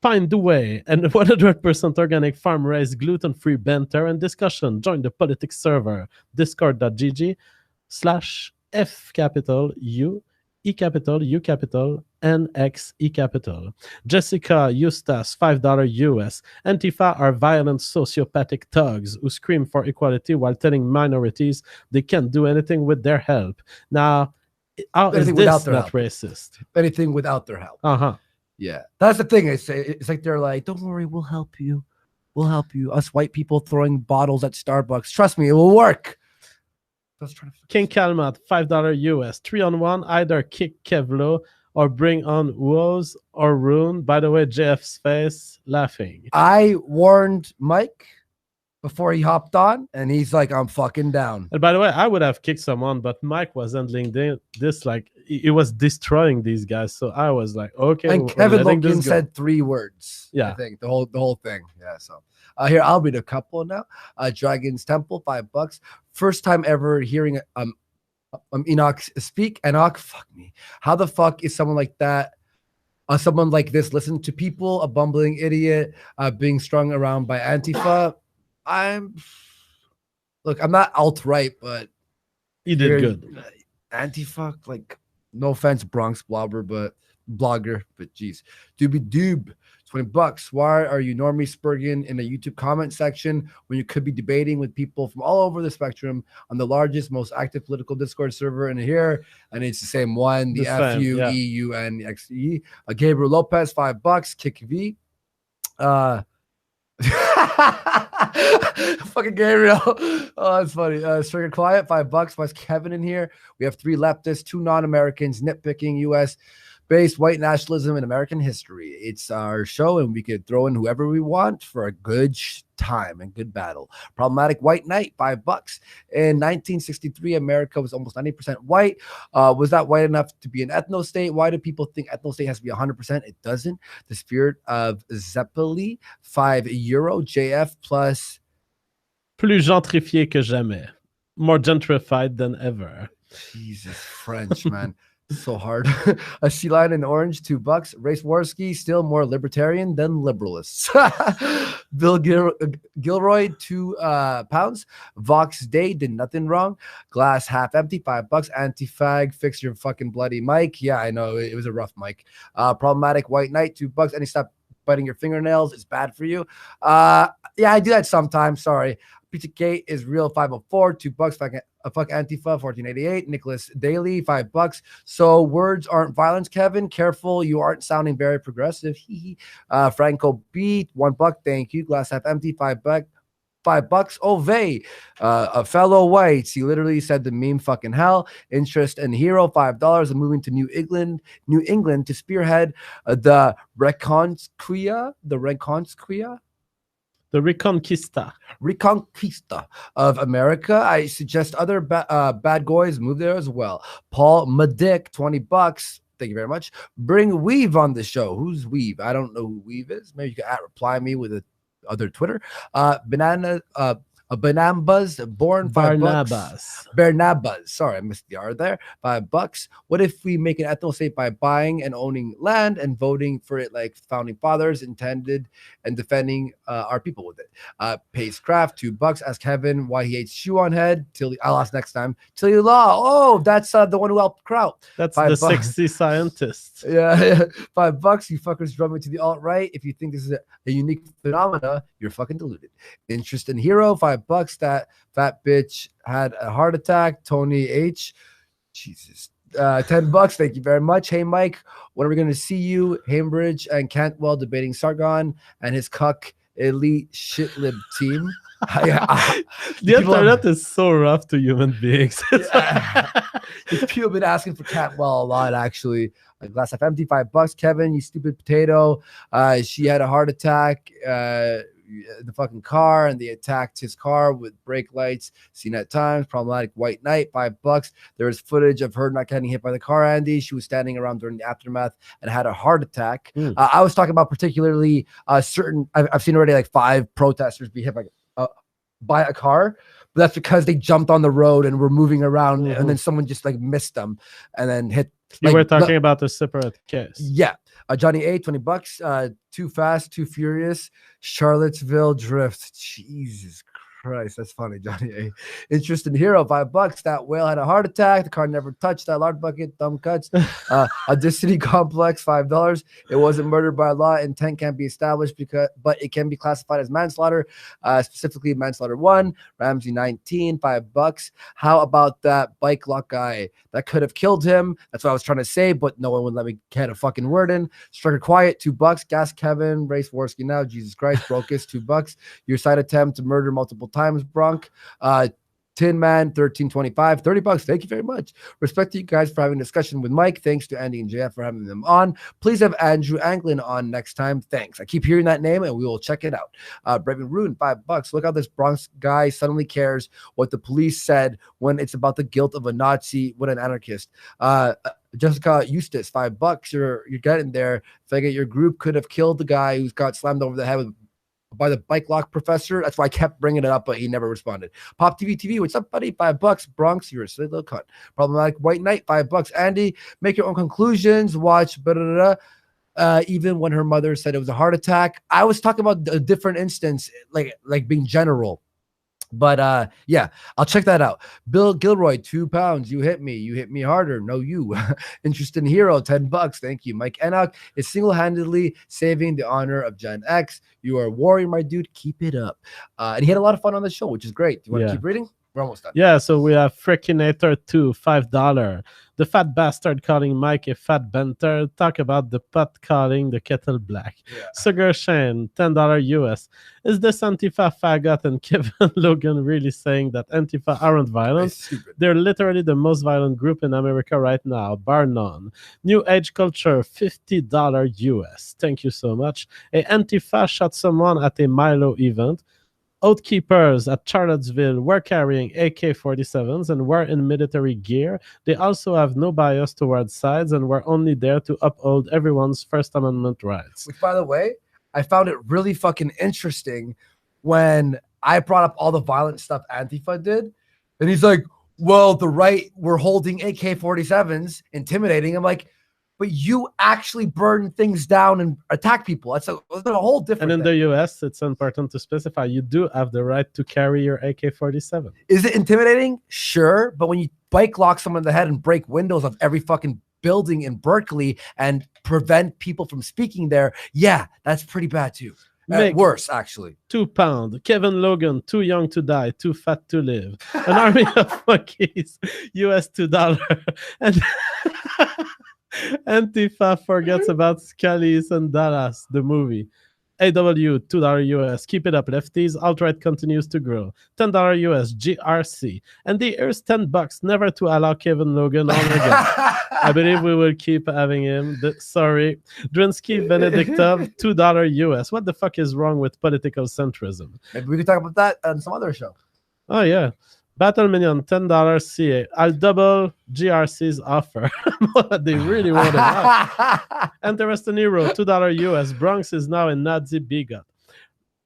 Find the way and 100% organic farm-raised gluten-free banter and discussion. Join the politics server. Discord.gg/F capital U E capital U capital NX E capital. Jessica Eustace, $5 US. Antifa are violent sociopathic thugs who scream for equality while telling minorities they can't do anything with their help. Now, how is Anything this without their not help. racist? Anything without their help. Uh-huh. Yeah, that's the thing. It's like they're like, don't worry, we'll help you. We'll help you. Us white people throwing bottles at Starbucks. Trust me, it will work. I was trying to King Kalmat, $5 US. 3-on-1, either kick Kevlo or bring on Woes or Rune. By the way, JF's face laughing. I warned Mike before he hopped on, and he's like, I'm fucking down. And by the way, I would have kicked someone, but Mike was handling this like it was destroying these guys. So I was like, okay. And we're Kevin letting this Logan go. said 3 words. Yeah. I think the whole thing. Yeah. So here I'll read a couple now. Dragon's Temple, $5. First time ever hearing Enoch speak. Enoch, fuck me. How the fuck is someone like that? Someone like this listen to people, a bumbling idiot, being strung around by Antifa. I'm not alt-right, but He did good. Antifa, like, no offense, Bronxblogger, but geez. Doobie Doob, $20. Why are you normie spurging in the YouTube comment section when you could be debating with people from all over the spectrum on the largest, most active political Discord server in here? And it's the same one, the FUEUNXE. Gabriel Lopez, $5. Kick V. Fucking Gabriel. Oh, that's funny. Stringer Quiet, $5. Why's Kevin in here? We have 3 leftists, 2 non-Americans, nitpicking US-based white nationalism in American history. It's our show, and we could throw in whoever we want for a good time and good battle. Problematic White Knight, $5. In 1963, America was almost 90% white. Was that white enough to be an ethno state? Why do people think ethno state has to be 100%? It doesn't. The spirit of Zeppeli, €5. JF plus. Plus gentrifié que jamais. More gentrified than ever. Jesus, French, man. So hard. A sea lion in orange, $2. Race Warski, still more libertarian than liberalists. Bill Gilroy, £2. Vox Day did nothing wrong. Glass half empty, $5. Anti-fag, fix your fucking bloody mic. Yeah, I know it was a rough mic. Problematic White Knight, $2. Any stop biting your fingernails is bad for you. Yeah, I do that sometimes. Sorry. Pizza Kate is real, 504, $2. Fuck Antifa, 1488. Nicholas Daly, $5. So words aren't violence, Kevin. Careful, you aren't sounding very progressive. Franco B, $1. Thank you. Glass half empty, $5. $5. Ove, a fellow whites. He literally said the meme fucking hell. Interest and hero, $5. I'm moving to New England to spearhead the Reconquista. The Reconquista of America. I suggest other bad boys move there as well. Paul Madick, $20. Thank you very much. Bring Weave on the show. Who's Weave? I don't know who Weave is. Maybe you can reply me with other Twitter. Banambas, born $5. Barnabas. Sorry, I missed the R there. $5. What if we make an ethno state by buying and owning land and voting for it like founding fathers intended and defending our people with it? Pace Craft, $2. Ask Kevin why he hates shoe on head. I'll ask next time. Tilly Law. Oh, that's the one who helped Kraut. That's the sexy scientist. Yeah. $5. You fuckers drove me to the alt-right. If you think this is a unique phenomena, you're fucking deluded. Interest in hero, $5. That fat bitch had a heart attack. Tony H. Jesus. $10. Thank you very much. Hey, Mike, when are we going to see you? Cambridge and Cantwell debating Sargon and his cuck elite shitlib team. The internet is so rough to human beings. People have been asking for Cantwell a lot, actually. A glass half empty, $5. Kevin, you stupid potato. She had a heart attack. The fucking car, and they attacked his car with brake lights. Seen at times. Problematic white knight, $5. There is footage of her not getting hit by the car, Andy. She was standing around during the aftermath and had a heart attack. I was talking about particularly certain. I've seen already like 5 protesters be hit by a car, but that's because they jumped on the road and were moving around, and then someone just like missed them and then hit. You were talking about a separate case. Yeah. Johnny A, $20. Too Fast, Too Furious, Charlottesville Drift. Jesus Christ, that's funny, Johnny A. Interest in hero, $5. That whale had a heart attack. The car never touched that large bucket. Thumb cuts. Audacity Complex, $5. It wasn't murder by law. Intent can't be established but it can be classified as manslaughter, specifically manslaughter 1. Ramsey 19, $5. How about that bike lock guy? That could have killed him. That's what I was trying to say, but no one would let me get a fucking word in. Striker Quiet, $2. Gas Kevin, Race Worski now. Jesus Christ, Brocus, $2. Your side attempt to murder multiple times, Bronk. Tin Man 1325, $30. Thank you very much. Respect to you guys for having a discussion with Mike. Thanks to Andy and JF for having them on. Please have Andrew Anglin on next time. Thanks. I keep hearing that name and we will check it out. Brevin Rune, $5. Look how this Bronx guy suddenly cares what the police said when it's about the guilt of a Nazi with an anarchist. Jessica Eustace, $5. You're getting there. Figure your group could have killed the guy who's got slammed over the head by the bike lock professor. That's why I kept bringing it up, but he never responded. Pop TV, what's up, buddy? $5. Bronx, you're a silly little cunt. Problematic white knight, $5. Andy, make your own conclusions. Watch, even when her mother said it was a heart attack. I was talking about a different instance, like being general. But yeah, I'll check that out. Bill Gilroy, £2. You hit me harder. No, you. Interest in hero, $10. Thank you. Mike Enoch is single-handedly saving the honor of Gen X. You are a warrior, my dude. Keep it up. And he had a lot of fun on the show, which is great. Do you want to keep reading? We're almost done. Yeah, so we have Freakinator 2, $5. The fat bastard calling Mike a fat benter. Talk about the pot calling the kettle black. Yeah. Sugar Shane, $10 US. Is this Antifa faggot and Kevin Logan really saying that Antifa aren't violent? They're literally the most violent group in America right now, bar none. New Age Culture, $50 US. Thank you so much. A Antifa shot someone at a Milo event. Oathkeepers at Charlottesville were carrying AK-47s and were in military gear. They also have no bias towards sides and were only there to uphold everyone's First Amendment rights. Which, by the way, I found it really fucking interesting when I brought up all the violent stuff Antifa did. And he's like, well, the right were holding AK-47s, intimidating. I'm like, but you actually burn things down and attack people. That's a whole different And in the US, it's important to specify you do have the right to carry your AK-47. Is it intimidating? Sure. But when you bike lock someone in the head and break windows of every fucking building in Berkeley and prevent people from speaking there, yeah, that's pretty bad too. Worse, actually. £2. Kevin Logan, too young to die, too fat to live. An army of monkeys, US $2. And Antifa forgets about Scalise and Dallas, the movie. AW, $2 US. Keep it up, lefties. Alt-right continues to grow. $10 US, GRC. And here's $10, never to allow Kevin Logan on again. I believe we will keep having him. Sorry. Drinsky Benedictov, $2 US. What the fuck is wrong with political centrism? Maybe we could talk about that on some other show. Oh, yeah. Battle Minion, $10 CA. I'll double GRC's offer. They really want it out. Interesting Hero, $2 US. Bronx is now a Nazi bigot.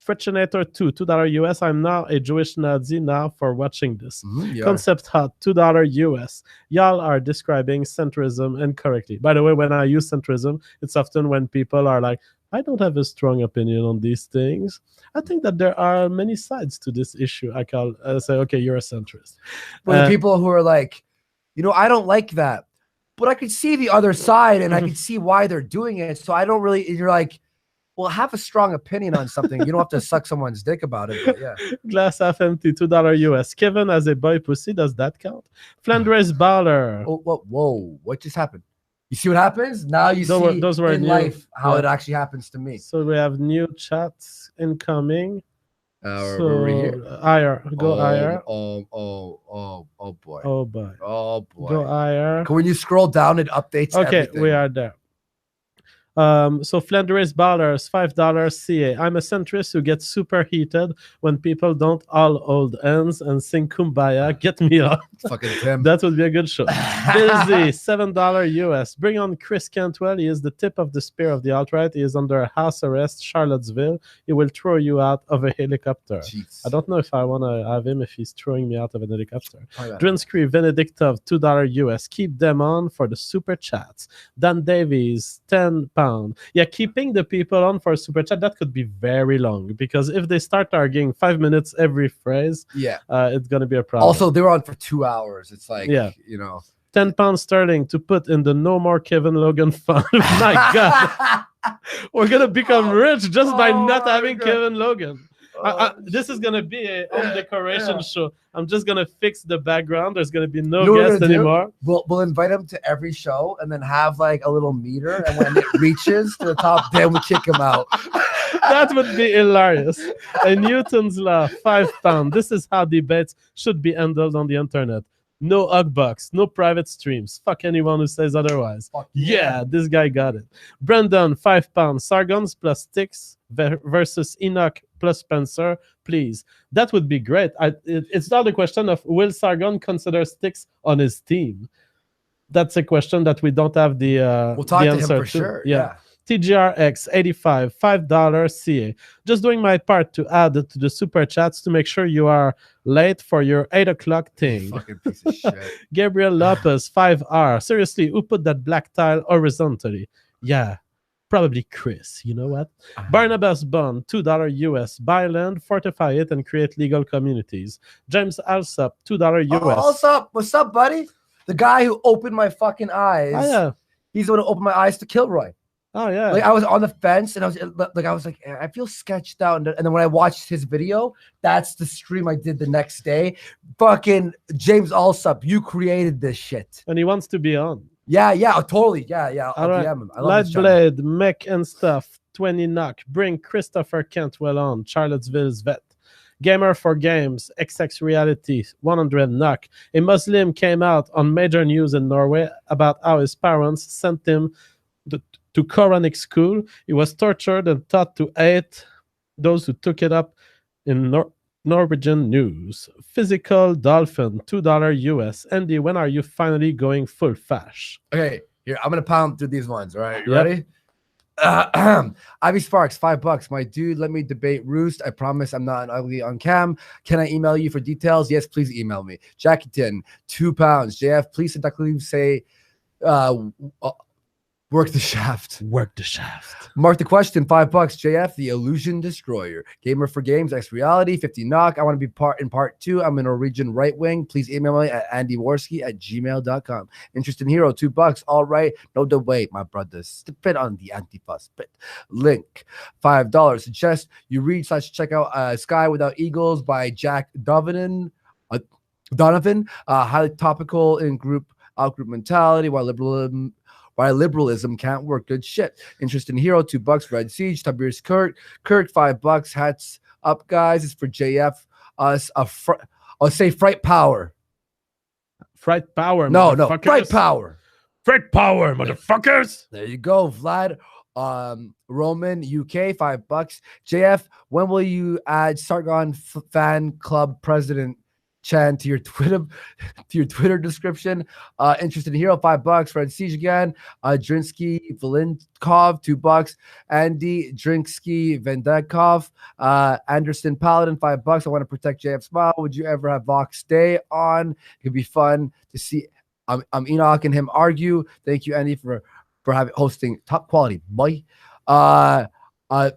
Frictionator 2, $2 US. I'm now a Jewish Nazi now for watching this. Concept Hot, $2 US. Y'all are describing centrism incorrectly. By the way, when I use centrism, it's often when people are like, I don't have a strong opinion on these things. I think that there are many sides to this issue. I say, okay, you're a centrist. But the people who are like, I don't like that, but I could see the other side and I could see why they're doing it. So I don't really, you're like, well, have a strong opinion on something. You don't have to suck someone's dick about it. But yeah. Glass half empty, $2 US. Kevin as a boy pussy, does that count? Flanders Baller. Whoa, what just happened? You see what happens? Now you see those were in new, life how it actually happens to me. So we have new chats incoming. We're here. IR. Go IR. Oh boy. Oh boy. Oh boy. Go IR. When you scroll down, it updates everything. We are there. So Flanders Ballers, $5 CA. I'm a centrist who gets super heated when people don't all hold hands and sing Kumbaya. Get me on. Fucking Tim. That would be a good show. Busy, $7 US. Bring on Chris Cantwell. He is the tip of the spear of the alt-right. He is under house arrest, Charlottesville. He will throw you out of a helicopter. Jeez. I don't know if I want to have him if he's throwing me out of an helicopter. Drinsky Benedictov, $2 US. Keep them on for the super chats. Dan Davies, £10. Yeah, keeping the people on for super chat, that could be very long because if they start arguing 5 minutes every phrase, it's gonna be a problem. Also, they were on for 2 hours. It's like, £10 sterling to put in the No More Kevin Logan fund. My God, we're gonna become rich just by not having Kevin Logan. This is gonna be a home decoration show. I'm just gonna fix the background. There's gonna be no guests anymore. We'll invite him to every show and then have like a little meter, and when it reaches to the top, then we kick him out. That would be hilarious. A Newton's law, £5. This is how debates should be handled on the internet. No Hugbox, no private streams. Fuck anyone who says otherwise. Yeah, this guy got it. Brendan, £5. Sargons plus Sticks versus Enoch plus Spencer, please. That would be great. It's not a question of will Sargon consider Sticks on his team. That's a question that we don't have the we'll talk the to answer him for sure. Yeah. TGRX 85, $5 CA. Just doing my part to add to the super chats to make sure you are late for your 8 o'clock thing. Fucking piece of shit. Gabriel Lopez, 5R. Seriously, who put that black tile horizontally? Yeah, probably Chris. You know what? Barnabas Bond, $2 US. Buy land, fortify it, and create legal communities. James Alsop, $2 US. Alsop, what's up, buddy? The guy who opened my fucking eyes. Oh, yeah. He's the one who opened my eyes to Kilroy. Oh yeah, like I was on the fence and I was like, I feel sketched out, and then when I watched his video, that's the stream I did the next day. Fucking James Alsop, you created this shit, and he wants to be on. Yeah, totally. Yeah. I'll DM him. I love Lightblade, Mech and Stuff, 20 knock. Bring Christopher Cantwell on. Charlottesville's vet. Gamer for Games, XX Reality, 100 knock. A Muslim came out on major news in Norway about how his parents sent him to Quranic school. He was tortured and taught to hate those who took it up in Norwegian news. Physical Dolphin, $2 US. Andy, when are you finally going full fash? Okay, here, I'm going to pound through these ones, all right? You ready? Ivy Sparks, $5. My dude, let me debate Roost. I promise I'm not an ugly on cam. Can I email you for details? Yes, please email me. Jackieton, £2. JF, please seductively say Work the shaft. Work the shaft. Mark the question, $5. JF, the Illusion Destroyer. Gamer for Games, X Reality, 50 knock. I want to be part 2. I'm a Norwegian right wing. Please email me at andywarski@gmail.com. Interest in Hero, $2. All right. No debate, my brother. Spit on the Antifa spit. Link, $5. Suggest you read/check out Sky Without Eagles by Jack Donovan. Highly topical in out-group mentality, why liberalism can't work. Good shit. Interest in Hero, $2. Red Siege, Tiberius Kirk, $5. Hats up, guys. It's for JF. I'll say Fright Power. Fright Power. No, Fright Power. Fright Power, motherfuckers. There you go, Vlad. Roman UK, $5. JF, when will you add Sargon fan club president Chan to your Twitter description? Interest in Hero, $5. Red Siege again. Drinsky Valinkov, $2. Andy Drinsky Vendekov. Anderson Paladin, $5. I want to protect JF Smile. Would you ever have Vox Day on? It could be fun to see Enoch and him argue. Thank you, Andy, for hosting top quality. Boy. Denerico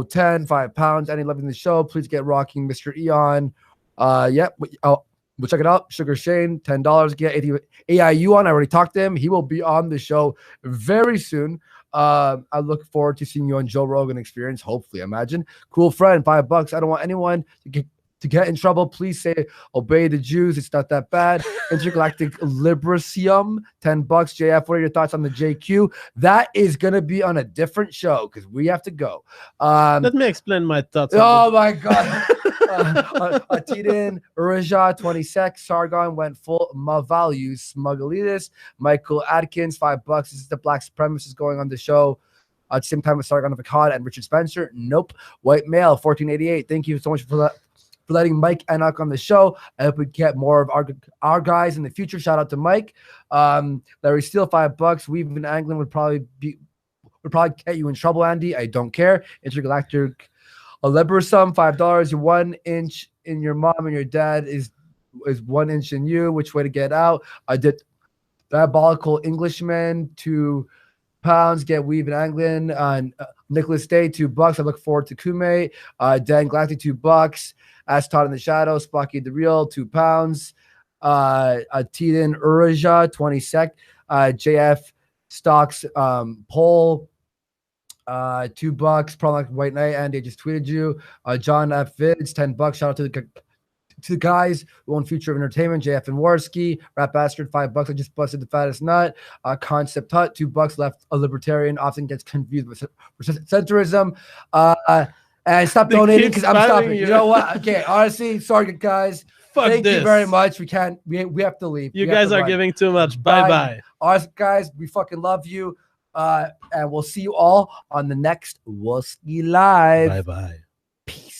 010, £5. Andy, loving the show. Please get rocking, Mr. Eon. We'll check it out. Sugar Shane, $10. Get AIU on. I already talked to him. He will be on the show very soon. I look forward to seeing you on Joe Rogan Experience. Hopefully, imagine. Cool friend, $5. I don't want anyone to get in trouble. Please say obey the Jews. It's not that bad. Intergalactic Libercium, $10. JF, what are your thoughts on the JQ? That is gonna be on a different show because we have to go. Let me explain my thoughts. Oh my god. Atidin, Uraja, 20 sec. Sargon went full values. Smugglidis, Michael Adkins, $5. This is the black supremacist going on the show. At the same time with Sargon of Akkad and Richard Spencer. Nope. White male, 1488. Thank you so much for letting Mike Enoch on the show. I hope we get more of our guys in the future. Shout out to Mike. Larry Steele, $5. We've in England would probably get you in trouble, Andy. I don't care. Intergalactic Libersum, $5. You're 1 inch in your mom and your dad is 1 inch in you. Which way to get out? I did Diabolical Englishman, £2. Get Weave in England. Nicholas Day, $2. I look forward to Kume. Dan Galactic, $2. Ask Todd in the Shadow. Spocky the Real, £2. Tiden Uraja, 20 sec. JF Stocks Poll, $2. Probably like White Knight. Andy, I just tweeted you. John F. Vids, $10. Shout out to the guys who own Future of Entertainment. JF and Warski. Rap Bastard, $5. I just busted the fattest nut. Concept Hut, $2. Left a libertarian often gets confused with centrism. And stop donating because I'm stopping. You know what? Okay, honestly, sorry guys. Thank you very much. We have to leave. You guys are giving too much. Bye. Honestly, guys, we fucking love you. And we'll see you all on the next Warski Live. Bye. Peace.